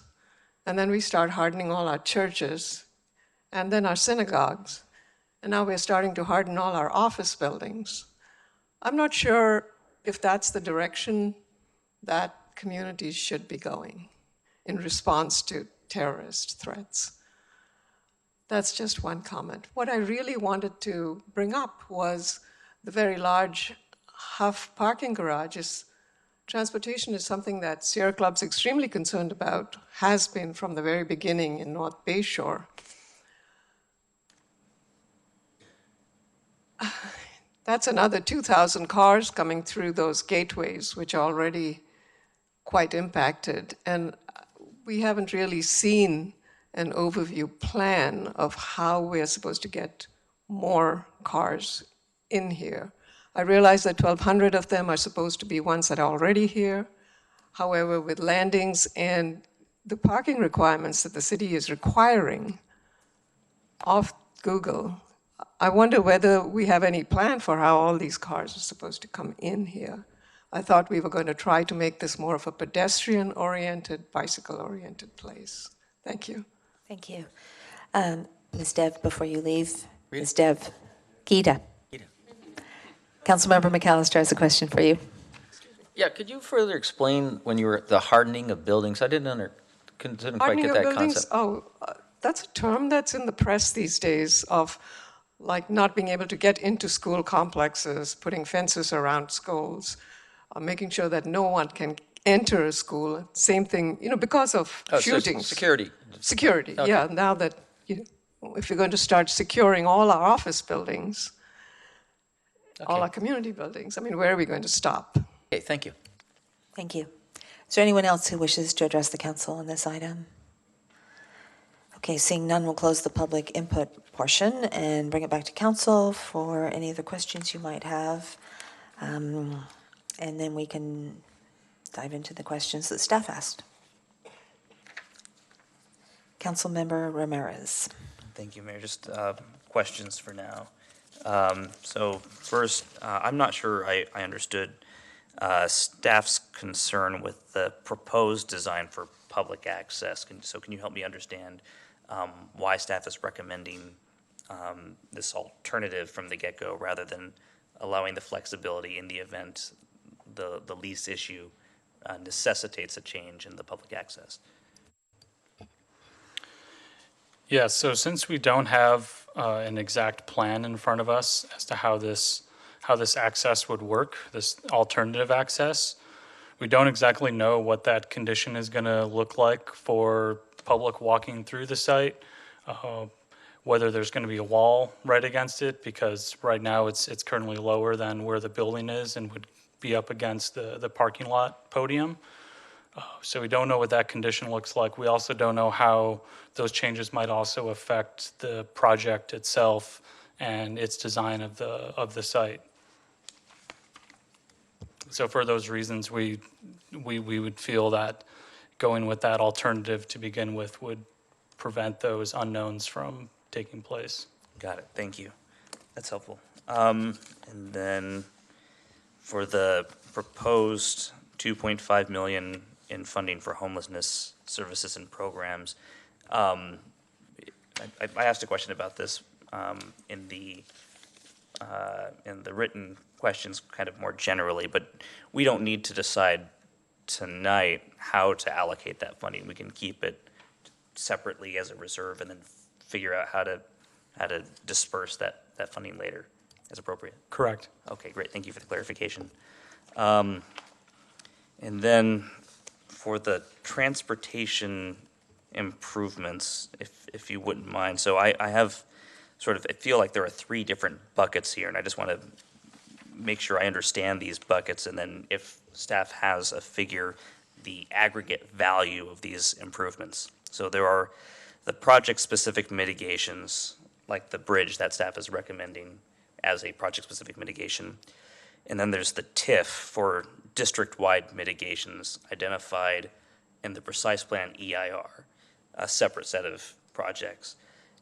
and then we start hardening all our churches, and then our synagogues, and now we're starting to harden all our office buildings. I'm not sure if that's the direction that communities should be going in response to terrorist threats. That's just one comment. What I really wanted to bring up was the very large Huff parking garages. Transportation is something that Sierra Club's extremely concerned about, has been from the very beginning in North Bayshore. That's another 2,000 cars coming through those gateways, which are already quite impacted. And we haven't really seen an overview plan of how we're supposed to get more cars in here. I realize that 1,200 of them are supposed to be ones that are already here. However, with Landings and the parking requirements that the city is requiring of Google, I wonder whether we have any plan for how all these cars are supposed to come in here. I thought we were going to try to make this more of a pedestrian-oriented, bicycle-oriented place. Thank you. Thank you. Ms. Dev, before you leave, Ms. Dev, Geeta. Councilmember McAllister has a question for you. Yeah, could you further explain when you were the hardening of buildings? I didn't quite get that concept. Oh, that's a term that's in the press these days of like not being able to get into school complexes, putting fences around schools, making sure that no one can enter a school. Same thing, because of shootings. So security. Security, Okay. yeah. Now that, if you're going to start securing all our office buildings, all our community buildings, where are we going to stop? Okay, thank you. Thank you. Is there anyone else who wishes to address the council on this item? Okay, seeing none, we'll close the public input portion and bring it back to council for any of the questions you might have. And then we can dive into the questions that staff asked. Councilmember Ramirez. Thank you, Mayor. Just questions for now. So first, I'm not sure I understood staff's concern with the proposed design for public access. So can you help me understand why staff is recommending this alternative from the get-go rather than allowing the flexibility in the event the lease issue necessitates a change in the public access? Yeah, so since we don't have an exact plan in front of us as to how this access would work, this alternative access, we don't exactly know what that condition is going to look like for public walking through the site, whether there's going to be a wall right against it, because right now it's currently lower than where the building is and would be up against the parking lot podium. So we don't know what that condition looks like. We also don't know how those changes might also affect the project itself and its design of the site. So for those reasons, we would feel that going with that alternative to begin with would prevent those unknowns from taking place. Got it. Thank you. That's helpful. And then for the proposed 2.5 million in funding for homelessness services and programs, I asked a question about this in the written questions kind of more generally, but we don't need to decide tonight how to allocate that funding. We can keep it separately as a reserve and then figure out how to disperse that funding later as appropriate. Correct. Okay, great. Thank you for the clarification. And then for the transportation improvements, if you wouldn't mind. So I have sort of, I feel like there are 3 different buckets here, and I just want to make sure I understand these buckets, and then if staff has a figure, the aggregate value of these improvements. So there are the project-specific mitigations, like the bridge that staff is recommending as a project-specific mitigation. And then there's the TIF for district-wide mitigations identified in the precise plan EIR, a separate set of projects.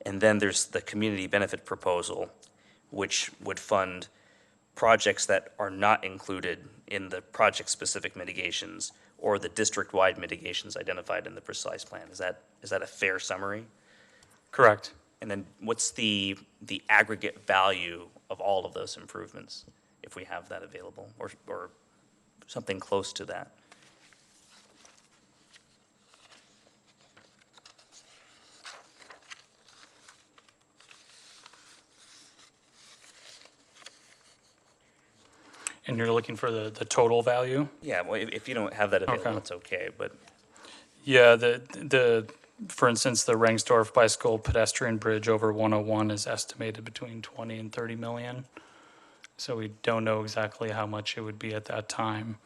And then there's the community benefit proposal, which would fund projects that are not included in the project-specific mitigations or the district-wide mitigations identified in the precise plan. Is that a fair summary? Correct. And then what's the aggregate value of all of those improvements, if we have that available, or something close to that? And you're looking for the total value? Yeah, well, if you don't have that available, Okay. that's okay, but Yeah, for instance, the Rengsdorf bicycle pedestrian bridge over 101 is estimated between 20 and 30 million. So we don't know exactly how much it would be at that time.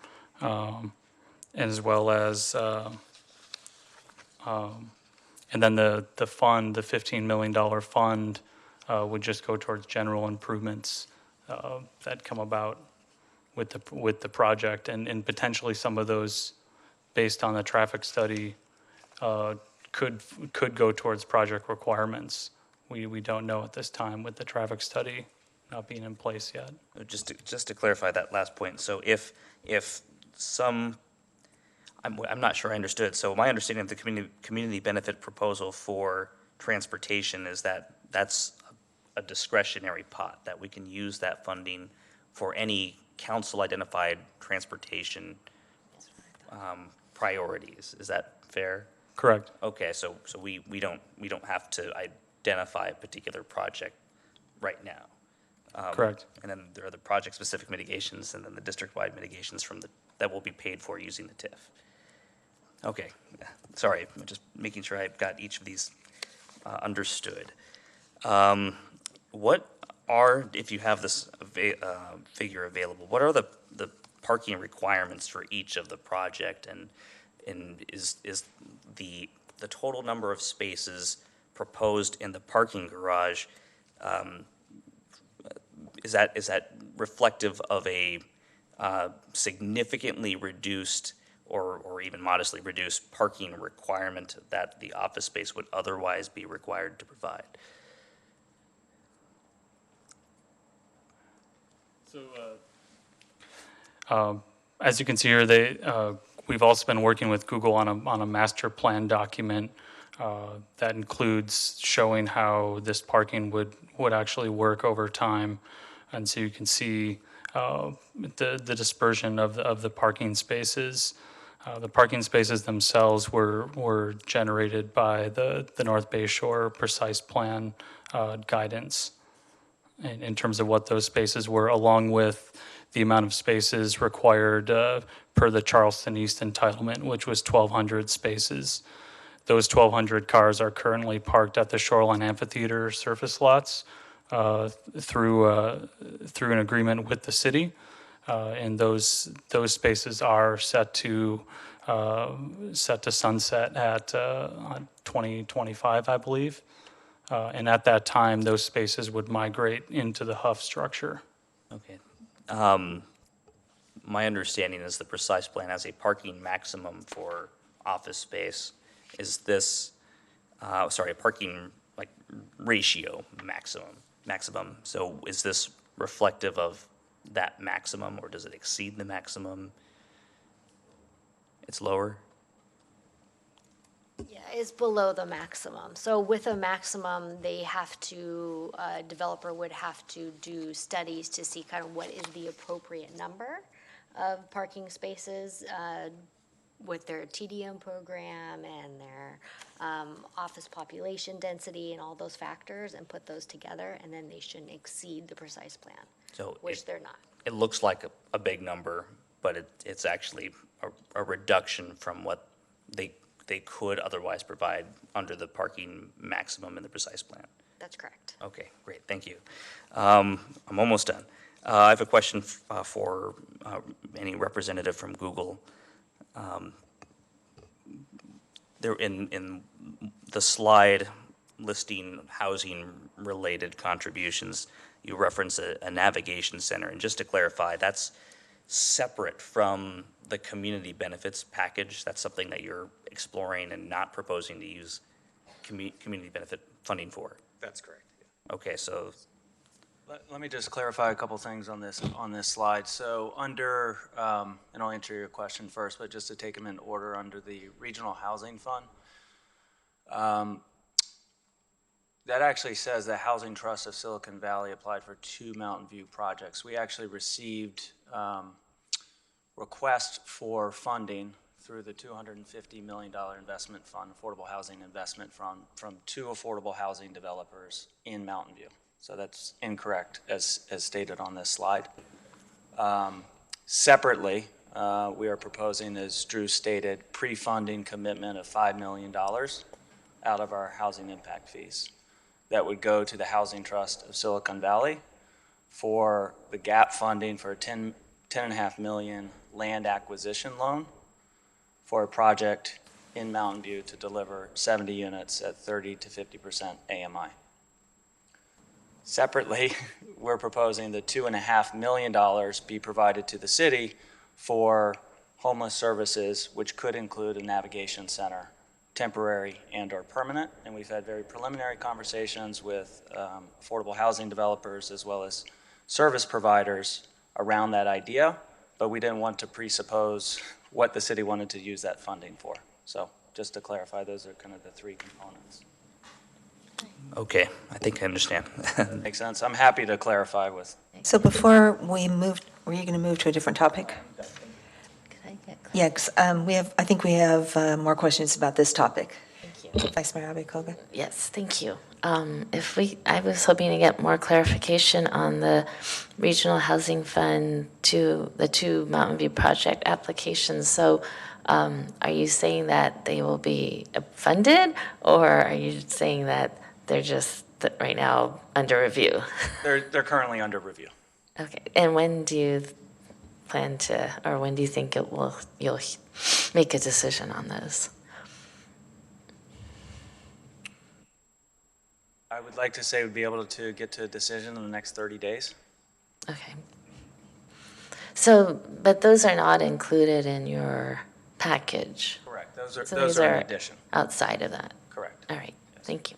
As well as, and then the fund, the $15 million fund would just go towards general improvements that come about with the project, and potentially some of those, based on the traffic study, could go towards project requirements. We don't know at this time with the traffic study not being in place yet. just to clarify that last point, so if some, I'm not sure I understood, so my understanding of the community benefit proposal for transportation is that that's a discretionary pot, that we can use that funding for any council-identified transportation priorities. Is that fair? Correct. Okay, so we don't have to identify a particular project right now. Correct. And then there are the project-specific mitigations, and then the district-wide mitigations that will be paid for using the TIF. Okay, sorry, I'm just making sure I've got each of these understood. What are, if you have this figure available, what are the parking requirements for each of the project, and is the total number of spaces proposed in the parking garage, is that reflective of a significantly reduced or even modestly reduced parking requirement that the office space would otherwise be required to provide? So, as you can see here, we've also been working with Google on a master plan document that includes showing how this parking would actually work over time. And so you can see the dispersion of the parking spaces. The parking spaces themselves were generated by the North Bay Shore precise plan guidance in terms of what those spaces were, along with the amount of spaces required per the Charleston East entitlement, which was 1,200 spaces. Those 1,200 cars are currently parked at the Shoreline Amphitheater surface lots through an agreement with the city, and those spaces are set to sunset at 2025, I believe. And at that time, those spaces would migrate into the Huff structure. Okay. My understanding is the precise plan has a parking maximum for office space. Is this, a parking like ratio maximum. So is this reflective of that maximum, or does it exceed the maximum? It's lower? Yeah, it's below the maximum. So with a maximum, they have to, a developer would have to do studies to see kind of what is the appropriate number of parking spaces with their TDM program and their office population density and all those factors, and put those together, and then they shouldn't exceed the precise plan, So which they're not. It looks like a big number, but it's actually a reduction from what they could otherwise provide under the parking maximum in the precise plan. That's correct. Okay, great, thank you. I'm almost done. I have a question for any representative from Google. There in the slide listing housing-related contributions, you reference a navigation center, and just to clarify, that's separate from the community benefits package. That's something that you're exploring and not proposing to use community benefit funding for. That's correct. Yeah. Okay, so Let me just clarify a couple things on this slide. So under, and I'll answer your question first, but just to take them in order, under the Regional Housing Fund, that actually says the Housing Trust of Silicon Valley applied for 2 Mountain View projects. We actually received requests for funding through the $250 million investment fund, affordable housing investment from 2 affordable housing developers in Mountain View. So that's incorrect as stated on this slide. Separately, we are proposing, as Drew stated, pre-funding commitment of $5 million out of our housing impact fees. That would go to the Housing Trust of Silicon Valley for the gap funding for a $10.5 million land acquisition loan for a project in Mountain View to deliver 70 units at 30 to 50% AMI. Separately, we're proposing the $2.5 million be provided to the city for homeless services, which could include a navigation center, temporary and or permanent. And we've had very preliminary conversations with affordable housing developers as well as service providers around that idea, but we didn't want to presuppose what the city wanted to use that funding for. So just to clarify, those are kind of the 3 components. okay, I think I understand. Makes sense. I'm happy to clarify with. So before we moved, were you going to move to a different topic? Yeah, 'cause, I think we have more questions about this topic. Thank you. Vice Mayor Abe-Koga. Yes, thank you. I was hoping to get more clarification on the Regional Housing Fund to the 2 Mountain View project applications. So are you saying that they will be funded, or are you saying that they're just right now under review? They're currently under review. Okay, and when do you plan to, or when do you think you'll make a decision on those? I would like to say we'd be able to get to a decision in the next 30 days. Okay. So, but those are not included in your package? Correct. So Those these are in addition. Outside of that? Correct. All right, thank you.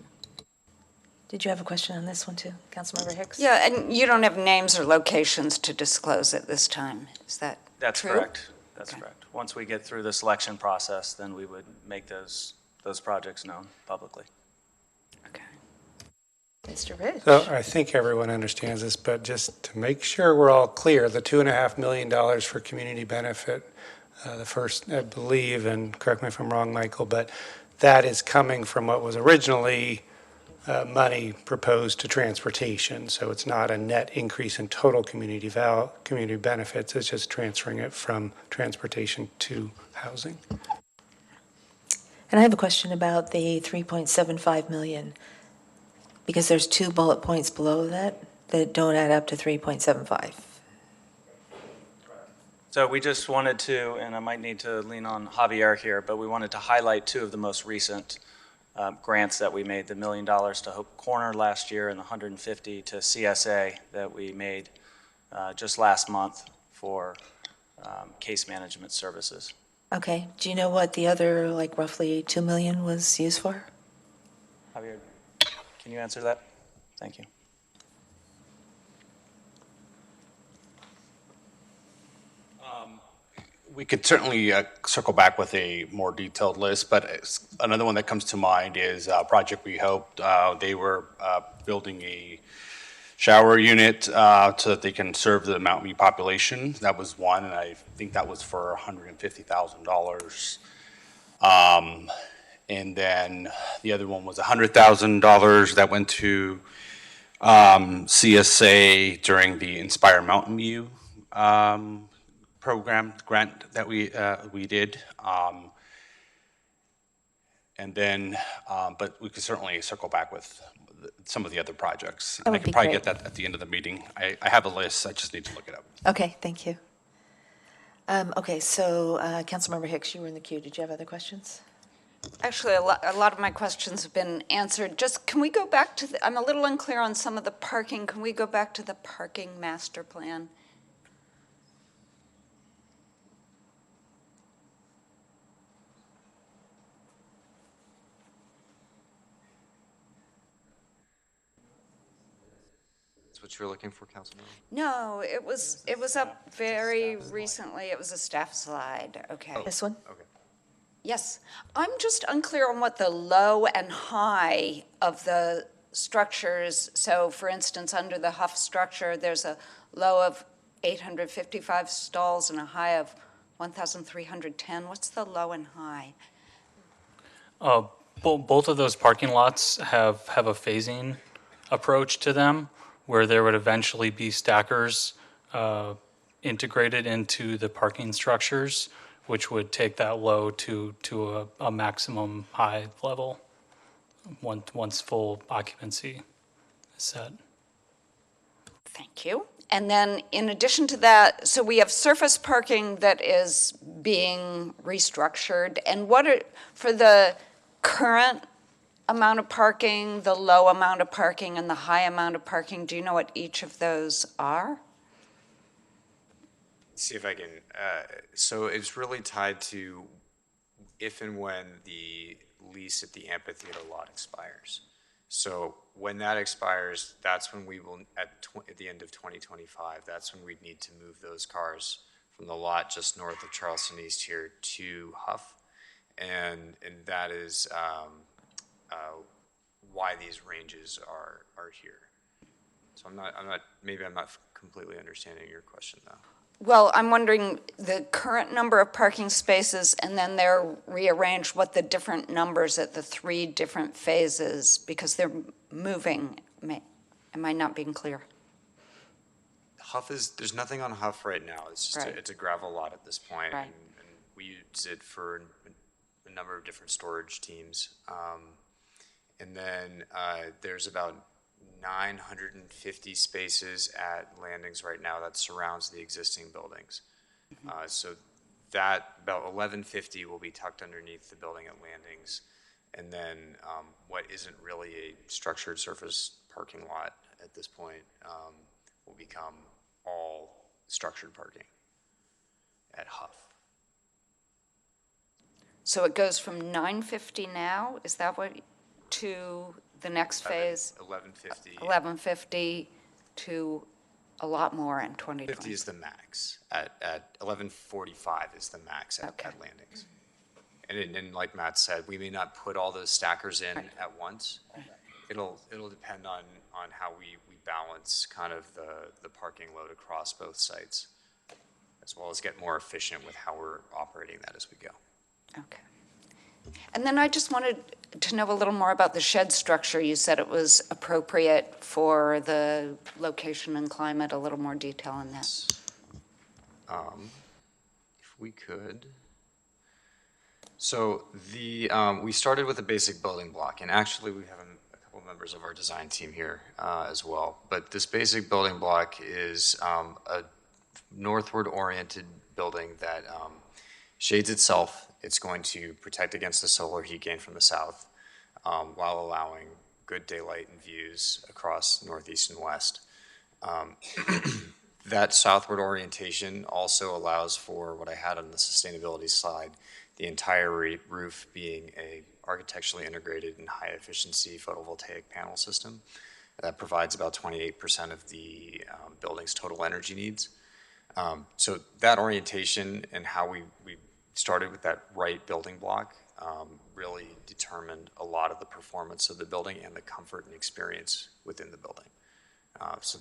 Did you have a question on this one too, Councilmember Hicks? Yeah, and you don't have names or locations to disclose at this time, is that That's true? correct. That's correct. Once we get through the selection process, then we would make those projects known publicly. Mr. Rich? So I think everyone understands this, but just to make sure we're all clear, the $2.5 million for community benefit, the first, I believe, and correct me if I'm wrong, Michael, but that is coming from what was originally money proposed to transportation. So it's not a net increase in total community benefits. It's just transferring it from transportation to housing. And I have a question about the 3.75 million, because there's 2 bullet points below that don't add up to 3.75. So we just wanted to, and I might need to lean on Javier here, but we wanted to highlight 2 of the most recent grants that we made, the $1 million to Hope Corner last year and the $150 to CSA that we made just last month for case management services. Okay, do you know what the other, like roughly 2 million was used for? Javier, can you answer that? Thank you. We could certainly circle back with a more detailed list, but another one that comes to mind is Project We Hoped. They were building a shower unit so that they can serve the Mountain View population. That was one, and I think that was for $150,000. And then the other one was $100,000 that went to CSA during the Inspire Mountain View program grant that we did, and then but we could certainly circle back with some of the other projects, and I could probably get that at the end of the meeting. I have a list. I just need to look it up. Okay, thank you. Okay, so Councilmember Hicks, you were in the queue. Did you have other questions? Actually, a lot of my questions have been answered. Just, can we go back to I'm a little unclear on some of the parking. Can we go back to the parking master plan? That's what you're looking for, Councilman? No, it was up very recently. It was a staff slide. Okay. This one? Okay. Yes. I'm just unclear on what the low and high of the structures. So for instance, under the Huff structure, there's a low of 855 stalls and a high of 1,310. What's the low and high? Both of those parking lots have a phasing approach to them, where there would eventually be stackers integrated into the parking structures, which would take that low to a maximum high level once full occupancy is set. Thank you. And then in addition to that, so we have surface parking that is being restructured. And what are, for the current amount of parking, the low amount of parking, and the high amount of parking, do you know what each of those are? See if I can, so it's really tied to if and when the lease at the amphitheater lot expires. So when that expires, that's when we will, at the end of 2025, that's when we'd need to move those cars from the lot just north of Charleston East here to Huff. And that is why these ranges are here. So maybe I'm not completely understanding your question though. Well, I'm wondering the current number of parking spaces, and then they're rearranged, what the different numbers at the 3 different phases, because they're moving. Am I not being clear? Huff there's nothing on Huff right now. It's just Right. it's a gravel lot at this point, Right. and we use it for a number of different storage teams. And then there's about 950 spaces at landings right now that surrounds the existing buildings. So that about 1150 will be tucked underneath the building at landings. And then what isn't really a structured surface parking lot at this point will become all structured parking at Huff. So it goes from 950 now, is that what, to the next phase? 1150. 1150 to a lot more in 2020. 50 is the max. At 1145 is the max at landings. And like Matt said, we may not put all those stackers in at once. It'll depend on how we balance kind of the parking load across both sites, as well as get more efficient with how we're operating that as we go. Okay. And then I just wanted to know a little more about the shed structure. You said it was appropriate for the location and climate, a little more detail on that. If we could. So we started with a basic building block, and actually we have a couple members of our design team here as well. But this basic building block is a northward oriented building that shades itself. It's going to protect against the solar heat gain from the south while allowing good daylight and views across northeast and west. That southward orientation also allows for what I had on the sustainability slide, the entire roof being a architecturally integrated and high efficiency photovoltaic panel system that provides about 28% of the building's total energy needs. So that orientation and how we started with that right building block really determined a lot of the performance of the building and the comfort and experience within the building. So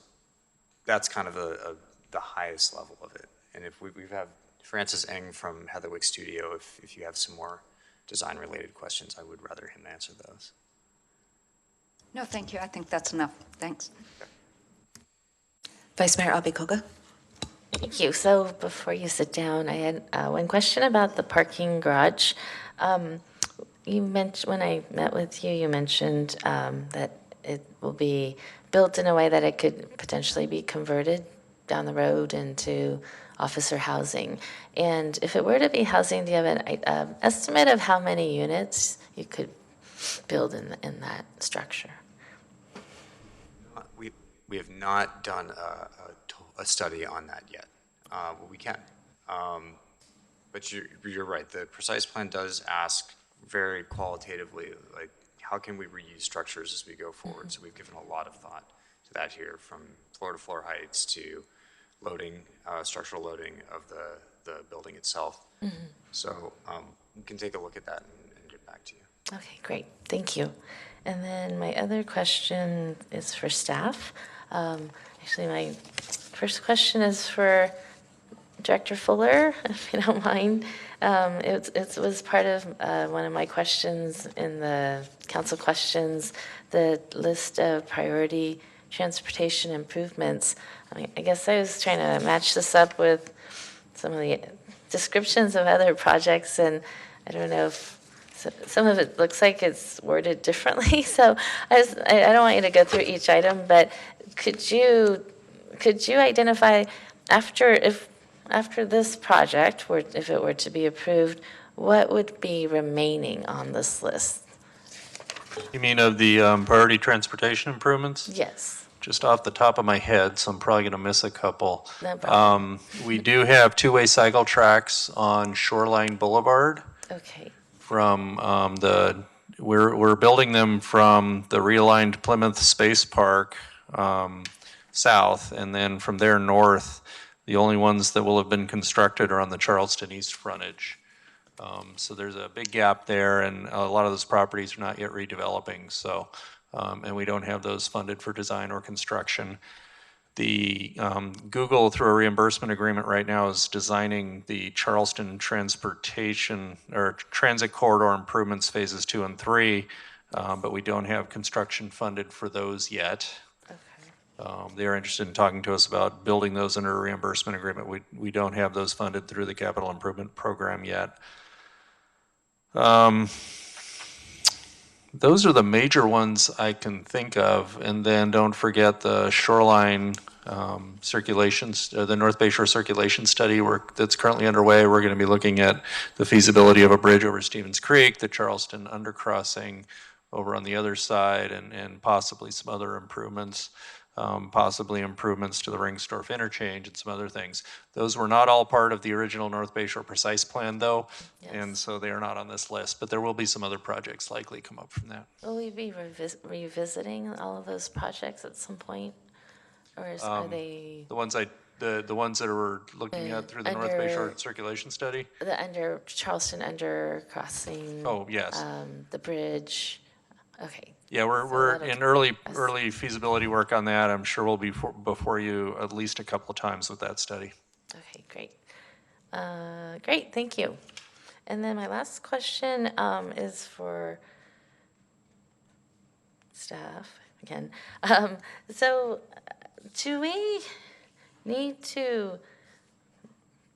that's kind of the highest level of it. And if we have Francis Eng from Heatherwick Studio, if you have some more design-related questions, I would rather him answer those. No, thank you. I think that's enough. Thanks. Vice Mayor Abikoga. Thank you. So before you sit down, I had one question about the parking garage. You mentioned, when I met with you, you mentioned that it will be built in a way that it could potentially be converted down the road into officer housing. And if it were to be housing, do you have an estimate of how many units you could build in that structure? We have not done a study on that yet. We can. But you're right. The precise plan does ask very qualitatively, like, how can we reuse structures as we go forward? So we've given a lot of thought to that here, from floor-to-floor heights to loading, structural loading of the building itself. So we can take a look at that and get back to you. Okay, great. Thank you. And then my other question is for staff. Actually, my first question is for Director Fuller, if you don't mind. It was part of one of my questions in the council questions, the list of priority transportation improvements. I guess I was trying to match this up with some of the descriptions of other projects, and I don't know if some of it looks like it's worded differently. So I don't want you to go through each item, but could you identify after this project, if it were to be approved, what would be remaining on this list? You mean of the priority transportation improvements? Yes. Just off the top of my head, so I'm probably going to miss a couple. No problem. We do have two-way cycle tracks on Shoreline Boulevard. Okay. From we're building them from the realigned Plymouth Space Park south, and then from there north, the only ones that will have been constructed are on the Charleston East frontage. So there's a big gap there, and a lot of those properties are not yet redeveloping. So, and we don't have those funded for design or construction. The Google, through a reimbursement agreement right now, is designing the Charleston transportation or transit corridor improvements phases 2 and 3, but we don't have construction funded for those yet. They're interested in talking to us about building those under a reimbursement agreement. We don't have those funded through the capital improvement program yet. Those are the major ones I can think of. And then don't forget the Shoreline circulations, the North Bay Shore circulation study work that's currently underway. We're going to be looking at the feasibility of a bridge over Stevens Creek, the Charleston undercrossing over on the other side, and possibly some other improvements. Possibly improvements to the Ringstorf interchange and some other things. Those were not all part of the original North Bay Shore Precise Plan, though, and so they are not on this list, but there will be some other projects likely come up from that. Will we be revisiting all of those projects at some point? Or are they The ones that are looking at through the North Bay Shore Circulation Study? the under Charleston undercrossing? Oh, yes. The bridge. Okay. Yeah, we're in early feasibility work on that. I'm sure we'll be before you at least a couple of times with that study. Okay, great. Great, thank you. And then my last question is for staff again. So do we need to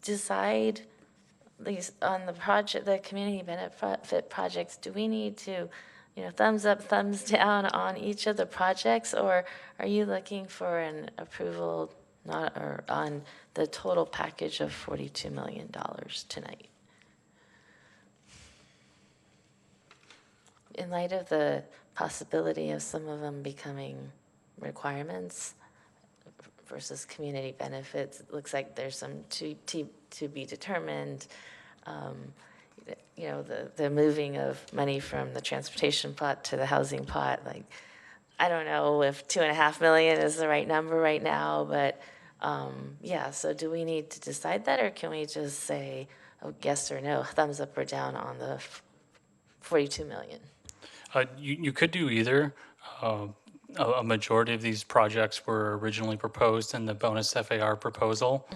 decide these on the project, the community benefit projects? Do we need to, thumbs up, thumbs down on each of the projects, or are you looking for an approval on the total package of $42 million tonight? In light of the possibility of some of them becoming requirements versus community benefits, it looks like there's some to be determined. The moving of money from the transportation pot to the housing pot, like, I don't know if $2.5 million is the right number right now, but yeah, so do we need to decide that, or can we just say, oh, yes or no, thumbs up or down on the 42 million? You could do either. A majority of these projects were originally proposed in the bonus FAR proposal.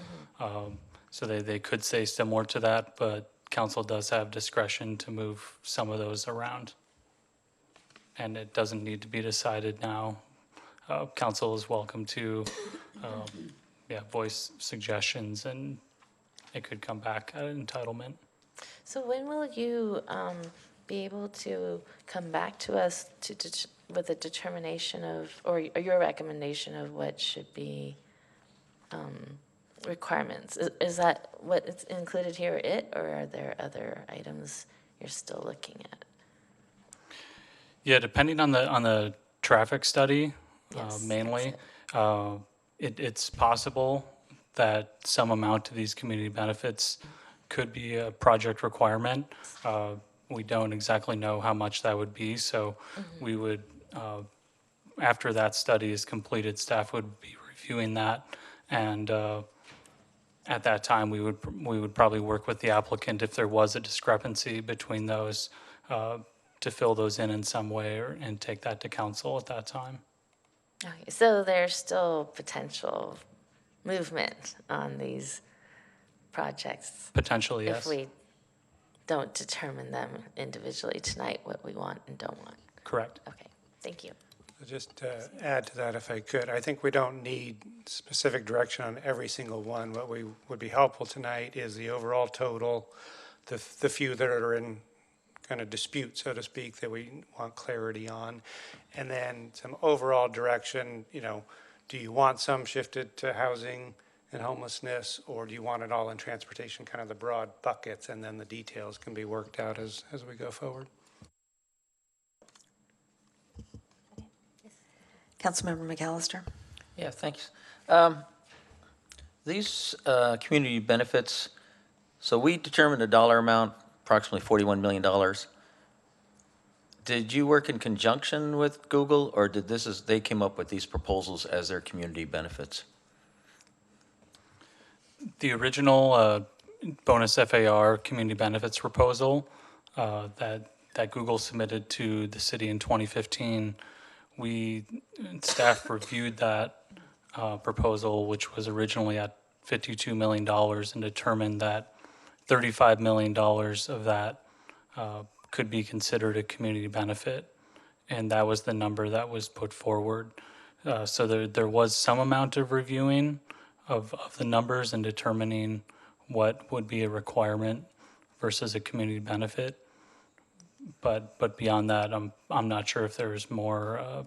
So they could say similar to that, but council does have discretion to move some of those around. And it doesn't need to be decided now. Council is welcome to voice suggestions, and it could come back at entitlement. So when will you be able to come back to us with a determination of, or your recommendation of what should be requirements? Is that what is included here, or are there other items you're still looking at? Yeah, depending on the traffic study, Yes, mainly, it's possible that some amount of these community benefits could be a project requirement. We don't exactly know how much that would be, so we would, after that study is completed, staff would be reviewing that, and at that time, we would probably work with the applicant if there was a discrepancy between those, to fill those in some way and take that to council at that time. Okay, so there's still potential movement on these projects. Potentially, yes. If we don't determine them individually tonight, what we want and don't want. Correct. Okay, thank you. Just to add to that, if I could, I think we don't need specific direction on every single one. What we would be helpful tonight is the overall total, the few that are in kind of dispute, so to speak, that we want clarity on, and then some overall direction. Do you want some shifted to housing and homelessness, or do you want it all in transportation, kind of the broad buckets, and then the details can be worked out as we go forward? Councilmember McAllister. Yeah, thanks. These community benefits, so we determined a dollar amount, approximately $41 million. Did you work in conjunction with Google, or they came up with these proposals as their community benefits? The original bonus FAR community benefits proposal that Google submitted to the city in 2015, staff reviewed that proposal, which was originally at $52 million, and determined that $35 million of that could be considered a community benefit, and that was the number that was put forward. So there was some amount of reviewing of the numbers and determining what would be a requirement versus a community benefit. But beyond that, I'm not sure if there's more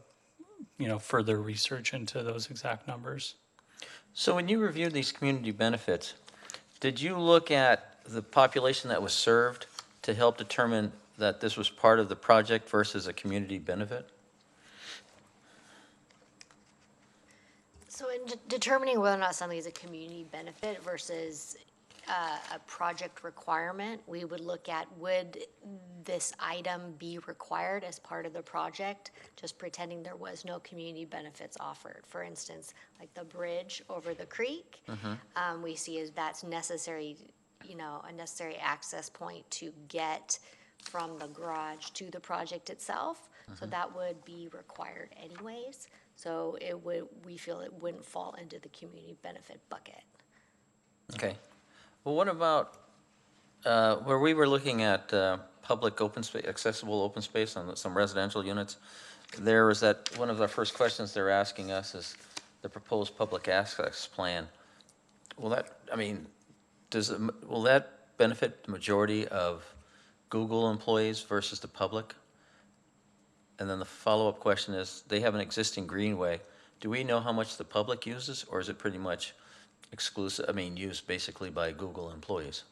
further research into those exact numbers. So when you reviewed these community benefits, did you look at the population that was served to help determine that this was part of the project versus a community benefit? So in determining whether or not something is a community benefit versus a project requirement, we would look at, would this item be required as part of the project, just pretending there was no community benefits offered. For instance, like the bridge over the creek, we see as that's necessary, a necessary access point to get from the garage to the project itself. So that would be required anyways. So we feel it wouldn't fall into the community benefit bucket. Okay. Well, what about where we were looking at public open space, accessible open space on some residential units? There was that, one of the first questions they're asking us is the proposed public access plan. Will that, will that benefit the majority of Google employees versus the public? And then the follow-up question is, they have an existing greenway. Do we know how much the public uses, or is it pretty much exclusive, used basically by Google employees?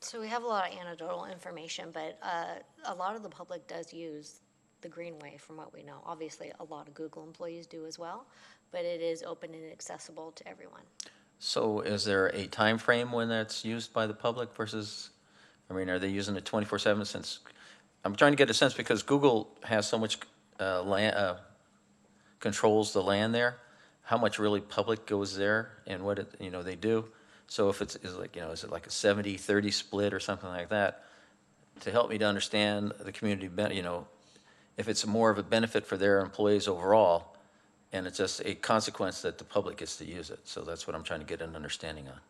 So we have a lot of anecdotal information, but a lot of the public does use the greenway from what we know. Obviously, a lot of Google employees do as well, but it is open and accessible to everyone. So is there a time frame when that's used by the public versus, are they using it 24/7 since? I'm trying to get a sense because Google has so much land, controls the land there, how much really public goes there and what they do. So if is it like a 70-30 split or something like that, to help me to understand the community, if it's more of a benefit for their employees overall, and it's just a consequence that the public gets to use it. So that's what I'm trying to get an understanding on.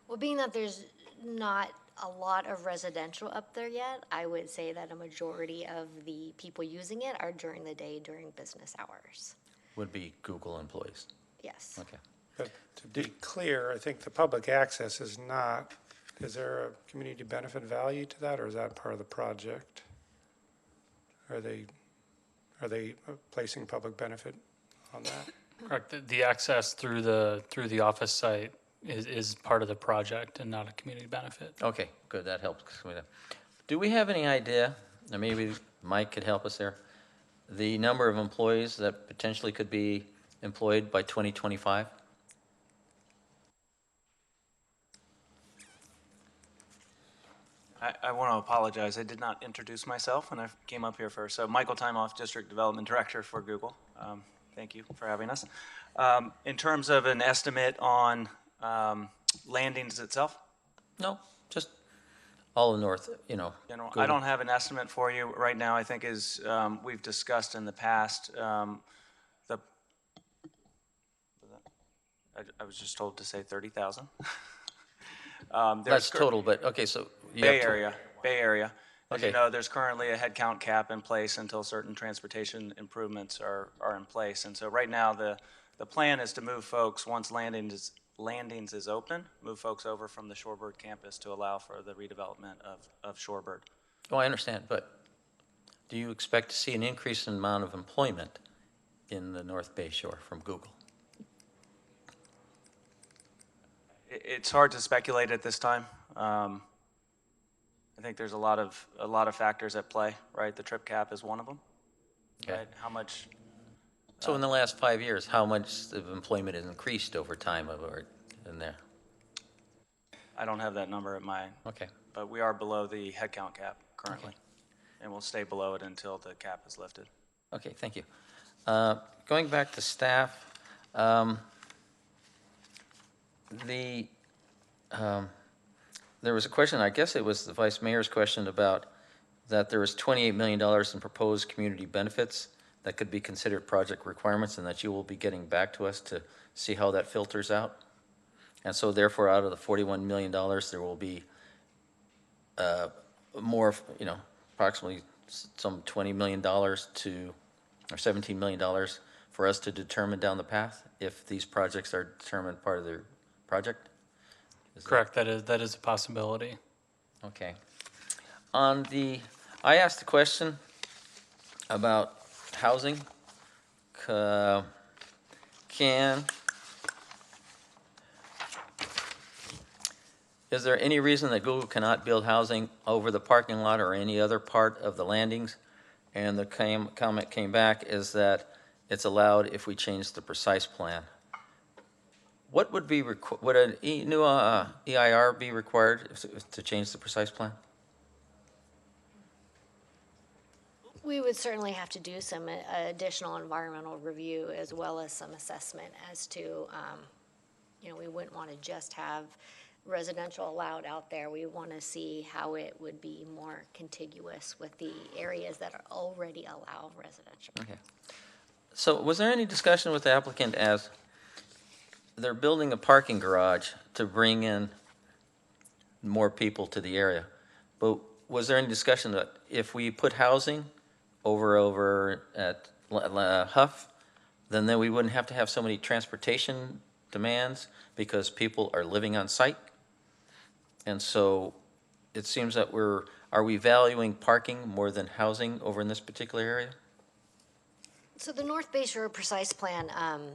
Well, being that there's not a lot of residential up there yet, I would say that a majority of the people using it are during the day, during business hours. Would be Google employees? Yes. Okay. But to be clear, I think the public access is not, is there a community benefit value to that, or is that part of the project? Are they placing public benefit on that? Correct. The access through the office site is part of the project and not a community benefit. Okay, good, that helps. Do we have any idea, or maybe Mike could help us there, the number of employees that potentially could be employed by 2025? I want to apologize. I did not introduce myself when I came up here first. So Michael Timoff, District Development Director for Google. Thank you for having us. In terms of an estimate on landings itself? No, just all in north, I don't have an estimate for you right now. I think as we've discussed in the past, I was just told to say 30,000. That's total, but okay, so Bay Area. As Okay. you know, there's currently a headcount cap in place until certain transportation improvements are in place. And so right now, the plan is to move folks, once landings is open, move folks over from the Shorebird campus to allow for the redevelopment of Shorebird. Oh, I understand, but do you expect to see an increase in amount of employment in the North Bay Shore from Google? It's hard to speculate at this time. I think there's a lot of factors at play, right? The trip cap is one of them. Okay. Right? How much? So in the last 5 years, how much of employment has increased over time in there? I don't have that number at my. Okay. But we are below the headcount cap currently, and we'll stay below it until the cap is lifted. Okay, thank you. Going back to staff, there was a question, I guess it was the Vice Mayor's question about that there was $28 million in proposed community benefits that could be considered project requirements and that you will be getting back to us to see how that filters out. And so therefore, out of the $41 million, there will be more, approximately some $20 million or $17 million for us to determine down the path if these projects are determined part of the project? Correct, that is a possibility. Okay. I asked a question about housing. Is there any reason that Google cannot build housing over the parking lot or any other part of the landings? And the comment came back is that it's allowed if we change the precise plan. What would be, would a new EIR be required to change the precise plan? We would certainly have to do some additional environmental review as well as some assessment as to, we wouldn't want to just have residential allowed out there. We want to see how it would be more contiguous with the areas that are already allow residential. Okay. So was there any discussion with the applicant as they're building a parking garage to bring in more people to the area? But was there any discussion that if we put housing over at Huff, then we wouldn't have to have so many transportation demands because people are living on site? And so it seems that are we valuing parking more than housing over in this particular area? So the North Bay Shore Precise Plan,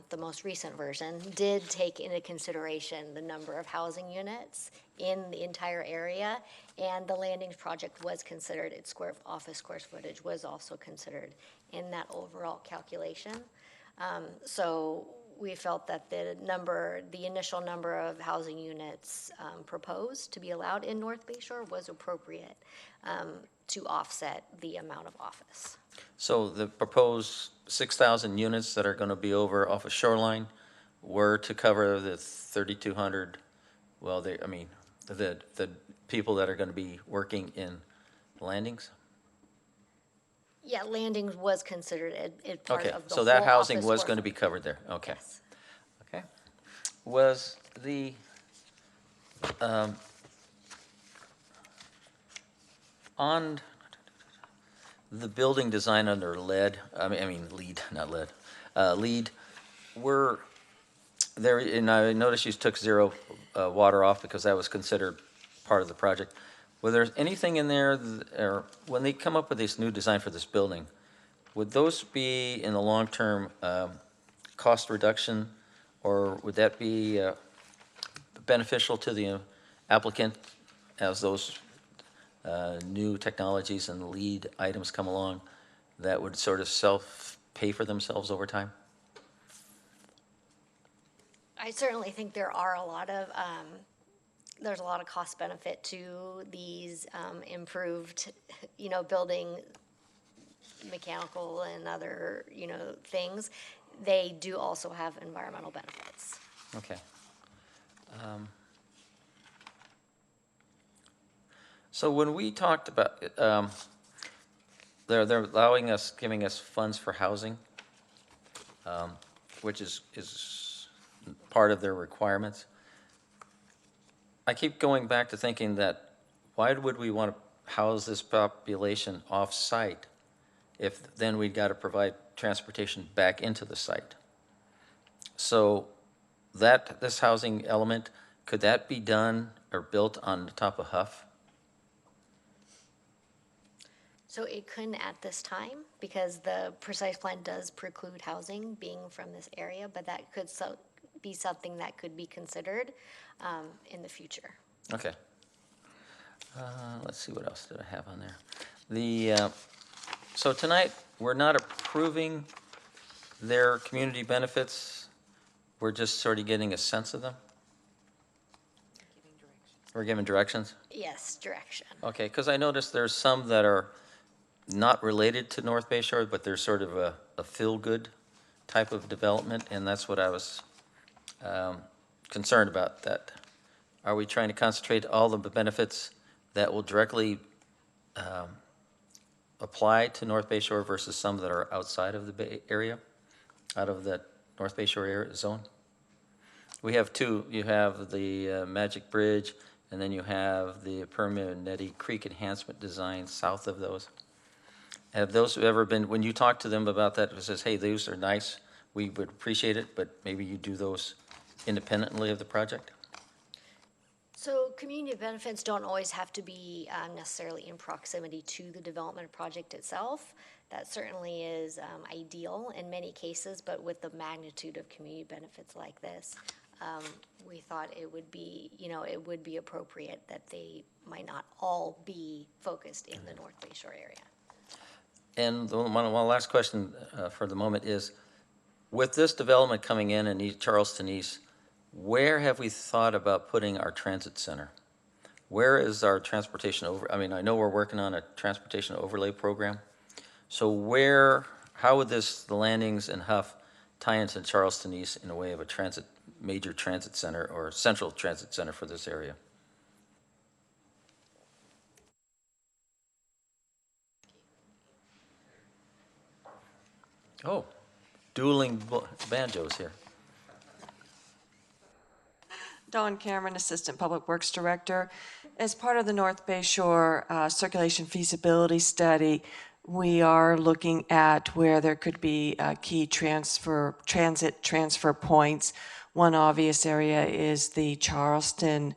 the most recent version, did take into consideration the number of housing units in the entire area, and the landings project was considered, its office square footage was also considered in that overall calculation. So we felt that the initial number of housing units proposed to be allowed in North Bay Shore was appropriate to offset the amount of office. So the proposed 6,000 units that are going to be over off of Shoreline were to cover the 3,200, well, the people that are going to be working in landings? Yeah, landings was considered a part Okay, of the so that whole housing office was square going to be footage. covered there, okay. Okay. Was on the building design under lead, LEED, not lead, LEED, were there, and I noticed you took zero water off because that was considered part of the project. Was there anything in there, or when they come up with this new design for this building, would those be in the long-term cost reduction, or would that be beneficial to the applicant as those new technologies and lead items come along that would sort of self-pay for themselves over time? I certainly think there are there's a lot of cost benefit to these improved, building mechanical and other, things. They do also have environmental benefits. Okay. So when we talked about, they're allowing us, giving us funds for housing, which is part of their requirements. I keep going back to thinking that why would we want to house this population off-site if then we've got to provide transportation back into the site? So this housing element, could that be done or built on the top of Huff? So it couldn't at this time because the precise plan does preclude housing being from this area, but that could be something that could be considered in the future. Okay. Let's see, what else did I have on there? So tonight, we're not approving their community benefits. We're just sort of getting a sense of them? We're giving directions? Yes, direction. Okay, because I noticed there's some that are not related to North Bay Shore, but they're sort of a feel-good type of development, and that's what I was concerned about. That are we trying to concentrate all the benefits that will directly apply to North Bay Shore versus some that are outside of the Bay Area, out of the North Bay Shore area zone? We have two. You have the Magic Bridge, and then you have the Permanente Creek Enhancement Design south of those. Have those ever been, when you talk to them about that, it says, hey, those are nice, we would appreciate it, but maybe you do those independently of the project? So community benefits don't always have to be necessarily in proximity to the development project itself. That certainly is ideal in many cases, but with the magnitude of community benefits like this, we thought it would be, it would be appropriate that they might not all be focused in the North Bay Shore area. And one last question for the moment is, with this development coming in Charleston East, where have we thought about putting our transit center? Where is our transportation over, I mean, I know we're working on a transportation overlay program. So how would the landings and Huff tie into Charleston East in a way of a major transit center or central transit center for this area? Oh, dueling banjos here. Dawn Cameron, Assistant Public Works Director. As part of the North Bay Shore Circulation Feasibility Study, we are looking at where there could be key transit transfer points. One obvious area is the Charleston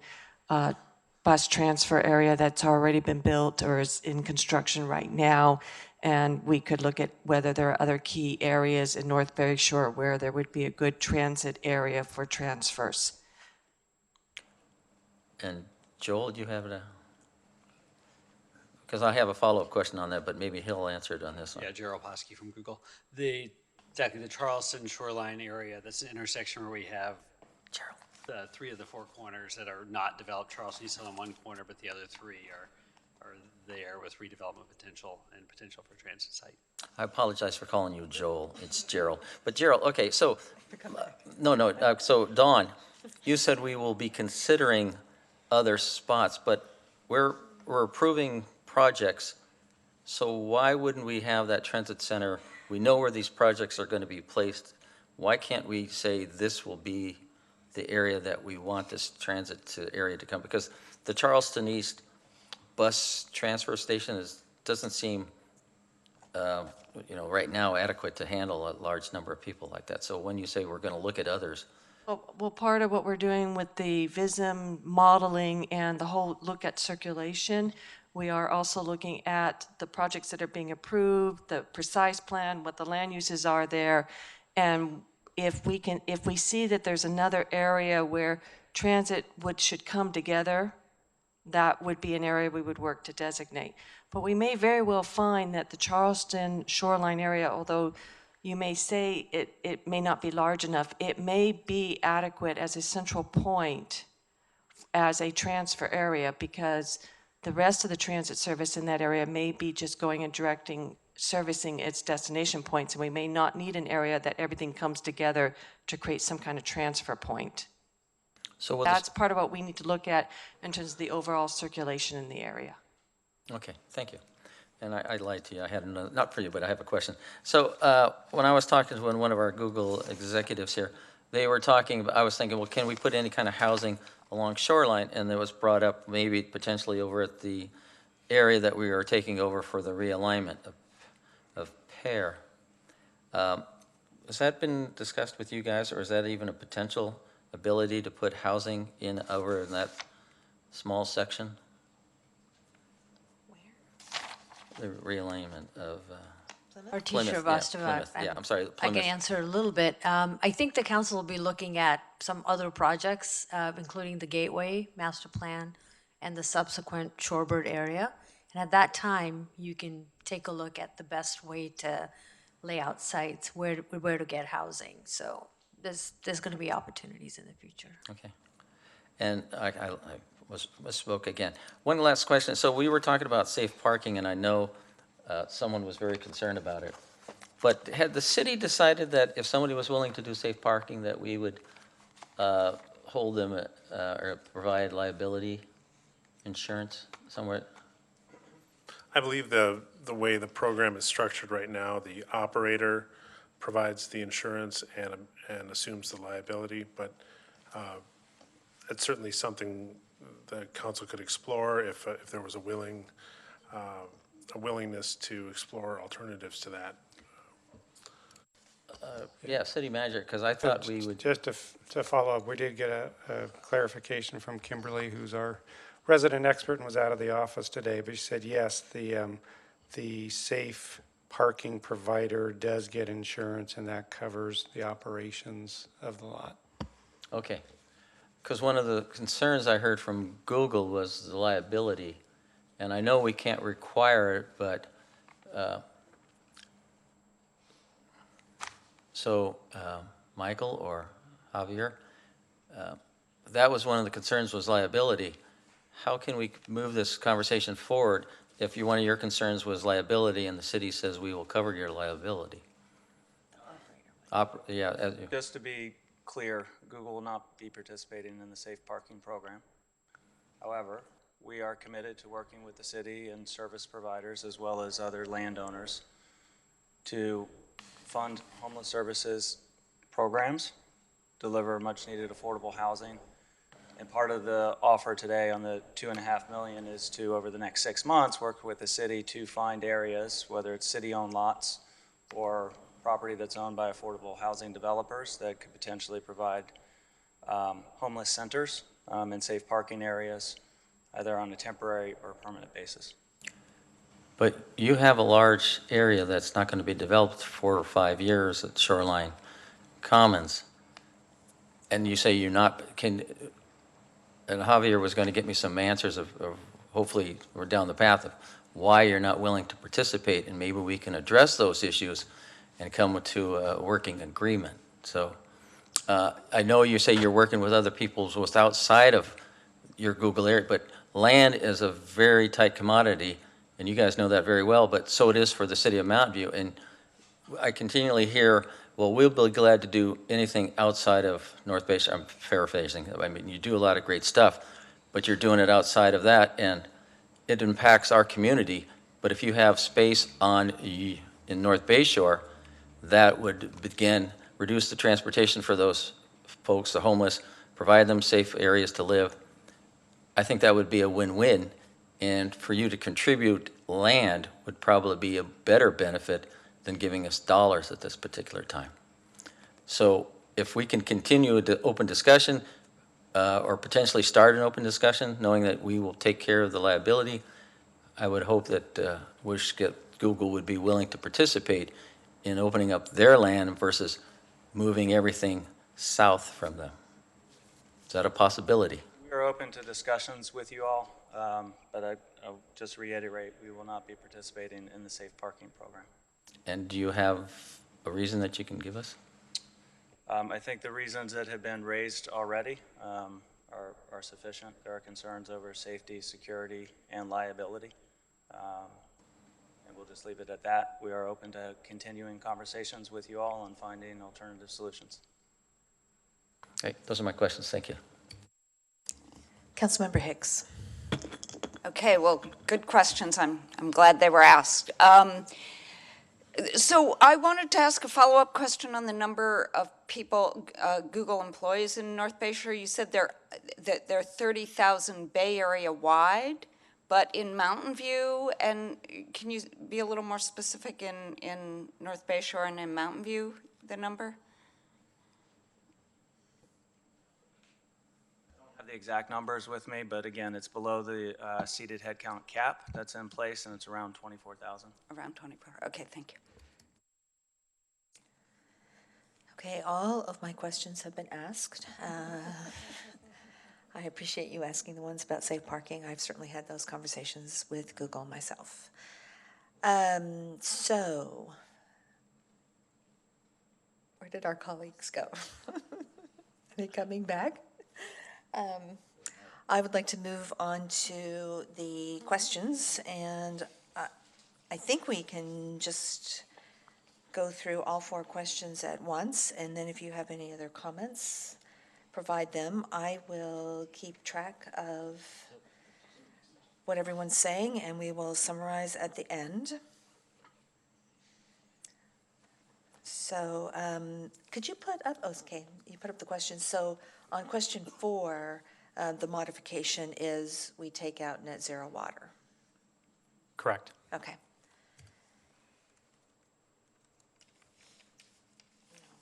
bus transfer area that's already been built or is in construction right now. And we could look at whether there are other key areas in North Bay Shore where there would be a good transit area for transfers. And Joel, do you have it? Because I have a follow-up question on that, but maybe he'll answer it on this one. Yeah, Gerald Hosky from Google. Exactly, the Charleston Shoreline area, that's an intersection where we have the 3 of the 4 corners that are not developed. Charleston East on one corner, but the other 3 are there with redevelopment potential and potential for transit site. I apologize for calling you Joel. It's Gerald. But Gerald, okay, so, so Dawn, you said we will be considering other spots, but we're approving projects, so why wouldn't we have that transit center? We know where these projects are going to be placed. Why can't we say this will be the area that we want this transit area to come? Because the Charleston East bus transfer station doesn't seem, right now adequate to handle a large number of people like that. So when you say we're going to look at others, well, part of what we're doing with the VISM modeling and the whole look at circulation, we are also looking at the projects that are being approved, the precise plan, what the land uses are there, and if we see that there's another area where transit should come together, that would be an area we would work to designate. But we may very well find that the Charleston Shoreline area, although you may say it may not be large enough, it may be adequate as a central point as a transfer area, because the rest of the transit service in that area may be just going and servicing its destination points, and we may not need an area that everything comes together to create some kind of transfer point. So that's part of what we need to look at in terms of the overall circulation in the area. okay, thank you. And I lied to you. I had another, not for you, but I have a question. So when I was talking to one of our Google executives here, they were talking, I was thinking, well, can we put any kind of housing along Shoreline? And it was brought up maybe potentially over at the area that we are taking over for the realignment of Pear. Has that been discussed with you guys, or is that even a potential ability to put housing over in that small section? The realignment of Artisha Vastava. Yeah, I'm sorry. I can answer a little bit. I think the council will be looking at some other projects, including the Gateway Master Plan and the subsequent Shorebird area. And at that time, you can take a look at the best way to lay out sites, where to get housing. So there's going to be opportunities in the future. Okay. And I misspoke again. One last question. So we were talking about safe parking, and I know someone was very concerned about it. But had the city decided that if somebody was willing to do safe parking, that we would hold them or provide liability insurance somewhere? I believe the way the program is structured right now, the operator provides the insurance and assumes the liability, but it's certainly something the council could explore if there was a willingness to explore alternatives to that. Yeah, city manager, because I thought we would. Just to follow up, we did get a clarification from Kimberly, who's our resident expert and was out of the office today, but she said yes, the safe parking provider does get insurance, and that covers the operations of the lot. Okay. Because one of the concerns I heard from Google was the liability, and I know we can't require it, but so Michael or Javier, that was one of the concerns, was liability. How can we move this conversation forward if one of your concerns was liability and the city says we will cover your liability? Just to be clear, Google will not be participating in the safe parking program. However, we are committed to working with the city and service providers as well as other landowners to fund homeless services programs, deliver much needed affordable housing. And part of the offer today on the $2.5 million is to, over the next 6 months, work with the city to find areas, whether it's city-owned lots or property that's owned by affordable housing developers that could potentially provide homeless centers and safe parking areas, either on a temporary or permanent basis. But you have a large area that's not going to be developed for 4 or 5 years at Shoreline Commons, and you say you're not, and Javier was going to get me some answers of hopefully we're down the path of why you're not willing to participate, and maybe we can address those issues and come to a working agreement. So I know you say you're working with other peoples with outside of your Google area, but land is a very tight commodity, and you guys know that very well, but so it is for the city of Mountain View. And I continually hear, well, we'll be glad to do anything outside of North Bay. I'm paraphrasing. I mean, you do a lot of great stuff, but you're doing it outside of that, and it impacts our community. But if you have space in North Bay Shore, that would reduce the transportation for those folks, the homeless, provide them safe areas to live. I think that would be a win-win, and for you to contribute land would probably be a better benefit than giving us dollars at this particular time. So if we can continue the open discussion or potentially start an open discussion, knowing that we will take care of the liability, I would hope that Google would be willing to participate in opening up their land versus moving everything south from them. Is that a possibility? We are open to discussions with you all, but I'll just reiterate, we will not be participating in the safe parking program. And do you have a reason that you can give us? I think the reasons that have been raised already are sufficient. There are concerns over safety, security, and liability. And we'll just leave it at that. We are open to continuing conversations with you all and finding alternative solutions. Okay, those are my questions. Thank you. Councilmember Hicks. Okay, well, good questions. I'm glad they were asked. So I wanted to ask a follow-up question on the number of people, Google employees in North Bay Shore. You said they're 30,000 Bay Area wide, but in Mountain View, and can you be a little more specific in North Bay Shore and in Mountain View, the number? The exact numbers with me, but again, it's below the seated headcount cap that's in place, and it's around 24,000. Around 24. Okay, thank you. Okay, all of my questions have been asked. I appreciate you asking the ones about safe parking. I've certainly had those conversations with Google myself. So, where did our colleagues go? Are they coming back? I would like to move on to the questions, and I think we can just go through all 4 questions at once, and then if you have any other comments, provide them. I will keep track of what everyone's saying, and we will summarize at the end. So could you put up, okay, you put up the questions. So on question 4, the modification is we take out net zero water. Correct. Okay.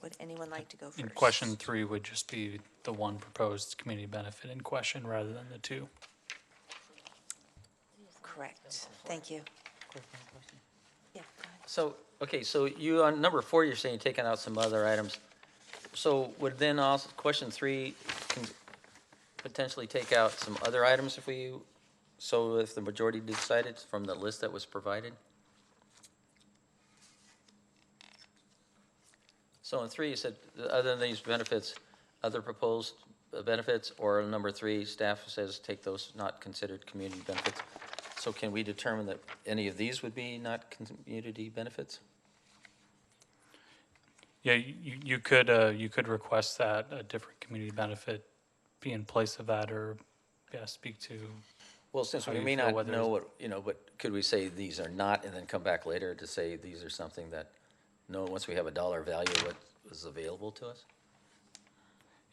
Would anyone like to go first? And question 3 would just be the one proposed community benefit in question rather than the 2. Correct. Thank you. Yeah, go ahead. So, okay, so you, on number 4, you're saying you're taking out some other items. So would then also, question 3 can potentially take out some other items if the majority decided from the list that was provided? So in 3, you said, other than these benefits, other proposed benefits, or number 3, staff says take those not considered community benefits. So can we determine that any of these would be not community benefits? Yeah, you could request that a different community benefit be in place of that, or speak to. Well, since how we you may feel not whether- know what, but could we say these are not, and then come back later to say these are something that, once we have a dollar value, what is available to us?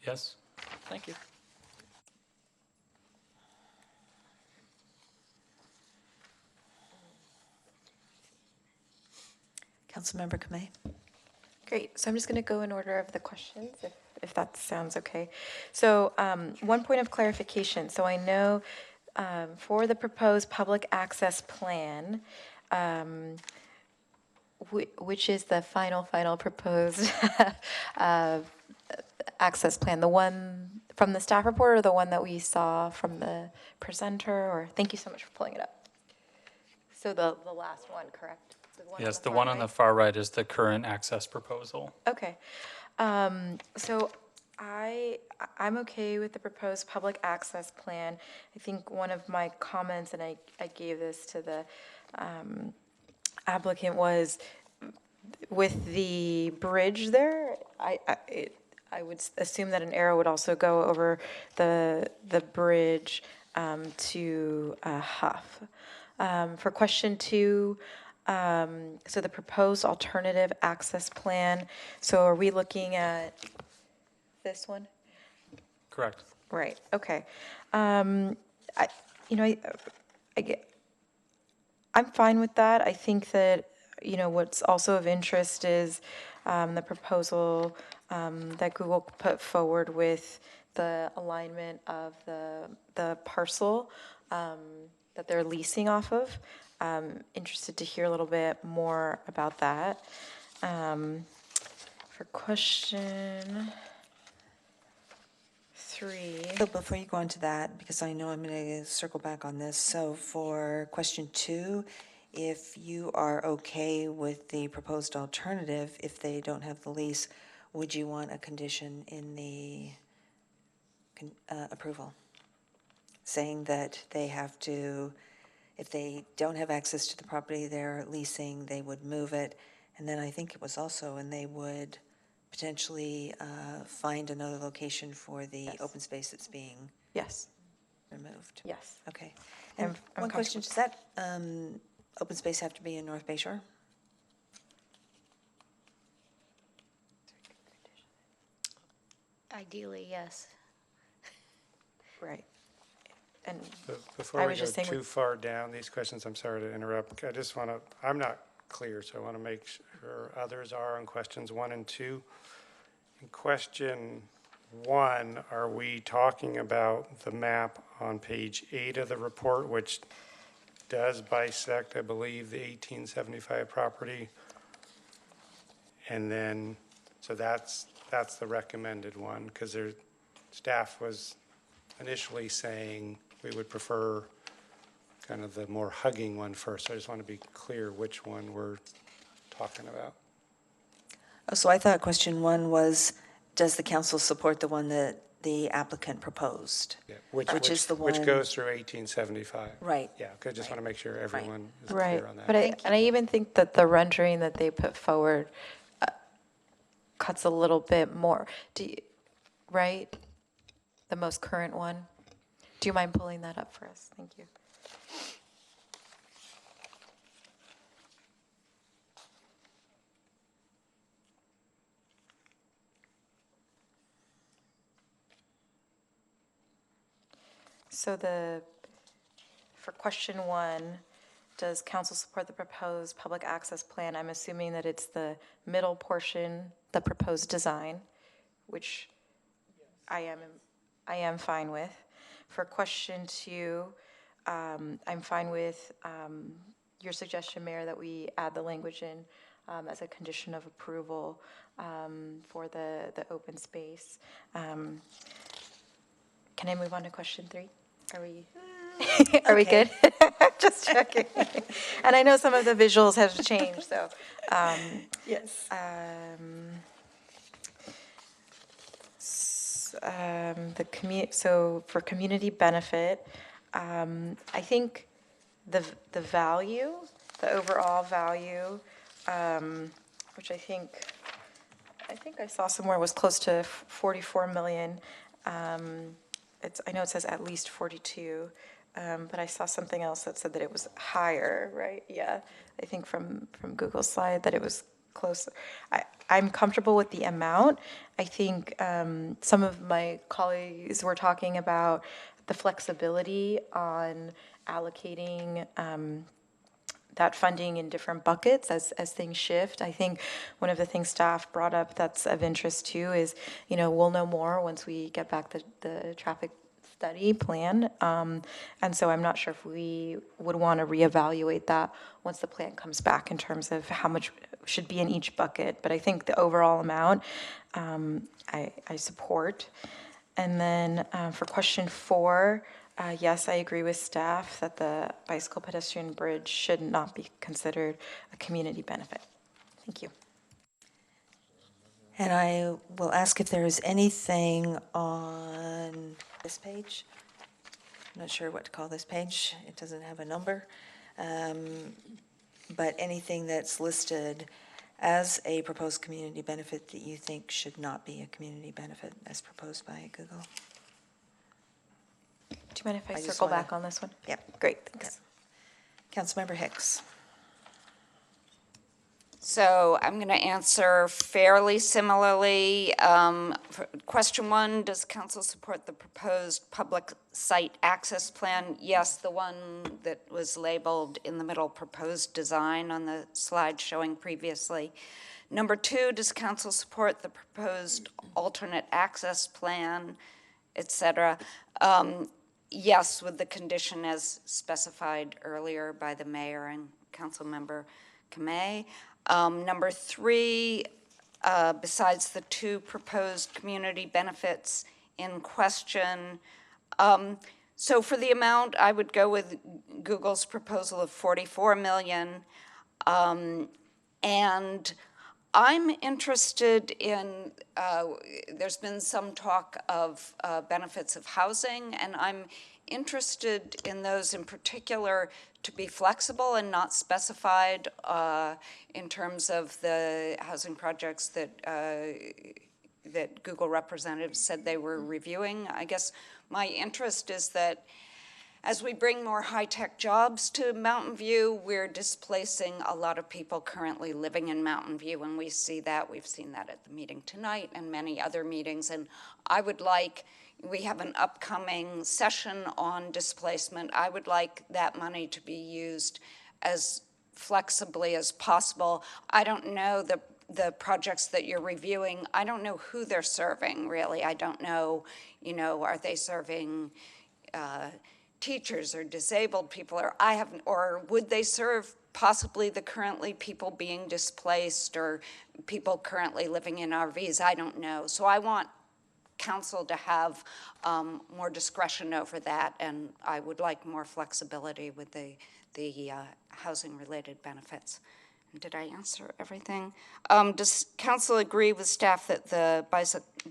Yes. Thank you. Councilmember Kamei? Great. So I'm just going to go in order of the questions, if that sounds okay. So one point of clarification. So I know for the proposed public access plan, which is the final proposed access plan, the one from the staff report or the one that we saw from the presenter? Or thank you so much for pulling it up. So the last one, correct? Yes, the one on the far right is the current access proposal. Okay. So I'm okay with the proposed public access plan. I think one of my comments, and I gave this to the applicant, was with the bridge there, I would assume that an arrow would also go over the bridge to Huff. For question 2, so the proposed alternative access plan, so are we looking at this one? Correct. Right, okay. I'm fine with that. I think that, what's also of interest is the proposal that Google put forward with the alignment of the parcel that they're leasing off of. Interested to hear a little bit more about that. For question 3. So before you go on to that, because I know I'm going to circle back on this, so for question 2, if you are okay with the proposed alternative, if they don't have the lease, would you want a condition in the approval? Saying that they have to, if they don't have access to the property they're leasing, they would move it. And then I think it was also, and they would potentially find another location for the open space that's being removed. Yes. Okay. And one question, does that open space have to be in North Bay Shore? Ideally, yes. Right. And Before we go too far down these questions, I'm sorry to interrupt. I just want to, I'm not clear, so I want to make sure others are on questions 1 and 2. In question 1, are we talking about the map on page 8 of the report, which does bisect, I believe, the 1875 property? And then, so that's the recommended one, because their staff was initially saying we would prefer kind of the more hugging one first. So I just want to be clear which one we're talking about. Oh, so I thought question 1 was, does the council support the one that the applicant proposed? Yeah, which is the one. Which goes through 1875. Right. Yeah, because I just want to make sure everyone is Right, clear on that. but I even think that the rendering that they put forward cuts a little bit more. Right? The most current one. Do you mind pulling that up for us? Thank you. So for question 1, does council support the proposed public access plan? I'm assuming that it's the middle portion, the proposed design, which I am fine with. For question 2, I'm fine with your suggestion, Mayor, that we add the language in as a condition of approval for the open space. Can I move on to question 3? Are we? Are we good? Just checking. And I know some of the visuals have changed, so. Yes. so for community benefit, I think the value, the overall value, which I think I saw somewhere was close to 44 million. I know it says at least 42, but I saw something else that said that it was higher, right? Yeah, I think from Google's slide that it was close. I'm comfortable with the amount. I think some of my colleagues were talking about the flexibility on allocating that funding in different buckets as things shift. I think one of the things staff brought up that's of interest too is, we'll know more once we get back the traffic study plan. And so I'm not sure if we would want to reevaluate that once the plan comes back in terms of how much should be in each bucket. But I think the overall amount, I support. And then for question 4, yes, I agree with staff that the bicycle pedestrian bridge should not be considered a community benefit. Thank you. And I will ask if there is anything on this page. I'm not sure what to call this page. It doesn't have a number. But anything that's listed as a proposed community benefit that you think should not be a community benefit as proposed by Google. Do you mind if I just circle wanna- back on this one? Yep. Great, thanks. Councilmember Hicks. So I'm going to answer fairly similarly. For question 1, does council support the proposed public site access plan? Yes, the one that was labeled in the middle, proposed design on the slide showing previously. Number 2, does council support the proposed alternate access plan, et cetera? Yes, with the condition as specified earlier by the mayor and Councilmember Kamei. Number 3, besides the 2 proposed community benefits in question, so for the amount, I would go with Google's proposal of 44 million. And I'm interested in, there's been some talk of benefits of housing, and I'm interested in those in particular to be flexible and not specified in terms of the housing projects that that Google representatives said they were reviewing. I guess my interest is that as we bring more high-tech jobs to Mountain View, we're displacing a lot of people currently living in Mountain View, and we see that. We've seen that at the meeting tonight and many other meetings, and I would like, we have an upcoming session on displacement. I would like that money to be used as flexibly as possible. I don't know the projects that you're reviewing. I don't know who they're serving, really. I don't know, are they serving teachers or disabled people, or would they serve possibly the currently people being displaced or people currently living in RVs? I don't know. So I want council to have more discretion over that, and I would like more flexibility with the housing-related benefits. Did I answer everything? Does council agree with staff that the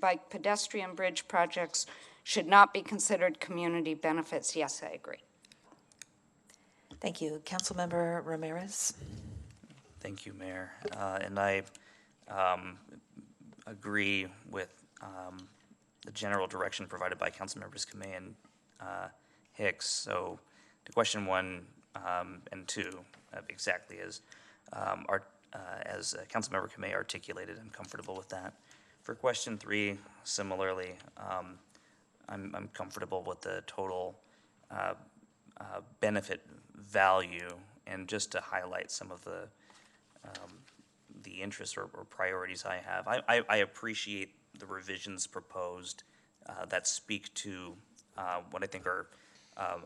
bike pedestrian bridge projects should not be considered community benefits? Yes, I agree. Thank you. Councilmember Ramirez. Thank you, Mayor. And I agree with the general direction provided by Councilmembers Kamei and Hicks. So to question 1 and 2, exactly as Councilmember Kamei articulated, I'm comfortable with that. For question 3, similarly, I'm comfortable with the total benefit value, and just to highlight some of the interests or priorities I have. I appreciate the revisions proposed that speak to what I think are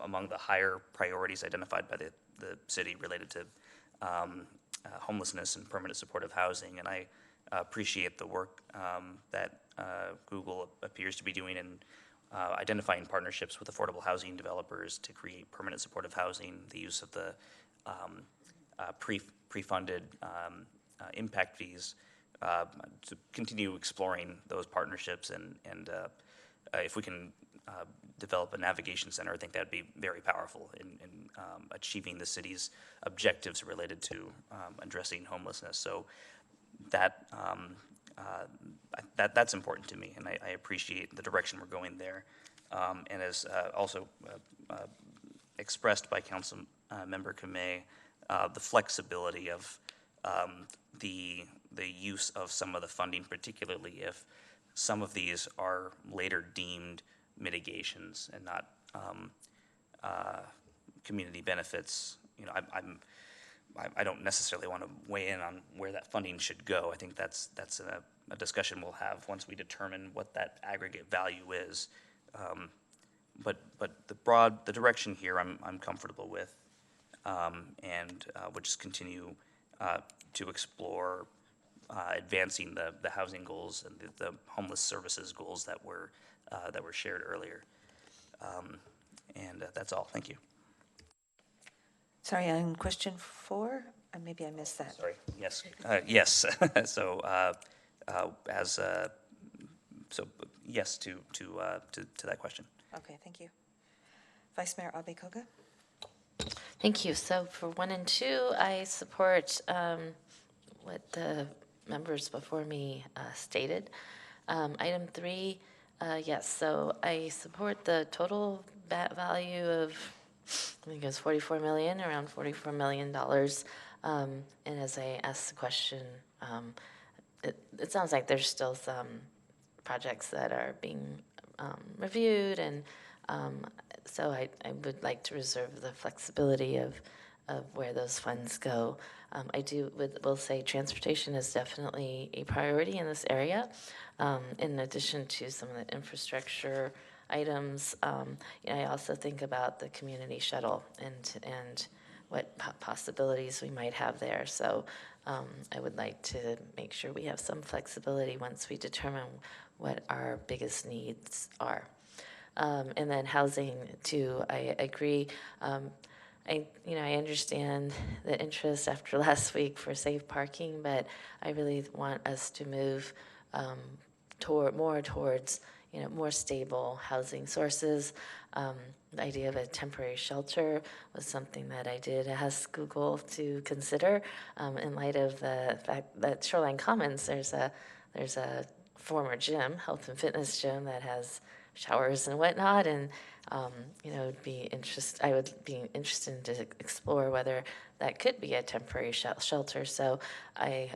among the higher priorities identified by the city related to homelessness and permanent supportive housing, and I appreciate the work that Google appears to be doing in identifying partnerships with affordable housing developers to create permanent supportive housing, the use of the pre-funded impact fees, to continue exploring those partnerships and if we can develop a navigation center, I think that'd be very powerful in achieving the city's objectives related to addressing homelessness. So that that's important to me, and I appreciate the direction we're going there. And as also expressed by Council Member Kamei, the flexibility of the use of some of the funding, particularly if some of these are later deemed mitigations and not community benefits. You know, I don't necessarily want to weigh in on where that funding should go. I think that's a discussion we'll have once we determine what that aggregate value is. But the direction here I'm comfortable with, and we'll just continue to explore advancing the housing goals and the homeless services goals that were shared earlier. And that's all. Thank you. Sorry, on question 4, maybe I missed that. Sorry. Yes. Yes. So so yes to that question. Okay, thank you. Vice Mayor Abe-Koga? Thank you. So for 1 and 2, I support what the members before me stated. Item 3, yes, so I support the total value of, I think it was 44 million, around $44 million. And as I asked the question, it sounds like there's still some projects that are being reviewed, and so I would like to reserve the flexibility of where those funds go. I will say transportation is definitely a priority in this area. In addition to some of the infrastructure items, I also think about the community shuttle and what possibilities we might have there. So I would like to make sure we have some flexibility once we determine what our biggest needs are. And then housing too, I agree. I understand the interest after last week for safe parking, but I really want us to move more towards more stable housing sources. The idea of a temporary shelter was something that I did ask Google to consider in light of the fact that Shoreline Commons, there's a former gym, health and fitness gym, that has showers and whatnot, and I would be interested to explore whether that could be a temporary shelter. So I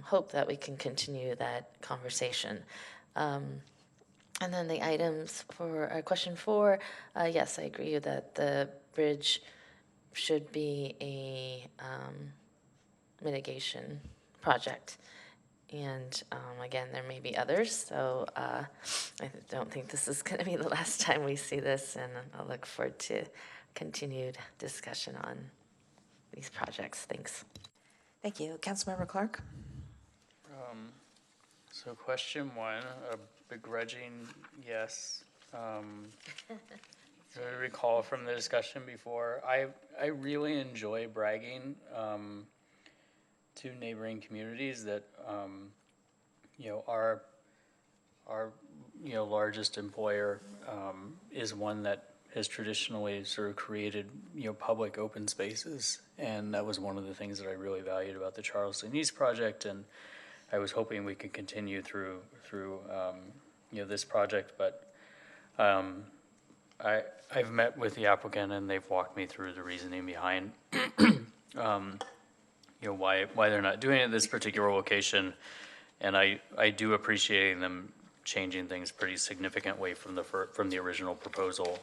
hope that we can continue that conversation. And then the items for question 4, yes, I agree that the bridge should be a mitigation project. And again, there may be others, so I don't think this is going to be the last time we see this, and I'll look forward to continued discussion on these projects. Thanks. Thank you. Councilmember Clark? So question 1, a begrudging yes. I recall from the discussion before, I really enjoy bragging to neighboring communities that our largest employer is one that has traditionally sort of created public open spaces, and that was one of the things that I really valued about the Charleston East project, and I was hoping we could continue through this project, but I've met with the applicant and they've walked me through the reasoning behind why they're not doing it at this particular location, and I do appreciate them changing things pretty significantly from the original proposal.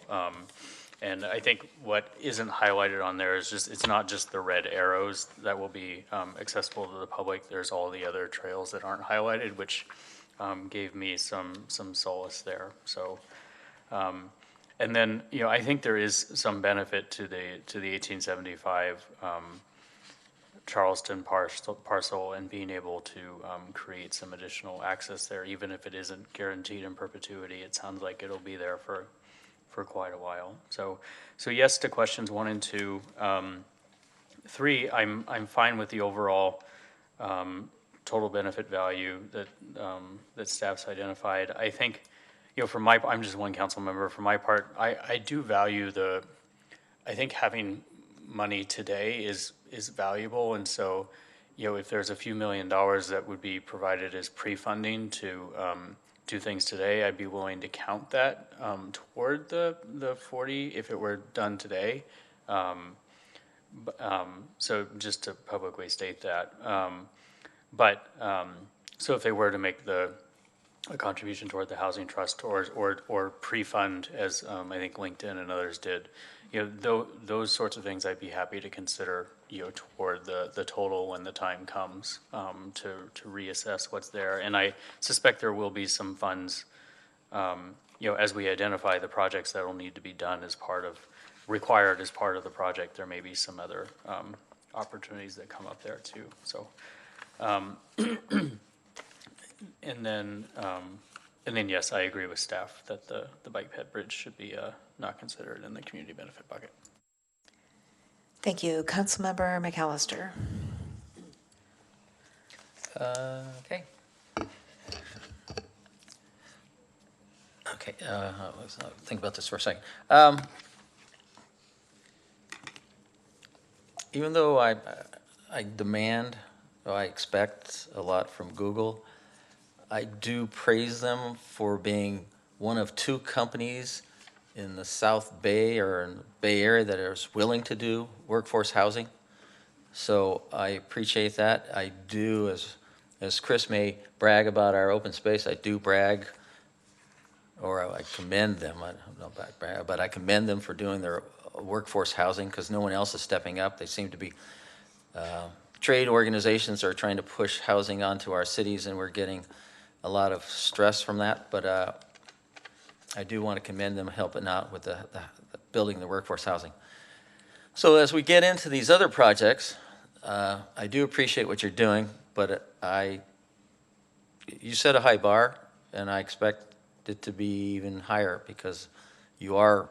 And I think what isn't highlighted on there is it's not just the red arrows that will be accessible to the public. There's all the other trails that aren't highlighted, which gave me some solace there. So, and then I think there is some benefit to the 1875 Charleston parcel and being able to create some additional access there, even if it isn't guaranteed in perpetuity. It sounds like it'll be there for quite a while. So yes to questions 1 and 2. 3, I'm fine with the overall total benefit value that staff's identified. I think for my, I'm just one council member. For my part, I do value I think having money today is valuable. And so, if there's a few $1,000,000 that would be provided as pre-funding to do things today, I'd be willing to count that toward the 40 if it were done today. So just to publicly state that. So if they were to make a contribution toward the housing trust or pre-fund, as I think LinkedIn and others did, those sorts of things I'd be happy to consider, toward the total when the time comes to reassess what's there. And I suspect there will be some funds, as we identify the projects that will need to be done required as part of the project. There may be some other opportunities that come up there too. So, and then yes, I agree with staff that the bike ped bridge should be not considered in the community benefit bucket. Thank you. Councilmember McAllister. Okay. Okay, let's think about this for a second. Even though I demand, or I expect a lot from Google, I do praise them for being one of 2 companies in the South Bay or in the Bay Area that is willing to do workforce housing. So I appreciate that. I do, as Chris may brag about our open space, I do brag, or I commend them, I don't know about brag, but I commend them for doing their workforce housing because no one else is stepping up. They seem to be, trade organizations are trying to push housing onto our cities, and we're getting a lot of stress from that, but I do want to commend them helping out with the building the workforce housing. So as we get into these other projects, I do appreciate what you're doing, but you set a high bar, and I expect it to be even higher because you are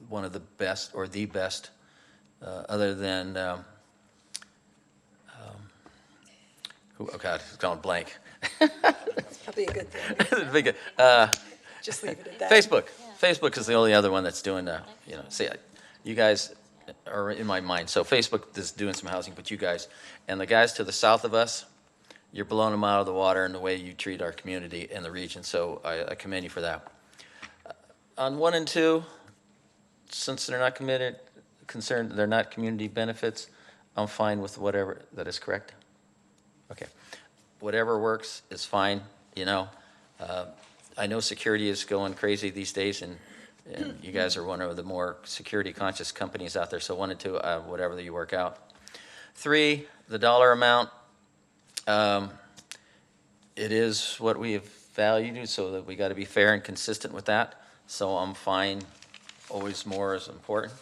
one of the best, or the best, other than, oh God, it's gone blank. That's probably a good thing. Just leave it at that. Facebook. Yeah. Facebook is the only other one that's doing, see, you guys are in my mind. So Facebook is doing some housing, but you guys, and the guys to the south of us, you're blowing them out of the water in the way you treat our community and the region. So I commend you for that. On 1 and 2, since they're not concerned, they're not community benefits, I'm fine with whatever, that is correct? Okay. Whatever works is fine, I know security is going crazy these days, and you guys are one of the more security conscious companies out there, so 1 and 2, whatever you work out. 3, the dollar amount, it is what we have valued, so that we got to be fair and consistent with that, so I'm fine. Always more is important.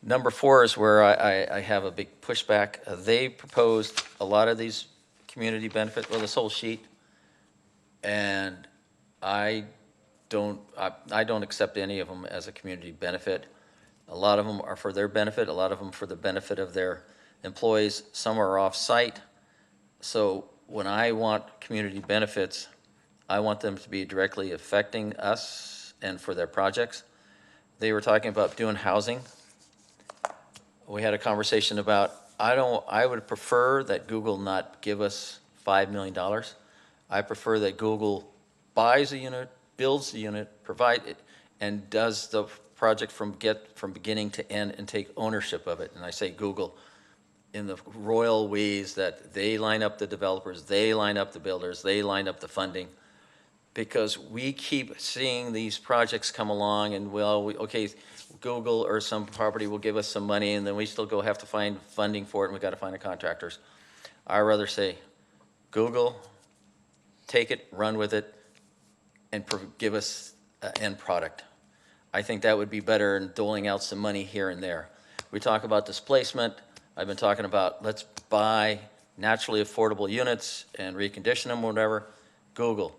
Number 4 is where I have a big pushback. They proposed a lot of these community benefit, this whole sheet, and I don't accept any of them as a community benefit. A lot of them are for their benefit, a lot of them for the benefit of their employees. Some are off-site. So when I want community benefits, I want them to be directly affecting us and for their projects. They were talking about doing housing. We had a conversation about, I would prefer that Google not give us $5 million. I prefer that Google buys a unit, builds the unit, provide it, and does the project from beginning to end and take ownership of it. And I say Google in the royal ways that they line up the developers, they line up the builders, they line up the funding, because we keep seeing these projects come along and okay, Google or some property will give us some money and then we still have to find funding for it and we got to find the contractors. I'd rather say, Google, take it, run with it, and give us an end product. I think that would be better than doling out some money here and there. We talk about displacement. I've been talking about let's buy naturally affordable units and recondition them, whatever. Google,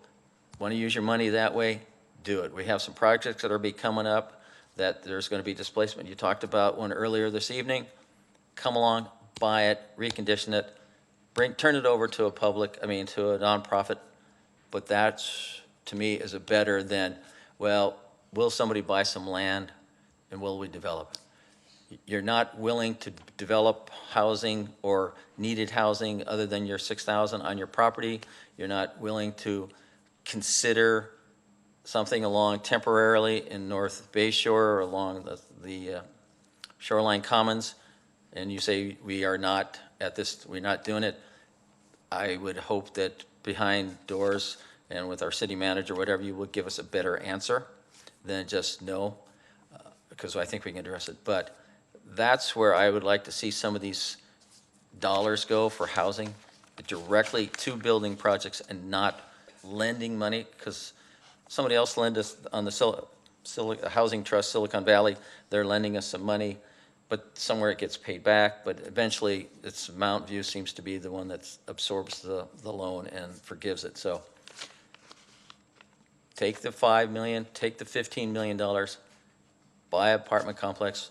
want to use your money that way? Do it. We have some projects that are coming up that there's going to be displacement. You talked about one earlier this evening. Come along, buy it, recondition it, turn it over to to a nonprofit. But that's to me, is a better than, well, will somebody buy some land and will we develop it? You're not willing to develop housing or needed housing other than your 6,000 on your property. You're not willing to consider something along temporarily in North Bay Shore or along the Shoreline Commons, and you say we are not at this, we're not doing it. I would hope that behind doors and with our city manager, whatever, you would give us a better answer than just no, because I think we can address it. But that's where I would like to see some of these dollars go for housing, directly to building projects and not lending money, because somebody else lent us on the Housing Trust Silicon Valley. They're lending us some money, but somewhere it gets paid back. But eventually, it's Mountain View seems to be the one that absorbs the loan and forgives it. So take the $5 million, take the $15 million, buy an apartment complex.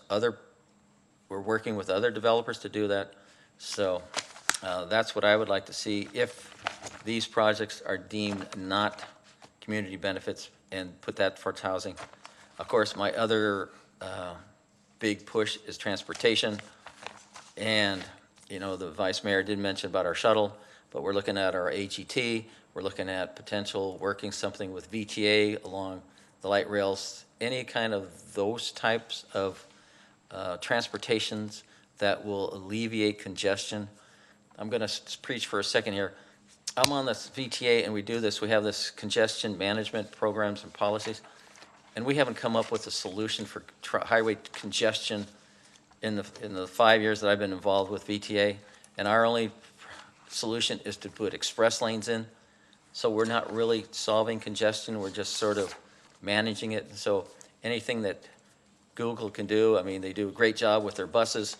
We're working with other developers to do that. So that's what I would like to see if these projects are deemed not community benefits, and put that towards housing. Of course, my other big push is transportation. And, you know, the vice mayor did mention about our shuttle, but we're looking at our AGT. We're looking at potential working something with VTA along the light rails, any kind of those types of transportations that will alleviate congestion. I'm going to preach for a second here. I'm on this VTA, and we do this. We have this congestion management programs and policies, and we haven't come up with a solution for highway congestion in the 5 years that I've been involved with VTA. And our only solution is to put express lanes in. So we're not really solving congestion. We're just sort of managing it. So anything that Google can do, I mean, they do a great job with their buses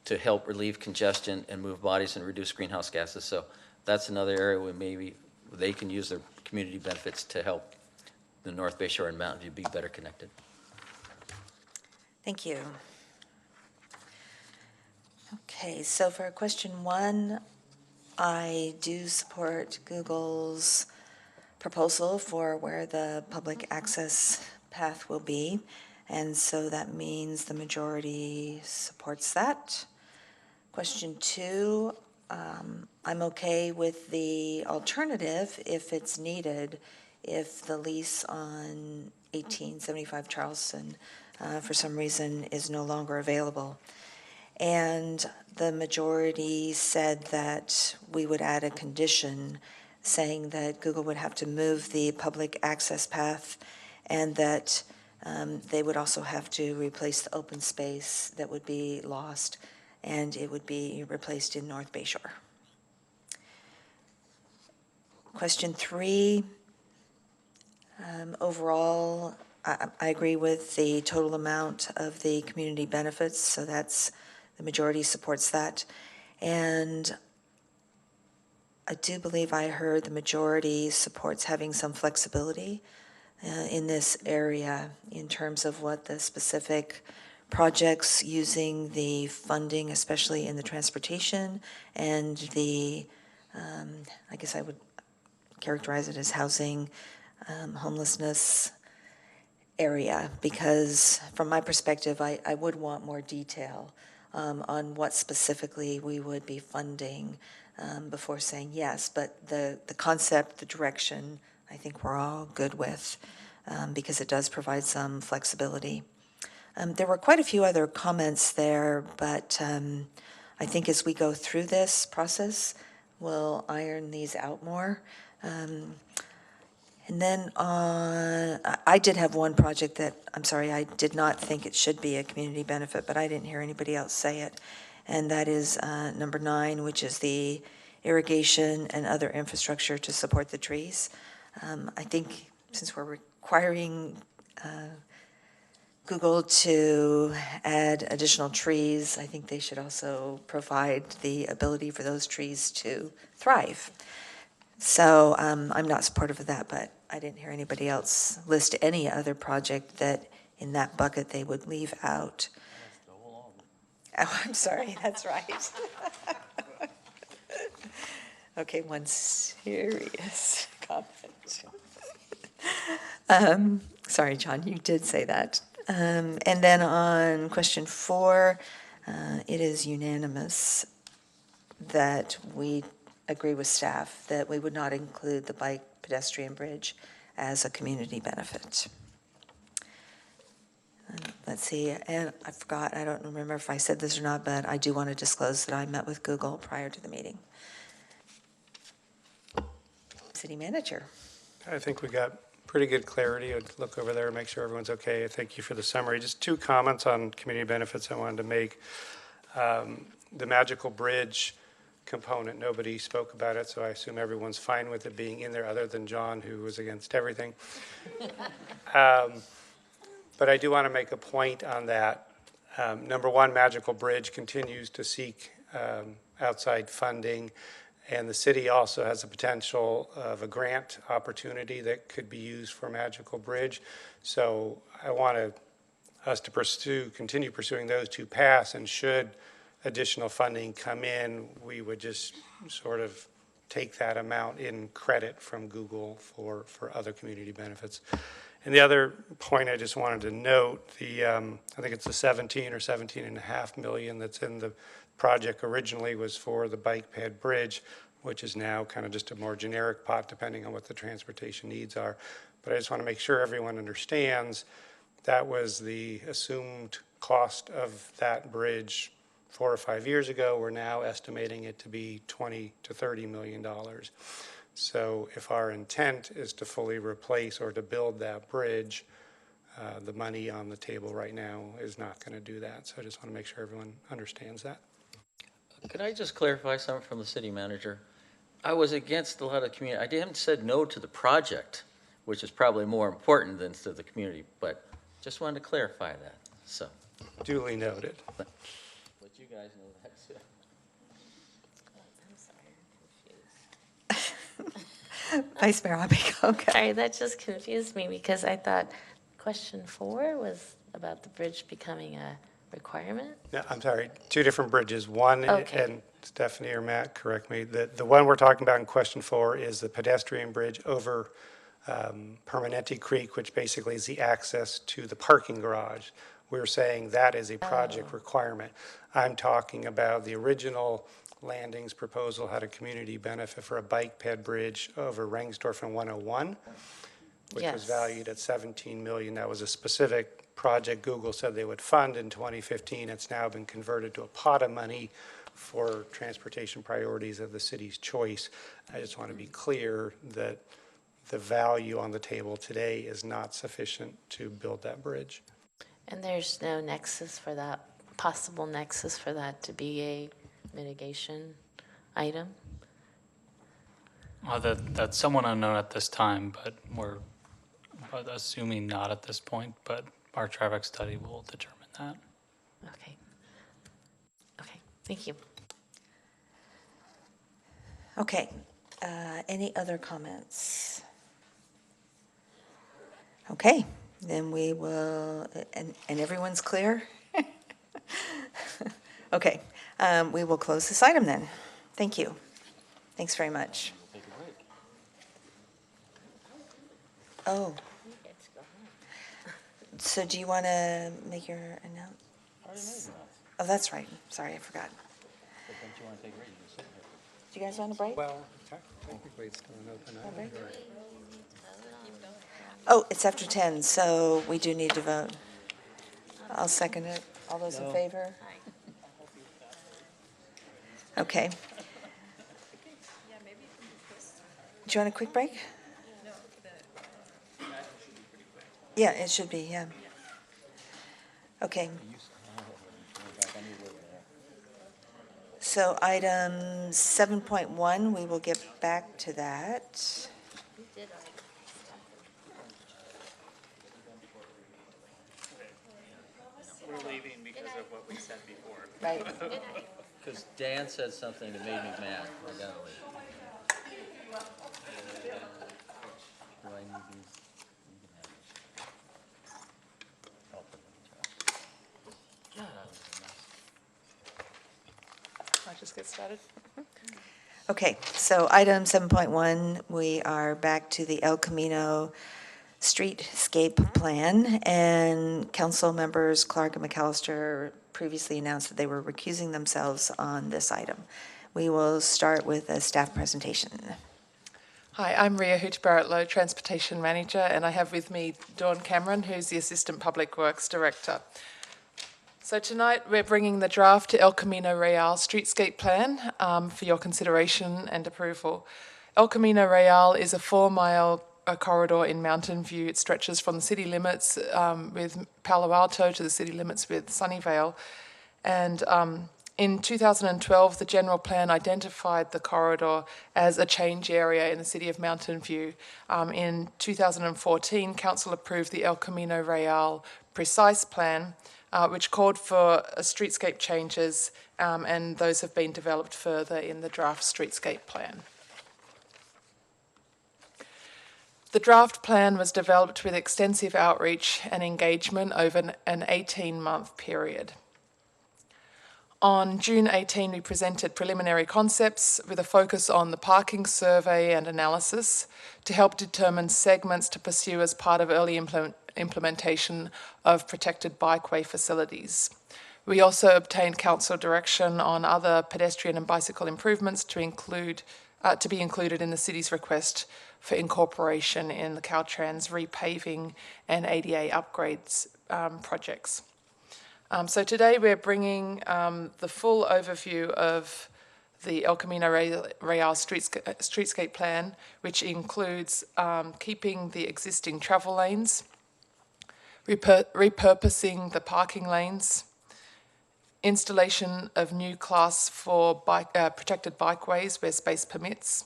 to help relieve congestion and move bodies and reduce greenhouse gases. So that's another area where maybe they can use their community benefits to help the North Bay Shore and Mountain View be better connected. Thank you. Okay, so for question 1, I do support Google's proposal for where the public access path will be, and so that means the majority supports that. Question 2, I'm okay with the alternative if it's needed, if the lease on 1875 Charleston for some reason is no longer available. And the majority said that we would add a condition saying that Google would have to move the public access path, and that they would also have to replace the open space that would be lost, and it would be replaced in North Bay Shore. Question 3, overall, I agree with the total amount of the community benefits, so that's, the majority supports that. And I do believe I heard the majority supports having some flexibility in this area in terms of what the specific projects using the funding, especially in the transportation and the, I guess I would characterize it as housing, homelessness area, because from my perspective, I would want more detail on what specifically we would be funding before saying yes. But the concept, the direction, I think we're all good with because it does provide some flexibility. There were quite a few other comments there, but I think as we go through this process, we'll iron these out more. And then I did have one project that, I'm sorry, I did not think it should be a community benefit, but I didn't hear anybody else say it. And that is number 9, which is the irrigation and other infrastructure to support the trees. I think since we're requiring Google to add additional trees, I think they should also provide the ability for those trees to thrive. So I'm not supportive of that, but I didn't hear anybody else list any other project that in that bucket they would leave out. Oh, I'm sorry, that's right. Okay, one serious comment. Sorry, John, you did say that. And then on question 4, it is unanimous that we agree with staff that we would not include the bike pedestrian bridge as a community benefit. Let's see, and I forgot, I don't remember if I said this or not, but I do want to disclose that I met with Google prior to the meeting. City manager. I think we got pretty good clarity. I'd look over there, make sure everyone's okay. Thank you for the summary. Just 2 comments on community benefits I wanted to make. The Magical Bridge component, nobody spoke about it, so I assume everyone's fine with it being in there other than John, who was against everything. But I do want to make a point on that. Number one, Magical Bridge continues to seek outside funding, and the city also has the potential of a grant opportunity that could be used for Magical Bridge. So I want us to continue pursuing those 2 paths, and should additional funding come in, we would just sort of take that amount in credit from Google for other community benefits. And the other point I just wanted to note, I think it's the 17 or 17.5 million that's in the project originally was for the bike ped bridge, which is now kind of just a more generic pot depending on what the transportation needs are. But I just want to make sure everyone understands that was the assumed cost of that bridge 4 or 5 years ago. We're now estimating it to be $20 to $30 million. So if our intent is to fully replace or to build that bridge, the money on the table right now is not going to do that. So I just want to make sure everyone understands that. Could I just clarify something from the city manager? I was against a lot of community. I didn't said no to the project, which is probably more important than to the community, but just wanted to clarify that. So duly noted. But you guys know that too. Vice Mayor Abigail. Okay. Sorry, that just confused me because I thought question 4 was about the bridge becoming a requirement. No, I'm sorry, 2 different bridges. One, Okay. and Stephanie or Matt, correct me, the one we're talking about in question 4 is the pedestrian bridge over Permanente Creek, which basically is the access to the parking garage. We're saying that is a project requirement. I'm talking about the original Landing's proposal had a community benefit for a bike ped bridge over Rengsdorf and 101, which was Yes. valued at 17 million. That was a specific project Google said they would fund in 2015. It's now been converted to a pot of money for transportation priorities of the city's choice. I just want to be clear that the value on the table today is not sufficient to build that bridge. And there's no nexus for that, possible nexus for that to be a mitigation item? That's somewhat unknown at this time, but we're assuming not at this point, but our traffic study will determine that. Okay. Okay, thank you. Okay, any other comments? Okay, then we will, and everyone's clear? Okay, we will close this item then. Thank you. Thanks very much. Oh. So do you want to make your announcement? Oh, that's right. Sorry, I forgot. Do you guys want a break? Well, technically it's still an open item. Oh, it's after 10, so we do need to vote. I'll second it. All those in favor? Okay. Do you want a quick break? Yeah, it should be, yeah. Okay. So item 7.1, we will get back to that. We're leaving because of what we said before. Right. Because Dan said something that made me mad. I gotta leave. Do I need these? I'll just get started. Okay, so item 7.1, we are back to the El Camino streetscape plan, and council members Clark and McAllister previously announced that they were recusing themselves on this item. We will start with a staff presentation. Hi, I'm Ria Hooch-Barrett-Lowe, Transportation Manager, and I have with me Dawn Cameron, who's the Assistant Public Works Director. So tonight we're bringing the draft to El Camino Real Streetscape Plan for your consideration and approval. El Camino Real is a 4-mile corridor in Mountain View. It stretches from the city limits with Palo Alto to the city limits with Sunnyvale. And in 2012, the general plan identified the corridor as a change area in the city of Mountain View. In 2014, Council approved the El Camino Real Precise Plan, which called for streetscape changes, and those have been developed further in the draft streetscape plan. The draft plan was developed with extensive outreach and engagement over an 18-month period. On June 18, we presented preliminary concepts with a focus on the parking survey and analysis to help determine segments to pursue as part of early implementation of protected bikeway facilities. We also obtained council direction on other pedestrian and bicycle improvements to be included in the city's request for incorporation in the Caltrans repaving and ADA upgrades projects. So today we're bringing the full overview of the El Camino Real Streetscape Plan, which includes keeping the existing travel lanes, repurposing the parking lanes, installation of new class 4 protected bikeways where space permits,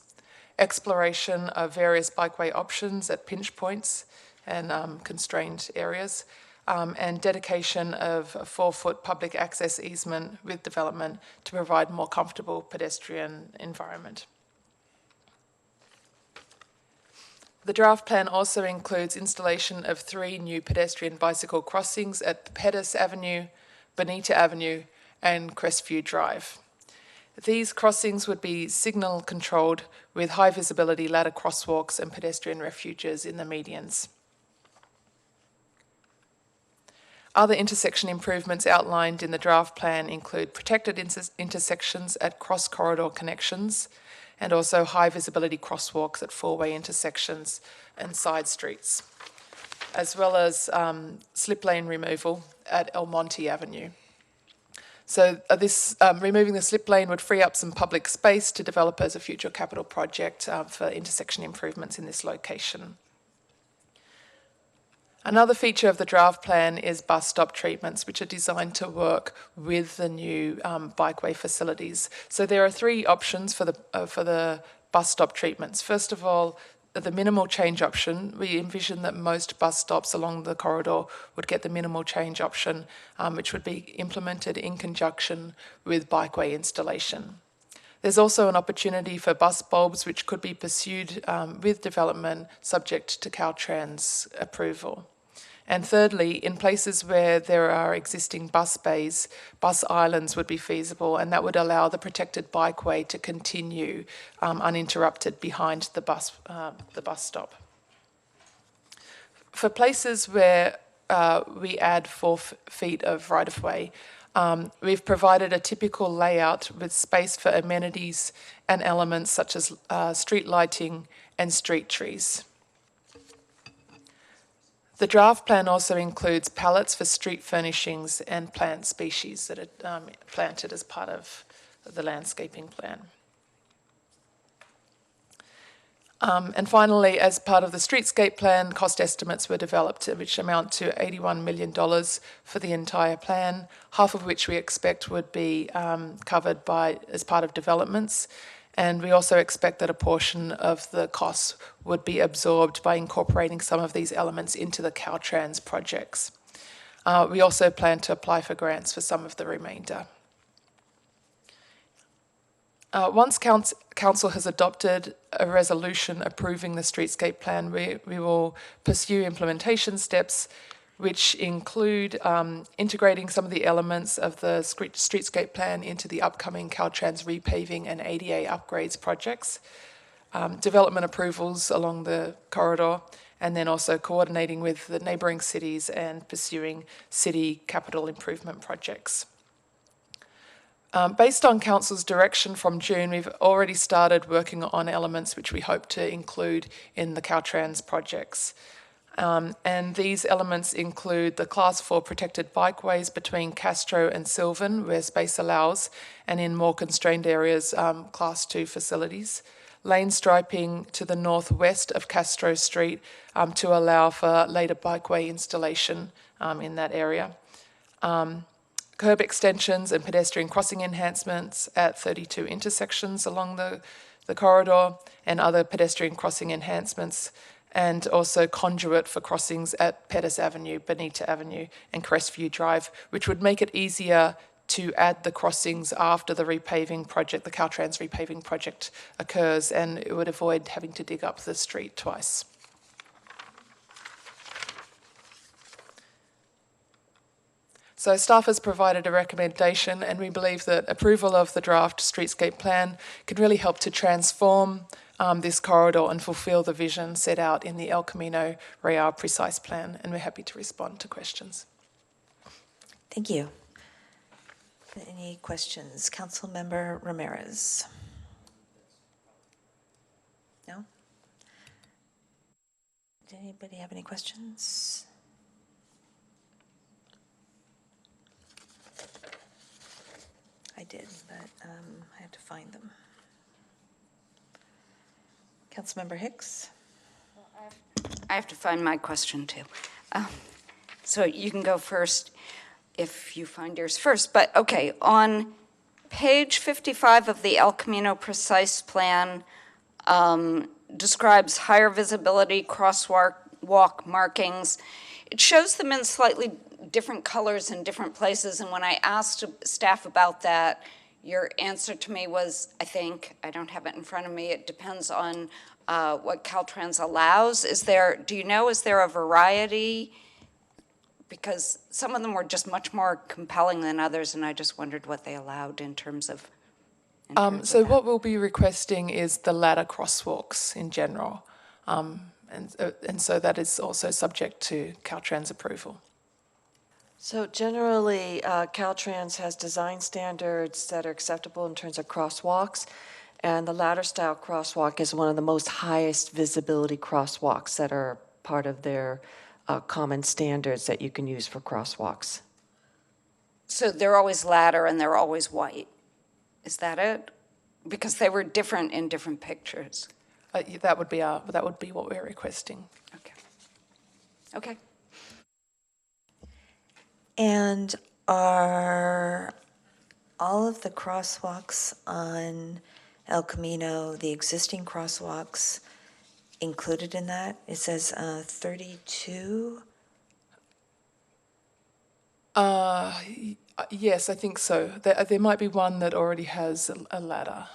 exploration of various bikeway options at pinch points and constrained areas, and dedication of a 4-foot public access easement with development to provide more comfortable pedestrian environment. The draft plan also includes installation of 3 new pedestrian bicycle crossings at Pettis Avenue, Bonita Avenue, and Crestview Drive. These crossings would be signal controlled with high visibility ladder crosswalks and pedestrian refuges in the medians. Other intersection improvements outlined in the draft plan include protected intersections at cross-corridor connections and also high-visibility crosswalks at 4-way intersections and side streets, as well as slip lane removal at El Monte Avenue. So removing the slip lane would free up some public space to develop as a future capital project for intersection improvements in this location. Another feature of the draft plan is bus stop treatments, which are designed to work with the new bikeway facilities. So there are 3 options for the bus stop treatments. First of all, the minimal change option. We envision that most bus stops along the corridor would get the minimal change option, which would be implemented in conjunction with bikeway installation. There's also an opportunity for bus bulbs, which could be pursued with development subject to Caltrans approval. And thirdly, in places where there are existing bus bays, bus islands would be feasible, and that would allow the protected bikeway to continue uninterrupted behind the bus stop. For places where we add 4 feet of right-of-way, we've provided a typical layout with space for amenities and elements such as street lighting and street trees. The draft plan also includes pallets for street furnishings and plant species that are planted as part of the landscaping plan. And finally, as part of the streetscape plan, cost estimates were developed, which amount to $81 million for the entire plan, half of which we expect would be covered as part of developments. And we also expect that a portion of the costs would be absorbed by incorporating some of these elements into the Caltrans projects. We also plan to apply for grants for some of the remainder. Once Council has adopted a resolution approving the streetscape plan, we will pursue implementation steps which include integrating some of the elements of the streetscape plan into the upcoming Caltrans repaving and ADA upgrades projects, development approvals along the corridor, and then also coordinating with the neighbouring cities and pursuing city capital improvement projects. Based on Council's direction from June, we've already started working on elements which we hope to include in the Caltrans projects. And these elements include the Class 4 protected bikeways between Castro and Sylvan, where space allows, and in more constrained areas, Class 2 facilities. Lane striping to the northwest of Castro Street to allow for later bikeway installation in that area. Curb extensions and pedestrian crossing enhancements at 32 intersections along the corridor, and other pedestrian crossing enhancements, and also conduit for crossings at Pettis Avenue, Bonita Avenue, and Crestview Drive, which would make it easier to add the crossings after the repaving project, the Caltrans repaving project occurs, and it would avoid having to dig up the street twice. So staff has provided a recommendation, and we believe that approval of the draft streetscape plan can really help to transform this corridor and fulfil the vision set out in the El Camino Real Precise Plan, and we're happy to respond to questions. Thank you. Any questions? Councilmember Ramirez? No? Did anybody have any questions? I did, but I had to find them. Councilmember Hicks? I have to find my question too. So you can go first if you find yours first. But okay, on page 55 of the El Camino Precise Plan describes higher visibility crosswalk markings. It shows them in slightly different colors in different places, and when I asked staff about that, your answer to me was, I think, I don't have it in front of me, it depends on what Caltrans allows. Do you know, is there a variety? Because some of them were just much more compelling than others, and I just wondered what they allowed in terms of. So what we'll be requesting is the ladder crosswalks in general, and so that is also subject to Caltrans approval. So generally, Caltrans has design standards that are acceptable in terms of crosswalks, and the ladder style crosswalk is one of the most highest visibility crosswalks that are part of their common standards that you can use for crosswalks. So they're always ladder and they're always white. Is that it? Because they were different in different pictures. That would be what we're requesting. Okay. Okay. And are all of the crosswalks on El Camino, the existing crosswalks, included in that? It says 32. Yes, I think so. There might be one that already has a ladder.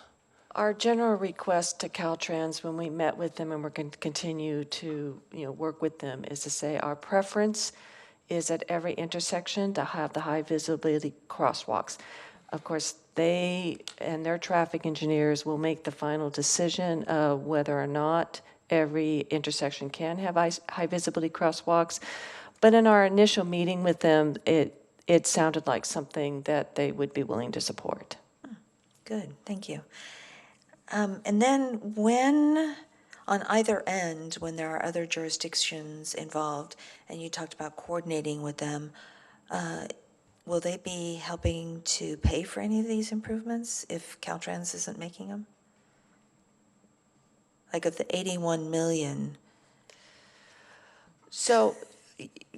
Our general request to Caltrans when we met with them, and we're going to continue to work with them, is to say our preference is at every intersection to have the high visibility crosswalks. Of course, they and their traffic engineers will make the final decision of whether or not every intersection can have high visibility crosswalks. But in our initial meeting with them, it sounded like something that they would be willing to support. Good, thank you. And then when, on either end, when there are other jurisdictions involved, and you talked about coordinating with them, will they be helping to pay for any of these improvements if Caltrans isn't making them? Like of the 81 million. So,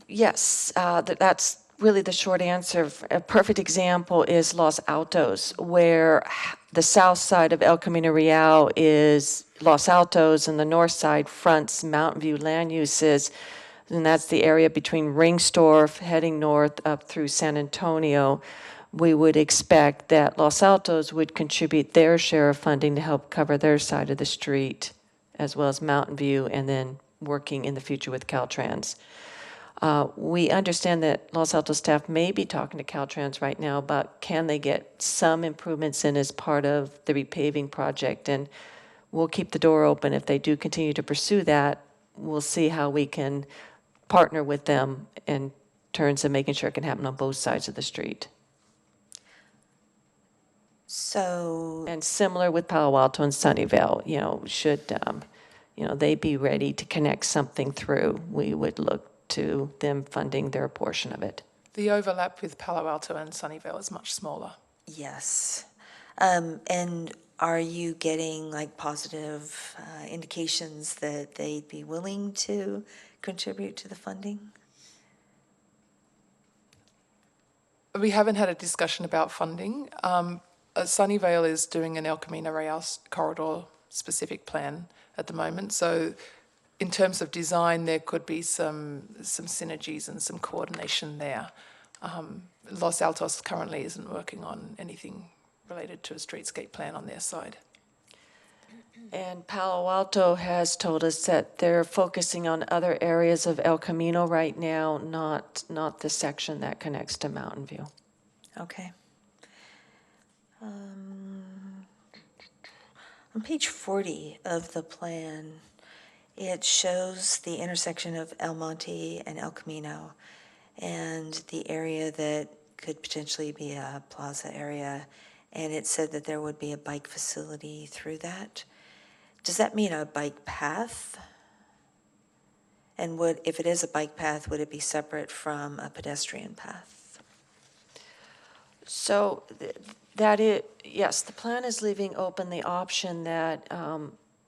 yes, that's really the short answer. A perfect example is Los Altos, where the south side of El Camino Real is Los Altos and the north side fronts Mountain View land uses, and that's the area between Ringstorf heading north up through San Antonio. We would expect that Los Altos would contribute their share of funding to help cover their side of the street, as well as Mountain View, and then working in the future with Caltrans. We understand that Los Altos staff may be talking to Caltrans right now about can they get some improvements in as part of the repaving project, and we'll keep the door open. If they do continue to pursue that, we'll see how we can partner with them in terms of making sure it can happen on both sides of the street. So. And similar with Palo Alto and Sunnyvale, should, they be ready to connect something through, we would look to them funding their portion of it. The overlap with Palo Alto and Sunnyvale is much smaller. Yes. And are you getting like positive indications that they'd be willing to contribute to the funding? We haven't had a discussion about funding. Sunnyvale is doing an El Camino Real corridor specific plan at the moment. So in terms of design, there could be some synergies and some coordination there. Los Altos currently isn't working on anything related to a streetscape plan on their side. And Palo Alto has told us that they're focusing on other areas of El Camino right now, not the section that connects to Mountain View. Okay. On page 40 of the plan, it shows the intersection of El Monte and El Camino and the area that could potentially be a plaza area, and it said that there would be a bike facility through that. Does that mean a bike path? And if it is a bike path, would it be separate from a pedestrian path? So yes, the plan is leaving open the option that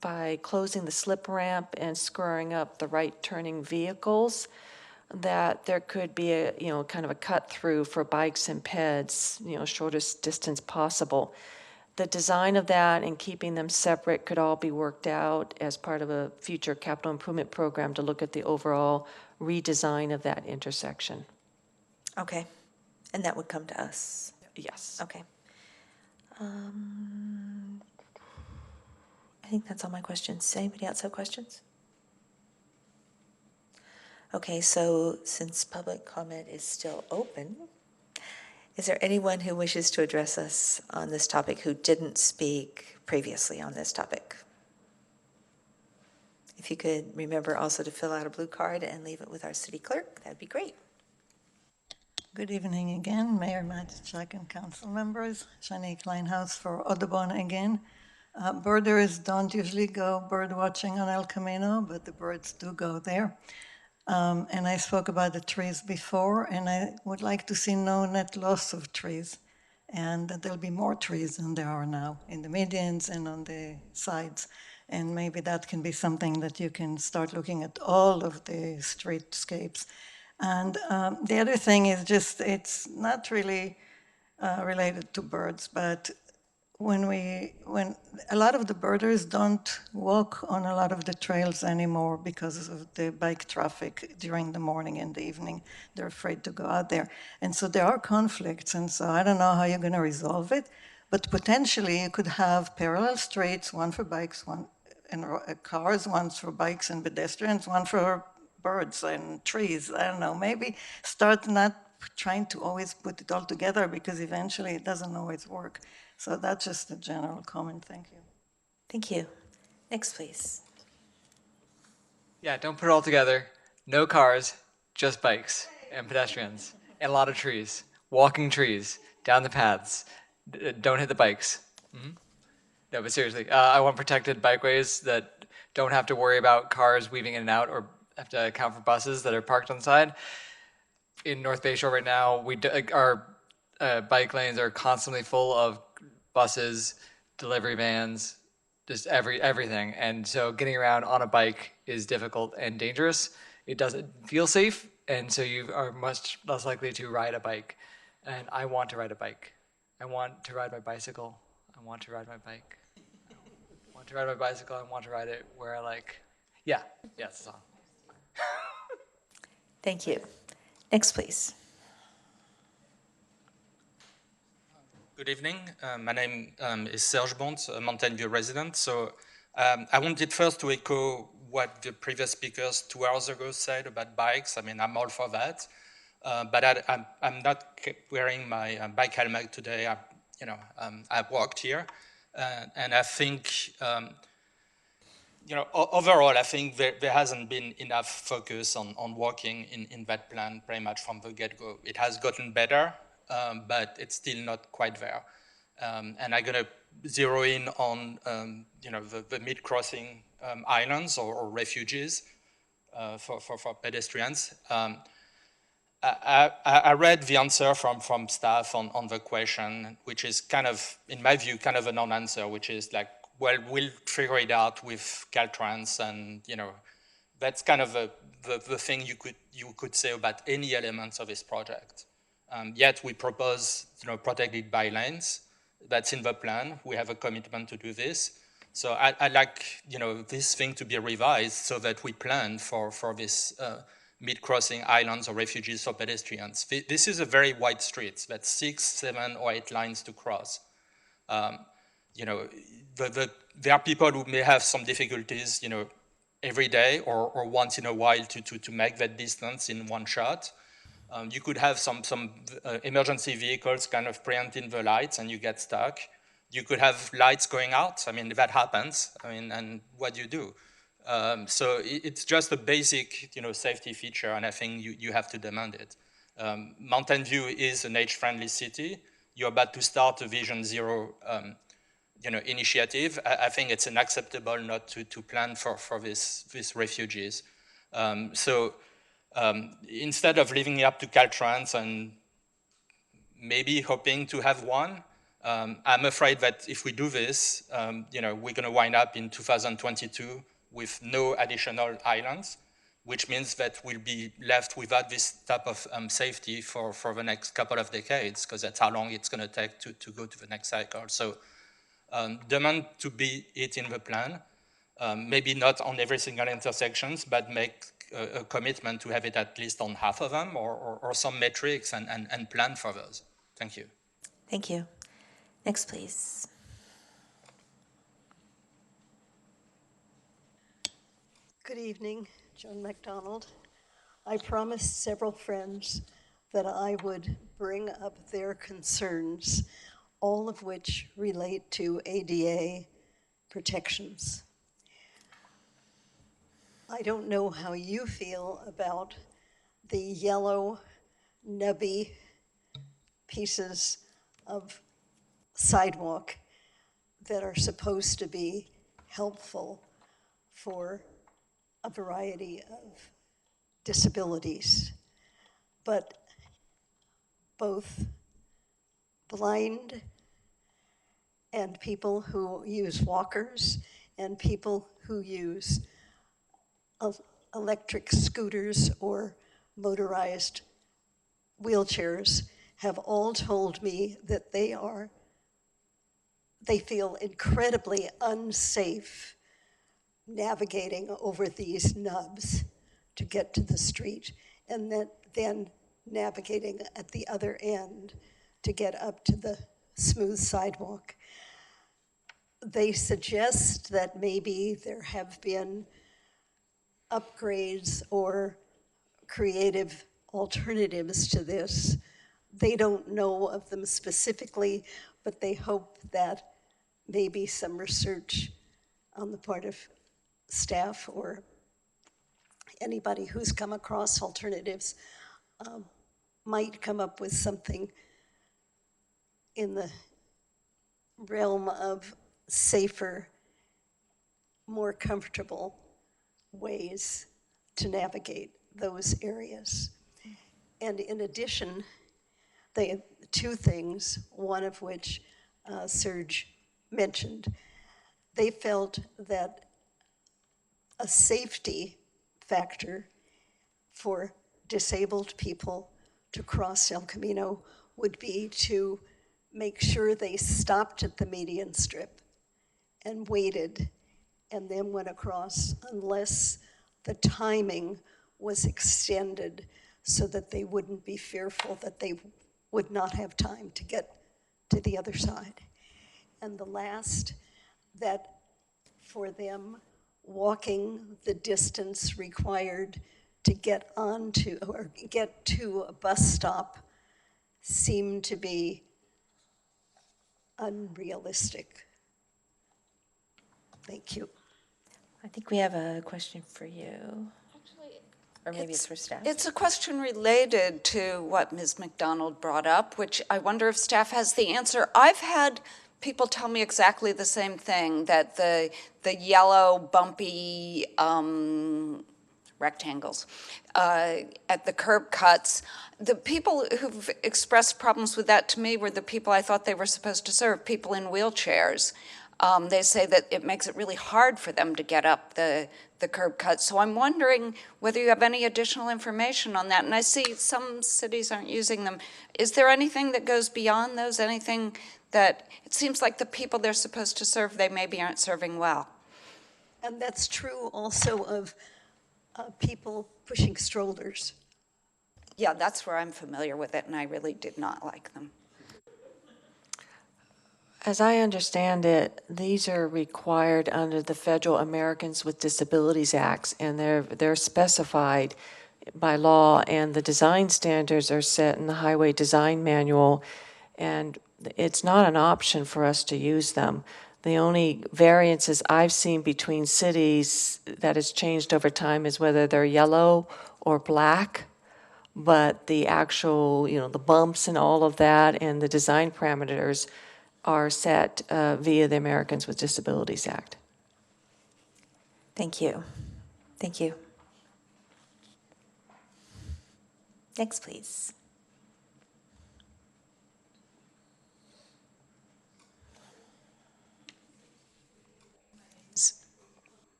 by closing the slip ramp and screwing up the right turning vehicles, that there could be a, kind of a cut through for bikes and peds, shortest distance possible. The design of that and keeping them separate could all be worked out as part of a future capital improvement program to look at the overall redesign of that intersection. Okay. And that would come to us? Yes. Okay. I think that's all my questions. Anybody else have questions? Okay, so since public comment is still open, is there anyone who wishes to address us on this topic who didn't speak previously on this topic? If you could remember also to fill out a blue card and leave it with our city clerk, that'd be great. Good evening again, Mayor Matichak and council members. Shani Kleinhaus for Audubon again. Birders don't usually go bird watching on El Camino, but the birds do go there. And I spoke about the trees before, and I would like to see no net loss of trees, and that there'll be more trees than there are now in the medians and on the sides. And maybe that can be something that you can start looking at all of the streetscapes. And the other thing is just, it's not really related to birds, but when a lot of the birders don't walk on a lot of the trails anymore because of the bike traffic during the morning and the evening. They're afraid to go out there. And so there are conflicts, and so I don't know how you're gonna resolve it, but potentially you could have parallel streets, one for bikes, one and cars, one for bikes and pedestrians, one for birds and trees. I don't know, maybe start not trying to always put it all together because eventually it doesn't always work. So that's just a general comment. Thank you. Thank you. Next, please. Yeah, don't put it all together. No cars, just bikes and pedestrians and a lot of trees. Walking trees down the paths. Don't hit the bikes. Mm-hmm. No, but seriously, I want protected bikeways that don't have to worry about cars weaving in and out or have to account for buses that are parked on the side. In North Bayshore right now, our bike lanes are constantly full of buses, delivery vans, just everything. And so getting around on a bike is difficult and dangerous. It doesn't feel safe, and so you are much less likely to ride a bike. And I want to ride a bike. I want to ride my bicycle. I want to ride my bike. I want to ride my bicycle. I want to ride it where I like. Yeah, it's a song. Thank you. Next, please. Good evening. My name is Serge Bont, a Mountain View resident. So I wanted first to echo what the previous speakers 2 hours ago said about bikes. I mean, I'm all for that. But I'm not wearing my bike helmet today. I walked here. And I think overall, I think there hasn't been enough focus on working in that plan pretty much from the get-go. It has gotten better, but it's still not quite there. And I'm going to zero in on, the mid-crossing islands or refuges for pedestrians. I read the answer from staff on the question, which is kind of, in my view, kind of a non-answer, which is like, well, we'll figure it out with Caltrans, and that's kind of the thing you could say about any elements of this project. Yet we propose protected bylanes. That's in the plan. We have a commitment to do this. So I like this thing to be revised so that we plan for this mid-crossing islands or refuges for pedestrians. This is a very wide street. That's 6, 7, or 8 lines to cross. There are people who may have some difficulties, every day or once in a while to make that distance in one shot. You could have some emergency vehicles kind of preempting the lights and you get stuck. You could have lights going out. I mean, that happens. I mean, and what do you do? So it's just a basic, safety feature, and I think you have to demand it. Mountain View is an age-friendly city. You're about to start a Vision Zero, initiative. I think it's unacceptable not to plan for these refugees. Instead of leaving it up to Caltrans and maybe hoping to have one, I'm afraid that if we do this, we're going to wind up in 2022 with no additional islands, which means that we'll be left without this type of safety for the next couple of decades, because that's how long it's going to take to go to the next cycle. So demand to be it in the plan, maybe not on every single intersections, but make a commitment to have it at least on half of them or some metrics and plan for those. Thank you. Thank you. Next, please. Good evening, Joan McDonald. I promised several friends that I would bring up their concerns, all of which relate to ADA protections. I don't know how you feel about the yellow, nubby pieces of sidewalk that are supposed to be helpful for a variety of disabilities. But both blind and people who use walkers and people who use electric scooters or motorized wheelchairs have all told me that they feel incredibly unsafe navigating over these nubs to get to the street, and then navigating at the other end to get up to the smooth sidewalk. They suggest that maybe there have been upgrades or creative alternatives to this. They don't know of them specifically, but they hope that maybe some research on the part of staff or anybody who's come across alternatives might come up with something in the realm of safer, more comfortable ways to navigate those areas. And in addition, they have two things, one of which Serge mentioned. They felt that a safety factor for disabled people to cross El Camino would be to make sure they stopped at the median strip and waited and then went across, unless the timing was extended so that they wouldn't be fearful that they would not have time to get to the other side. And the last, that for them, walking the distance required to get onto or get to a bus stop seemed to be unrealistic. Thank you. I think we have a question for you. Or maybe it's for staff. It's a question related to what Ms. McDonald brought up, which I wonder if staff has the answer. I've had people tell me exactly the same thing, that the yellow bumpy rectangles at the curb cuts, the people who've expressed problems with that to me were the people I thought they were supposed to serve, people in wheelchairs. They say that it makes it really hard for them to get up the curb cut. So I'm wondering whether you have any additional information on that. And I see some cities aren't using them. Is there anything that goes beyond those? Anything that, it seems like the people they're supposed to serve, they maybe aren't serving well. And that's true also of people pushing strollers. Yeah, that's where I'm familiar with it, and I really did not like them. As I understand it, these are required under the Federal Americans with Disabilities Acts, and they're specified by law, and the design standards are set in the Highway Design Manual, and it's not an option for us to use them. The only variances I've seen between cities that has changed over time is whether they're yellow or black, but the actual, the bumps and all of that and the design parameters are set via the Americans with Disabilities Act. Thank you. Thank you. Next, please.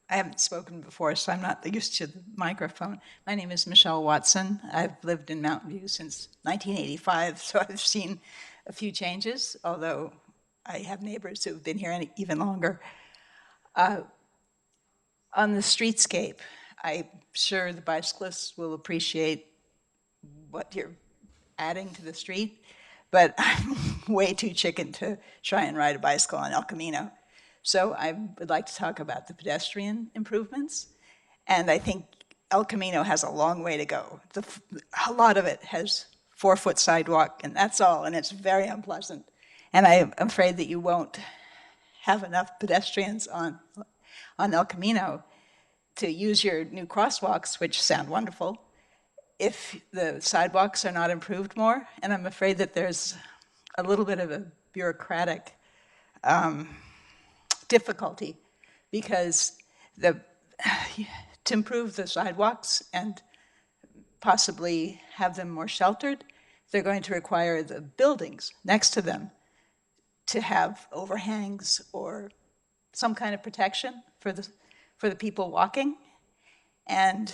I haven't spoken before, so I'm not used to the microphone. My name is Michelle Watson. I've lived in Mountain View since 1985, so I've seen a few changes, although I have neighbors who've been here even longer. On the streetscape, I'm sure the bicyclists will appreciate what you're adding to the street, but I'm way too chicken to try and ride a bicycle on El Camino. So I would like to talk about the pedestrian improvements. And I think El Camino has a long way to go. A lot of it has 4-foot sidewalk, and that's all, and it's very unpleasant. And I'm afraid that you won't have enough pedestrians on El Camino to use your new crosswalks, which sound wonderful, if the sidewalks are not improved more. And I'm afraid that there's a little bit of a bureaucratic difficulty, because to improve the sidewalks and possibly have them more sheltered, they're going to require the buildings next to them to have overhangs or some kind of protection for the people walking. And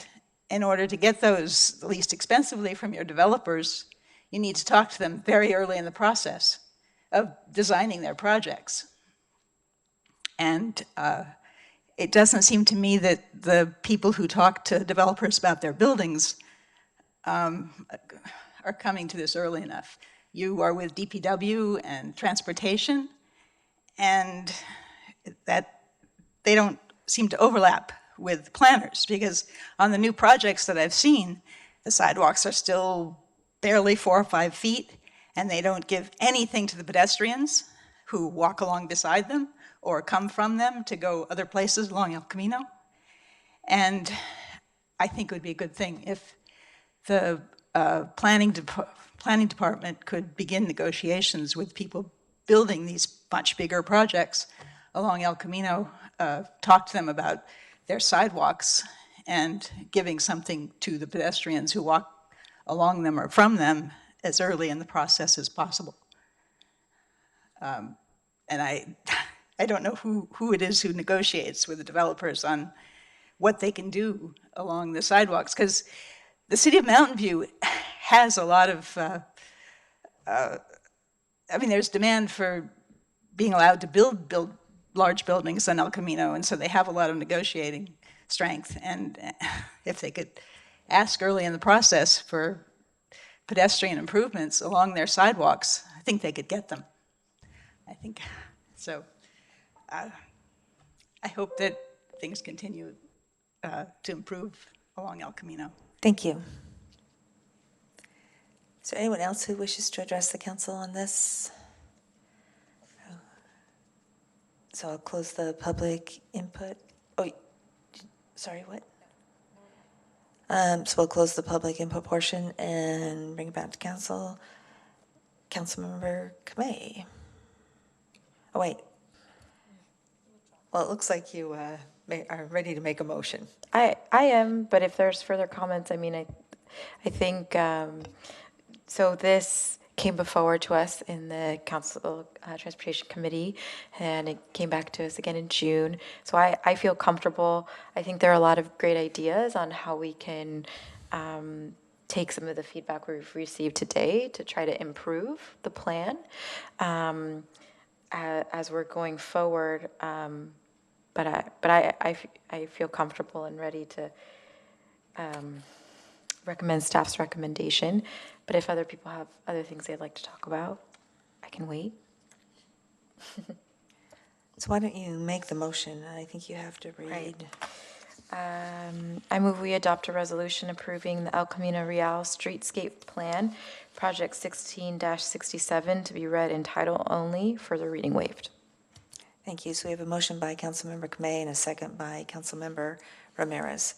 in order to get those the least expensively from your developers, you need to talk to them very early in the process of designing their projects. And it doesn't seem to me that the people who talk to developers about their buildings are coming to this early enough. You are with DPW and transportation, and that they don't seem to overlap with planners, because on the new projects that I've seen, the sidewalks are still barely 4 or 5 feet, and they don't give anything to the pedestrians who walk along beside them or come from them to go other places along El Camino. And I think it would be a good thing if the planning department could begin negotiations with people building these much bigger projects along El Camino, talk to them about their sidewalks and giving something to the pedestrians who walk along them or from them as early in the process as possible. And I don't know who it is who negotiates with the developers on what they can do along the sidewalks, because the city of Mountain View has a lot of, there's demand for being allowed to build large buildings on El Camino, and so they have a lot of negotiating strength. And if they could ask early in the process for pedestrian improvements along their sidewalks, I think they could get them. I think so. I hope that things continue to improve along El Camino. Thank you. Is there anyone else who wishes to address the council on this? So I'll close the public input. Oh, Sorry, what? So we'll close the public input portion and bring it back to council. Councilmember Kamei. Oh, wait. Well, it looks like you are ready to make a motion. I am, but if there's further comments, I mean, I think, so this came forward to us in the Council Transportation Committee, and it came back to us again in June. So I feel comfortable. I think there are a lot of great ideas on how we can take some of the feedback we've received today to try to improve the plan as we're going forward. But I feel comfortable and ready to recommend staff's recommendation. But if other people have other things they'd like to talk about, I can wait. So why don't you make the motion? I think you have to read. Right. I move we adopt a resolution approving the El Camino Real Streetscape Plan, Project 16-67, to be read in title only, further reading waived. Thank you. So we have a motion by Councilmember Kamei and a second by Councilmember Ramirez.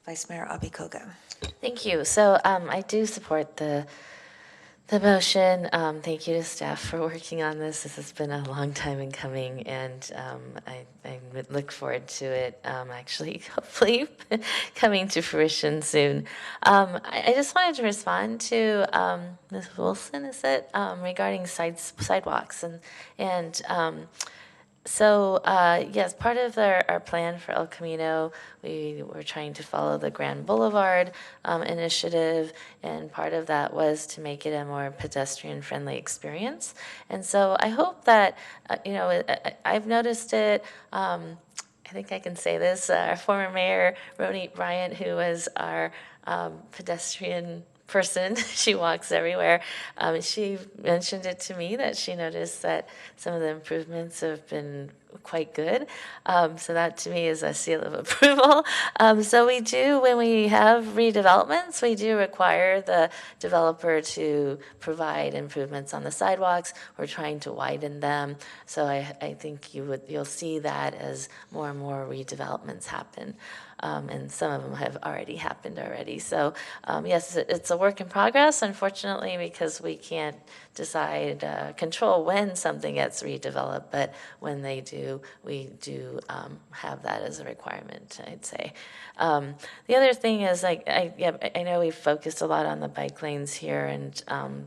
Vice Mayor Abikoga. Thank you. So I do support the motion. Thank you to staff for working on this. This has been a long time in coming, and I look forward to it actually hopefully coming to fruition soon. I just wanted to respond to Ms. Wilson, is it, regarding sidewalks and so, yes, part of our plan for El Camino, we were trying to follow the Grand Boulevard initiative, and part of that was to make it a more pedestrian-friendly experience. And so I hope that, I've noticed it, I think I can say this, our former mayor, Ronit Bryant, who was our pedestrian person, she walks everywhere. She mentioned it to me that she noticed that some of the improvements have been quite good. So that to me is a seal of approval. So we do, when we have redevelopments, we do require the developer to provide improvements on the sidewalks. We're trying to widen them. So I think you'll see that as more and more redevelopments happen. And some of them have already happened already. So yes, it's a work in progress, unfortunately, because we can't control when something gets redeveloped, but when they do, we do have that as a requirement, I'd say. The other thing is, I know we've focused a lot on the bike lanes here, and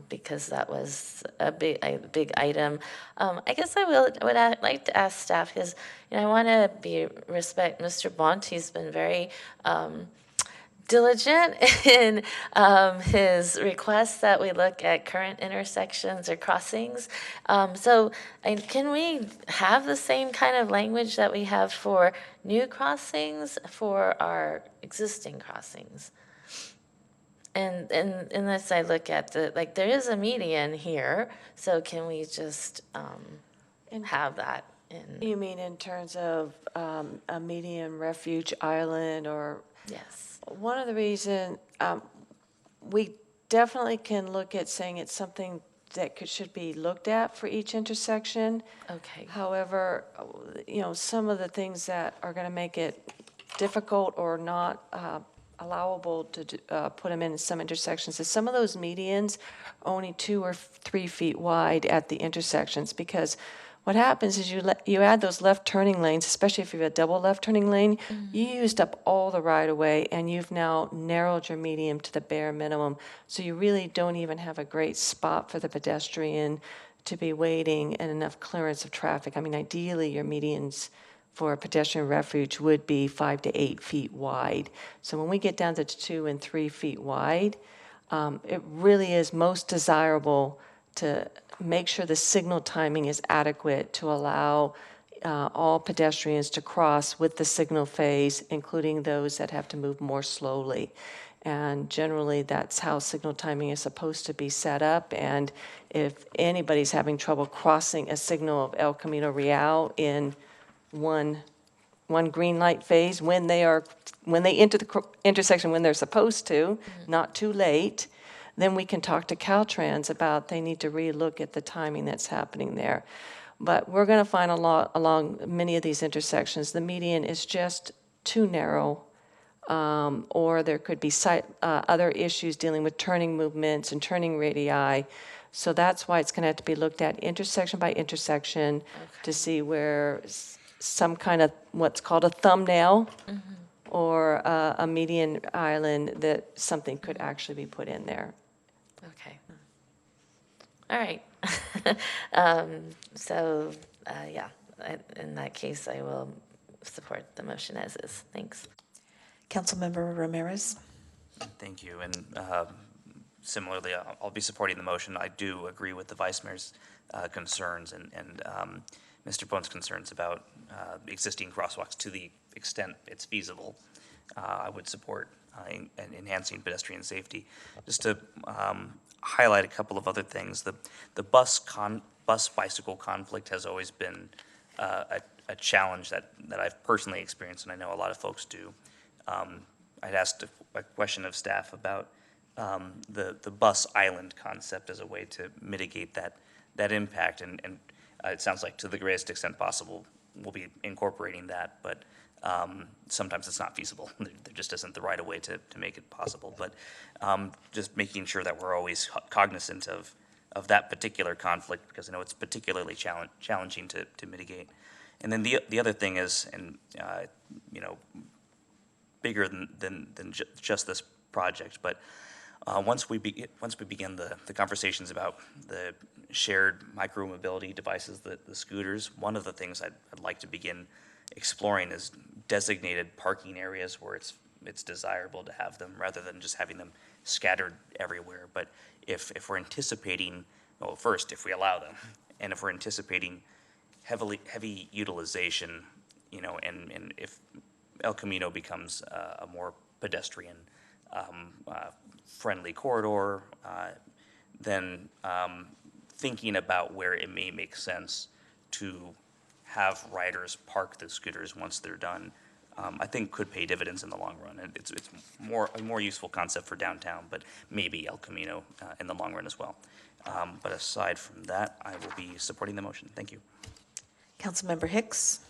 because that was a big item. I guess I would like to ask staff, because I want to respect Mr. Bont. He's been very diligent in his request that we look at current intersections or crossings. So can we have the same kind of language that we have for new crossings for our existing crossings? And unless I look at there is a median here, so can we just have that in? You mean in terms of a median refuge island or? Yes. One of the reasons we definitely can look at saying it's something that should be looked at for each intersection. Okay. However, some of the things that are going to make it difficult or not allowable to put them in some intersections is some of those medians are only 2 or 3 feet wide at the intersections, because what happens is you add those left turning lanes, especially if you have a double left turning lane, you used up all the right of way, and you've now narrowed your median to the bare minimum. So you really don't even have a great spot for the pedestrian to be waiting and enough clearance of traffic. I mean, ideally, your medians for a pedestrian refuge would be 5 to 8 feet wide. So when we get down to 2 and 3 feet wide, it really is most desirable to make sure the signal timing is adequate to allow all pedestrians to cross with the signal phase, including those that have to move more slowly. And generally, that's how signal timing is supposed to be set up. And if anybody's having trouble crossing a signal of El Camino Real in one green light phase, when they enter the intersection when they're supposed to, not too late, then we can talk to Caltrans about they need to relook at the timing that's happening there. But we're going to find a lot along many of these intersections, the median is just too narrow, or there could be other issues dealing with turning movements and turning radii. So that's why it's going to have to be looked at intersection by intersection to see where some kind of what's called a thumbnail or a median island that something could actually be put in there. Okay. All right. So, yeah, in that case, I will support the motion as is. Thanks. Councilmember Ramirez. Thank you. And similarly, I'll be supporting the motion. I do agree with the Vice Mayor's concerns and Mr. Bone's concerns about existing crosswalks to the extent it's feasible. I would support enhancing pedestrian safety. Just to highlight a couple of other things, the bus-bicycle conflict has always been a challenge that I've personally experienced, and I know a lot of folks do. I'd asked a question of staff about the bus island concept as a way to mitigate that impact, and it sounds like to the greatest extent possible we'll be incorporating that, but sometimes it's not feasible. There just isn't the right way to make it possible. But just making sure that we're always cognizant of that particular conflict, because I know it's particularly challenging to mitigate. And then the other thing is, and bigger than just this project, but once we begin the conversations about the shared micro-mobility devices, the scooters, one of the things I'd like to begin exploring is designated parking areas where it's desirable to have them, rather than just having them scattered everywhere. But if we're anticipating, well, first, if we allow them, and if we're anticipating heavy utilization, and if El Camino becomes a more pedestrian friendly corridor, then thinking about where it may make sense to have riders park the scooters once they're done, I think could pay dividends in the long run. And it's a more useful concept for downtown, but maybe El Camino in the long run as well. But aside from that, I will be supporting the motion. Thank you. Councilmember Hicks.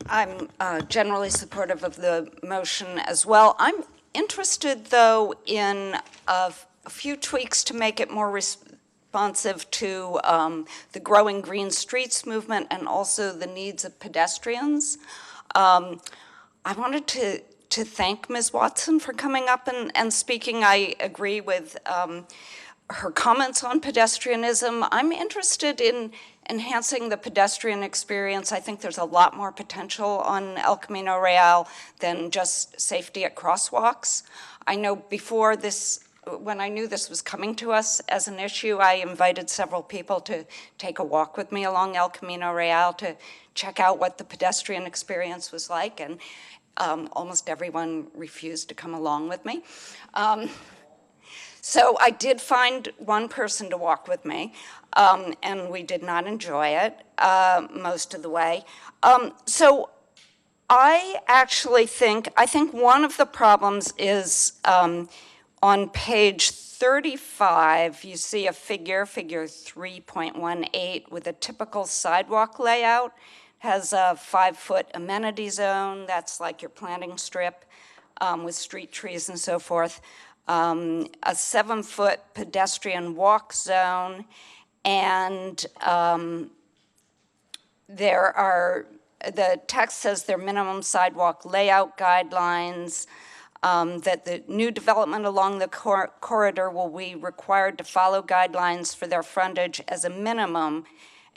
I'm generally supportive of the motion as well. I'm interested, though, in a few tweaks to make it more responsive to the growing green streets movement and also the needs of pedestrians. I wanted to thank Ms. Watson for coming up and speaking. I agree with her comments on pedestrianism. I'm interested in enhancing the pedestrian experience. I think there's a lot more potential on El Camino Real than just safety at crosswalks. I know before this, when I knew this was coming to us as an issue, I invited several people to take a walk with me along El Camino Real to check out what the pedestrian experience was like, and almost everyone refused to come along with me. So I did find one person to walk with me, and we did not enjoy it most of the way. So I actually think one of the problems is on page 35, you see a figure 3.18, with a typical sidewalk layout. Has a 5-foot amenity zone, that's like your planting strip with street trees and so forth. A 7-foot pedestrian walk zone, and the text says there are minimum sidewalk layout guidelines, that the new development along the corridor will be required to follow guidelines for their frontage as a minimum,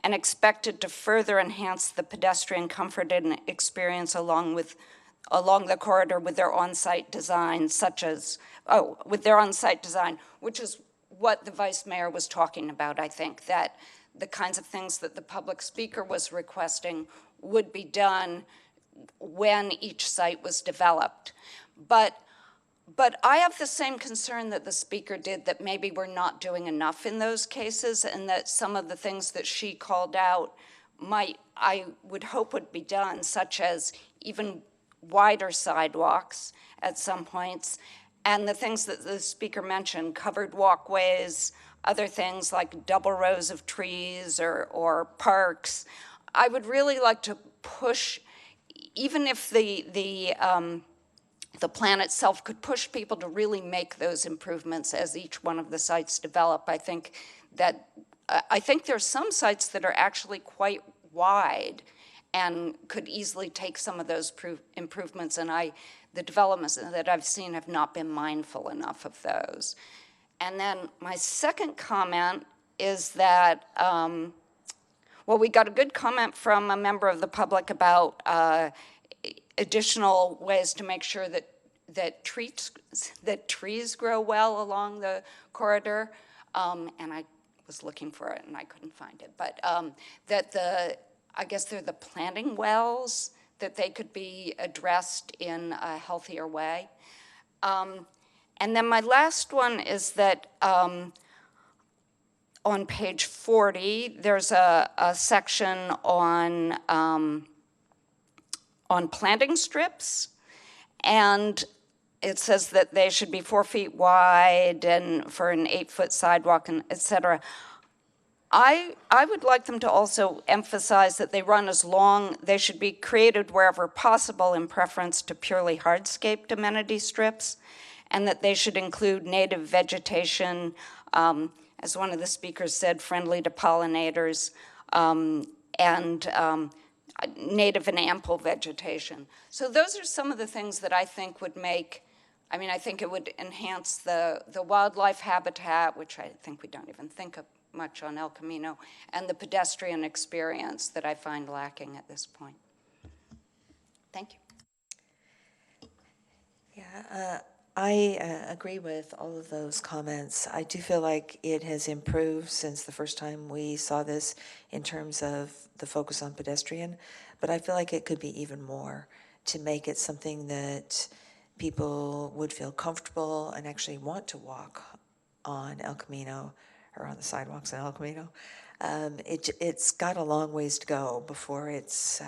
and expected to further enhance the pedestrian comfort and experience along the corridor with their on-site design, which is what the Vice Mayor was talking about. I think that the kinds of things that the public speaker was requesting would be done when each site was developed. But I have the same concern that the speaker did, that maybe we're not doing enough in those cases, and that some of the things that she called out I would hope would be done, such as even wider sidewalks at some points, and the things that the speaker mentioned, covered walkways, other things like double rows of trees or parks. I would really like to push even if the plan itself could push people to really make those improvements as each one of the sites develop, I think there's some sites that are actually quite wide and could easily take some of those improvements, and the developments that I've seen have not been mindful enough of those. And then my second comment is that, well, we got a good comment from a member of the public about additional ways to make sure that trees grow well along the corridor, and I was looking for it and I couldn't find it, but I guess they're the planting wells, that they could be addressed in a healthier way. And then my last one is that on page 40, there's a section on planting strips, and it says that they should be 4 feet wide and for an 8-foot sidewalk, and et cetera. I would like them to also emphasize that they should be created wherever possible in preference to purely hardscaped amenity strips, and that they should include native vegetation, as one of the speakers said, friendly to pollinators, and native and ample vegetation. So those are some of the things that I think would I think it would enhance the wildlife habitat, which I think we don't even think of much on El Camino, and the pedestrian experience that I find lacking at this point. Thank you. Yeah, I agree with all of those comments. I do feel like it has improved since the first time we saw this in terms of the focus on pedestrian, but I feel like it could be even more to make it something that people would feel comfortable and actually want to walk on El Camino or on the sidewalks in El Camino. It's got a long ways to go before it's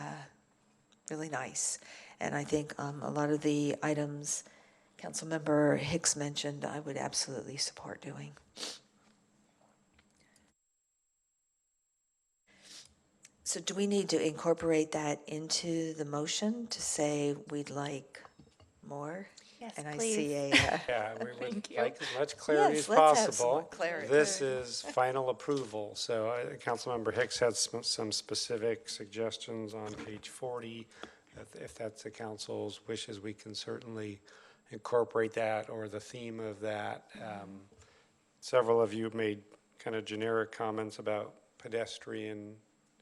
really nice. And I think a lot of the items Councilmember Hicks mentioned, I would absolutely support doing. So do we need to incorporate that into the motion to say we'd like more? Yes, and please. I see a Yeah, we would Thank you. like as much clarity Yes, as let's have some possible. more clarity. This is final approval. So Councilmember Hicks had some specific suggestions on page 40. If that's the council's wishes, we can certainly incorporate that or the theme of that. Several of you made kind of generic comments about pedestrian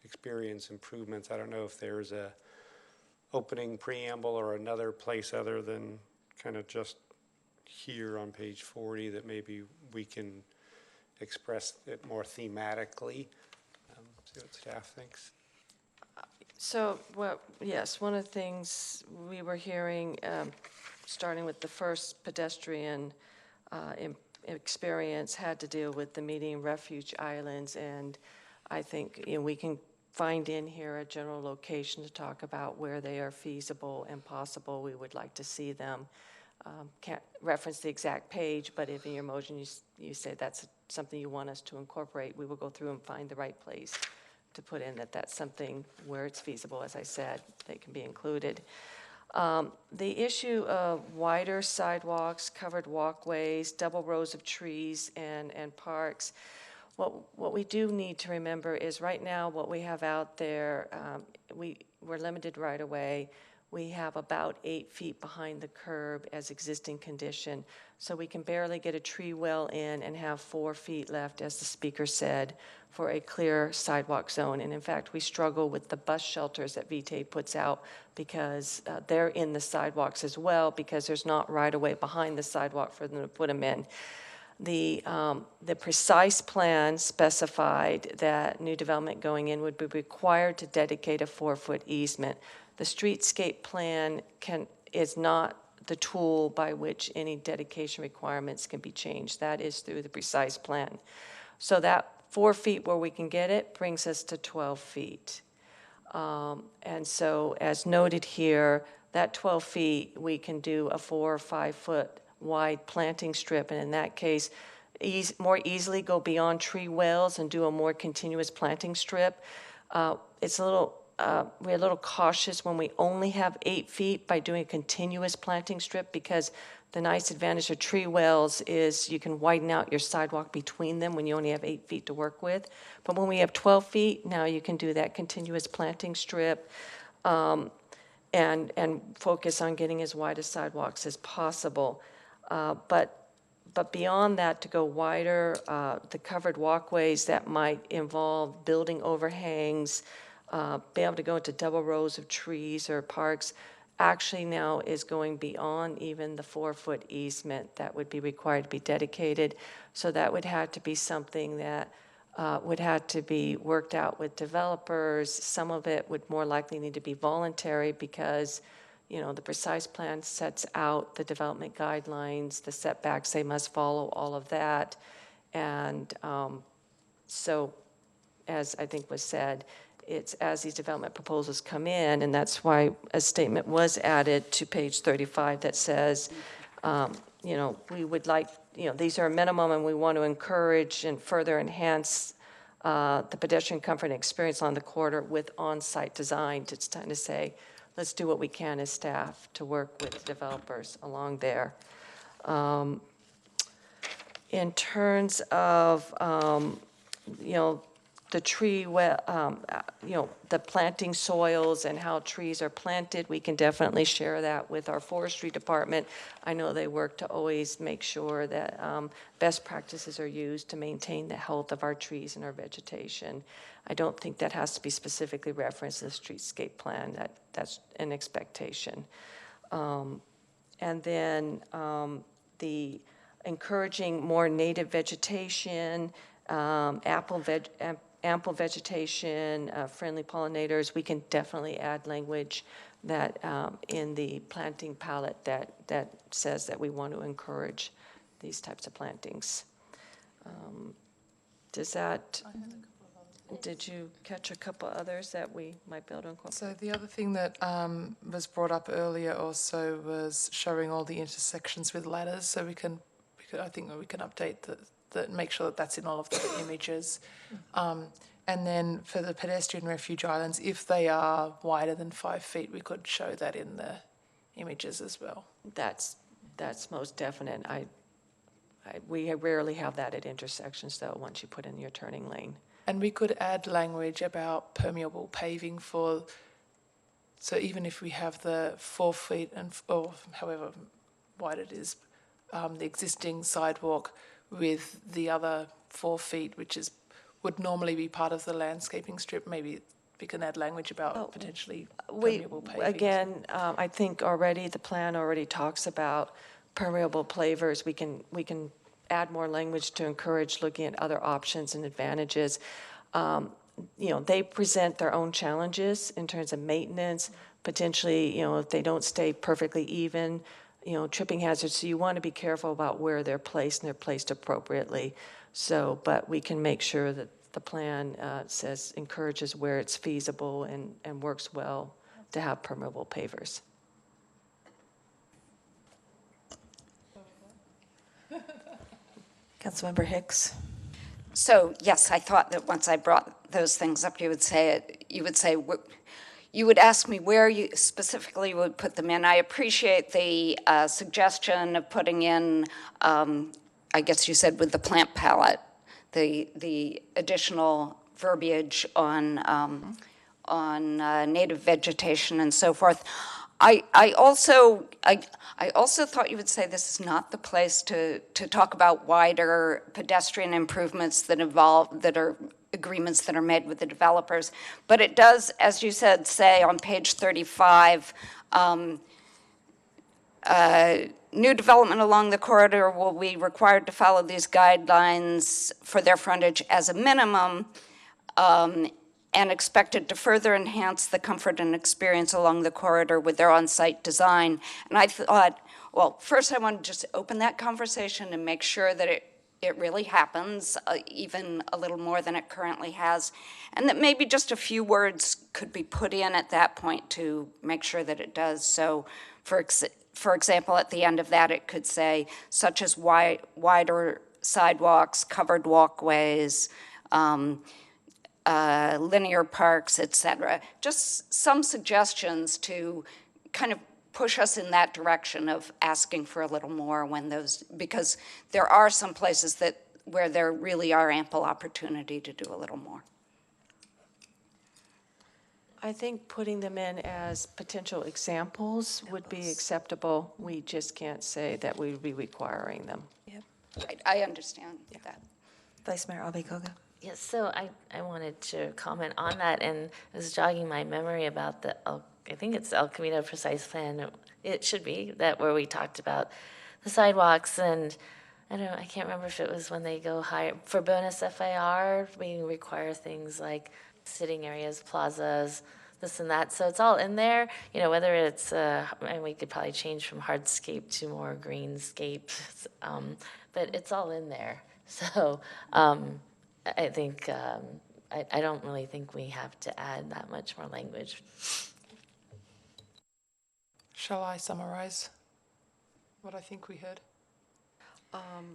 experience improvements. I don't know if there's a opening preamble or another place other than kind of just here on page 40 that maybe we can express it more thematically. See what staff thinks. So, well, yes, one of the things we were hearing, starting with the first pedestrian experience, had to deal with the median refuge islands, and I think we can find in here a general location to talk about where they are feasible and possible. We would like to see them. Can't reference the exact page, but if in your motion you say that's something you want us to incorporate, we will go through and find the right place to put in that's something where it's feasible. As I said, they can be included. The issue of wider sidewalks, covered walkways, double rows of trees and parks. What we do need to remember is right now what we have out there, we're limited right away. We have about 8 feet behind the curb as existing condition. So we can barely get a tree well in and have 4 feet left, as the speaker said, for a clear sidewalk zone. And in fact, we struggle with the bus shelters that VTA puts out because they're in the sidewalks as well, because there's not right away behind the sidewalk for them to put them in. The precise plan specified that new development going in would be required to dedicate a 4-foot easement. The streetscape plan is not the tool by which any dedication requirements can be changed. That is through the precise plan. So that 4 feet where we can get it brings us to 12 feet. And so as noted here, that 12 feet, we can do a 4 or 5 foot wide planting strip, and in that case, more easily go beyond tree wells and do a more continuous planting strip. It's a little we're a little cautious when we only have 8 feet by doing a continuous planting strip, because the nice advantage of tree wells is you can widen out your sidewalk between them when you only have 8 feet to work with. But when we have 12 feet, now you can do that continuous planting strip, and focus on getting as wide a sidewalks as possible. But beyond that, to go wider, the covered walkways that might involve building overhangs, be able to go into double rows of trees or parks, actually now is going beyond even the 4-foot easement that would be required to be dedicated. So that would have to be something that would have to be worked out with developers. Some of it would more likely need to be voluntary because, you know, the precise plan sets out the development guidelines, the setbacks they must follow, all of that. And so, as I think was said, it's as these development proposals come in, and that's why a statement was added to page 35 that says, you know, we would like, you know, these are a minimum and we want to encourage and further enhance the pedestrian comfort and experience on the corridor with on-site design. It's time to say, let's do what we can as staff to work with developers along there. In terms of, you know, the tree, you know, the planting soils and how trees are planted, we can definitely share that with our forestry department. I know they work to always make sure that best practices are used to maintain the health of our trees and our vegetation. I don't think that has to be specifically referenced in the streetscape plan. That's an expectation. And then the encouraging more native vegetation, ample vegetation, friendly pollinators, we can definitely add language that in the planting palette that says that we want to encourage these types of plantings. Does that, did you catch a couple others that we might be able to incorporate? So the other thing that was brought up earlier also was showing all the intersections with ladders, so I think we can update that, make sure that that's in all of the images. And then for the pedestrian refuge islands, if they are wider than 5 feet, we could show that in the images as well. That's most definite. We rarely have that at intersections, though, once you put in your turning lane. And we could add language about permeable paving so even if we have the 4 feet or however wide it is, the existing sidewalk with the other 4 feet, which would normally be part of the landscaping strip, maybe we can add language about potentially permeable paving. Again, I think already the plan already talks about permeable pavers. We can add more language to encourage looking at other options and advantages. You know, they present their own challenges in terms of maintenance, potentially, you know, if they don't stay perfectly even, you know, tripping hazards. So you want to be careful about where they're placed, and they're placed appropriately. So, but we can make sure that the plan encourages where it's feasible and works well to have permeable pavers. Councilmember Hicks. So yes, I thought that once I brought those things up, you would ask me where you specifically would put them in. I appreciate the suggestion of putting in, I guess you said with the plant palette, the additional verbiage on native vegetation and so forth. I also thought you would say this is not the place to talk about wider pedestrian improvements that are agreements that are made with the developers. But it does, as you said, say on page 35, new development along the corridor will be required to follow these guidelines for their frontage as a minimum, and expected to further enhance the comfort and experience along the corridor with their on-site design. And I thought, well, first I want to just open that conversation and make sure that it really happens, even a little more than it currently has, and that maybe just a few words could be put in at that point to make sure that it does. So, for example, at the end of that, it could say, such as wider sidewalks, covered walkways, linear parks, et cetera. Just some suggestions to kind of push us in that direction of asking for a little more when those, because there are some places that where there really are ample opportunity to do a little more. I think putting them in as potential examples would be acceptable. We just can't say that we would be requiring them. Yep. I understand that. Vice Mayor Abikoga. Yes, so I wanted to comment on that, and it was jogging my memory about I think it's El Camino Precise Plan. It should be that where we talked about the sidewalks, and I can't remember if it was when they go higher. For bonus FAR, we require things like sitting areas, plazas, this and that. So it's all in there, whether it's, and we could probably change from hardscape to more greenscape, but it's all in there. So I think, I don't really think we have to add that much more language. Shall I summarize what I think we heard?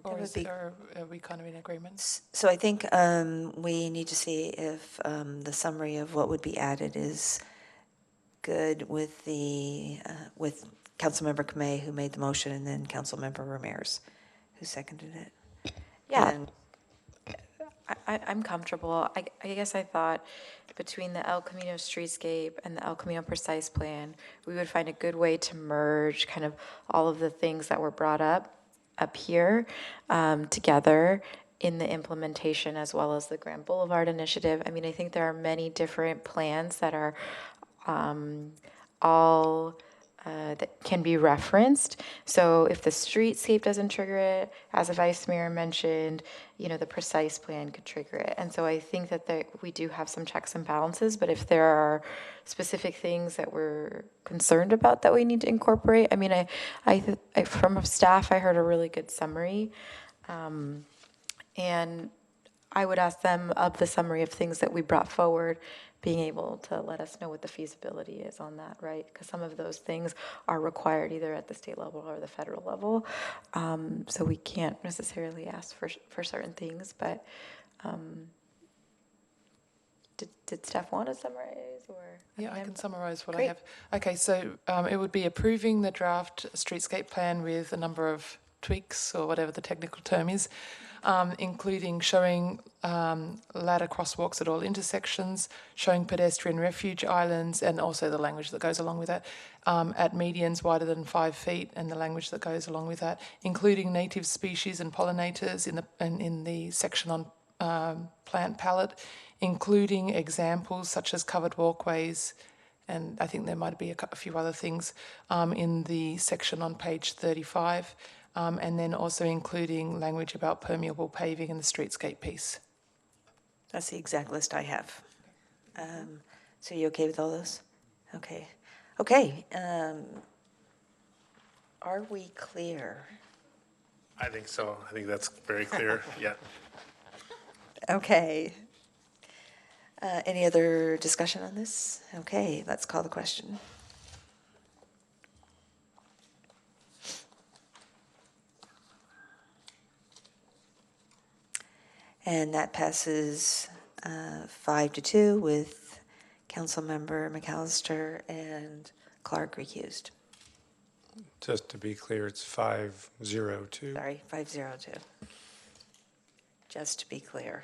Or are we kind of in agreement? So I think we need to see if the summary of what would be added is good with with Councilmember Kamei, who made the motion, and then Councilmember Ramirez, who seconded it. Yeah. And I'm comfortable. I guess I thought between the El Camino Streetscape and the El Camino Precise Plan, we would find a good way to merge kind of all of the things that were brought up here together in the implementation, as well as the Grand Boulevard Initiative. I mean, I think there are many different plans that are all that can be referenced. So if the streetscape doesn't trigger it, as the Vice Mayor mentioned, the precise plan could trigger it. And so I think that we do have some checks and balances, but if there are specific things that we're concerned about that we need to incorporate, I mean, I from staff, I heard a really good summary. And I would ask them of the summary of things that we brought forward, being able to let us know what the feasibility is on that, right? Because some of those things are required either at the state level or the federal level. So we can't necessarily ask for certain things, but did Steph want to summarize? Or Yeah, I can summarize what Great. I have. Okay, so it would be approving the draft streetscape plan with a number of tweaks, or whatever the technical term is, including showing ladder crosswalks at all intersections, showing pedestrian refuge islands, and also the language that goes along with that, at medians wider than 5 feet, and the language that goes along with that, including native species and pollinators in the section on plant palette, including examples such as covered walkways, and I think there might be a few other things in the section on page 35. And then also including language about permeable paving in the streetscape piece. that's the exact list I have. So you okay with all those? Okay. Okay. Are we clear? I think so. I think that's very clear. Yeah. Okay. Any other discussion on this? Okay, let's call the question. And that passes 5-2 with Councilmember McAllister and Clark recused. Just to be clear, it's 5-0-2. Sorry, 5-0-2. Just to be clear.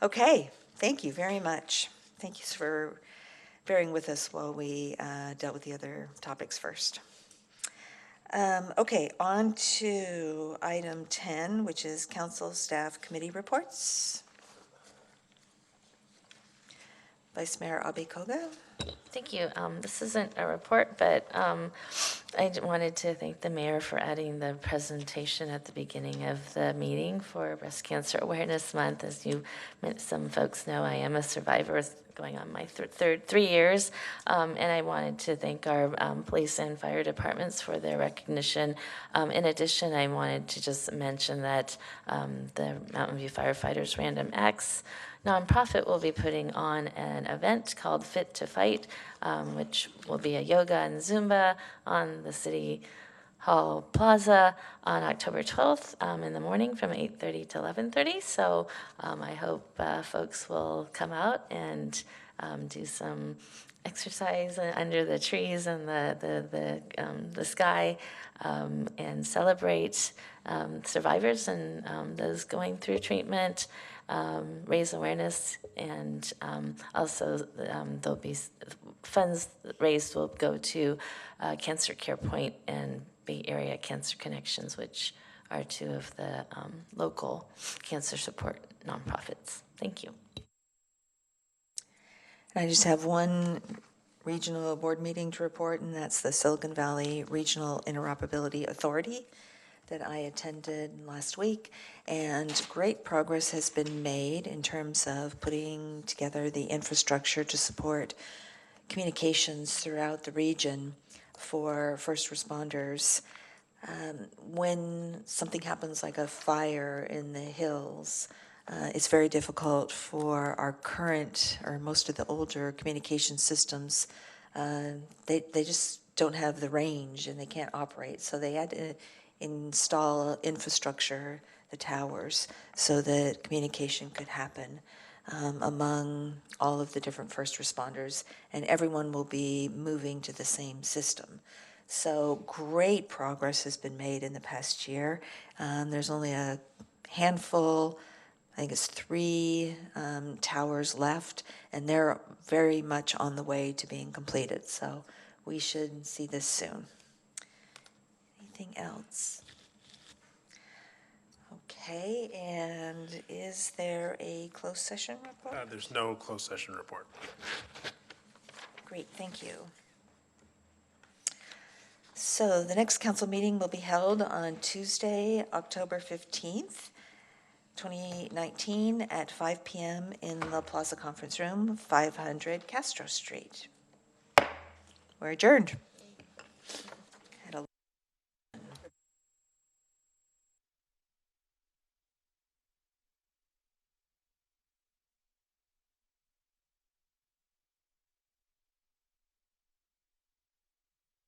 Okay, thank you very much. Thank you for bearing with us while we dealt with the other topics first. Okay, on to item 10, which is council staff committee reports. Vice Mayor Abikoga. Thank you. This isn't a report, but I wanted to thank the mayor for adding the presentation at the beginning of the meeting for Breast Cancer Awareness Month. As some folks know, I am a survivor going on my 3 years, and I wanted to thank our police and fire departments for their recognition. In addition, I wanted to just mention that the Mountain View Firefighters Random Acts nonprofit will be putting on an event called Fit to Fight, which will be a yoga and Zumba on the city Hall Plaza on October 12th in the morning from 8:30 to 11:30. So I hope folks will come out and do some exercise under the trees and the sky and celebrate survivors and those going through treatment, raise awareness, and also there'll be funds raised will go to Cancer Care Point and Bay Area Cancer Connections, which are two of the local cancer support nonprofits. Thank you. I just have one regional board meeting to report, and that's the Silicon Valley Regional Interoperability Authority that I attended last week. And great progress has been made in terms of putting together the infrastructure to support communications throughout the region for first responders. When something happens like a fire in the hills, it's very difficult for our current or most of the older communication systems. They just don't have the range and they can't operate. So they had to install infrastructure, the towers, so that communication could happen among all of the different first responders, and everyone will be moving to the same system. So great progress has been made in the past year. There's only a handful, I think it's 3 towers left, and they're very much on the way to being completed. So we should see this soon. Anything else? Okay, and is there a closed session report? There's no closed session report. Great, thank you. So the next council meeting will be held on Tuesday, October 15th, 2019 at 5 p.m. in the Plaza Conference Room, 500 Castro Street. We're adjourned.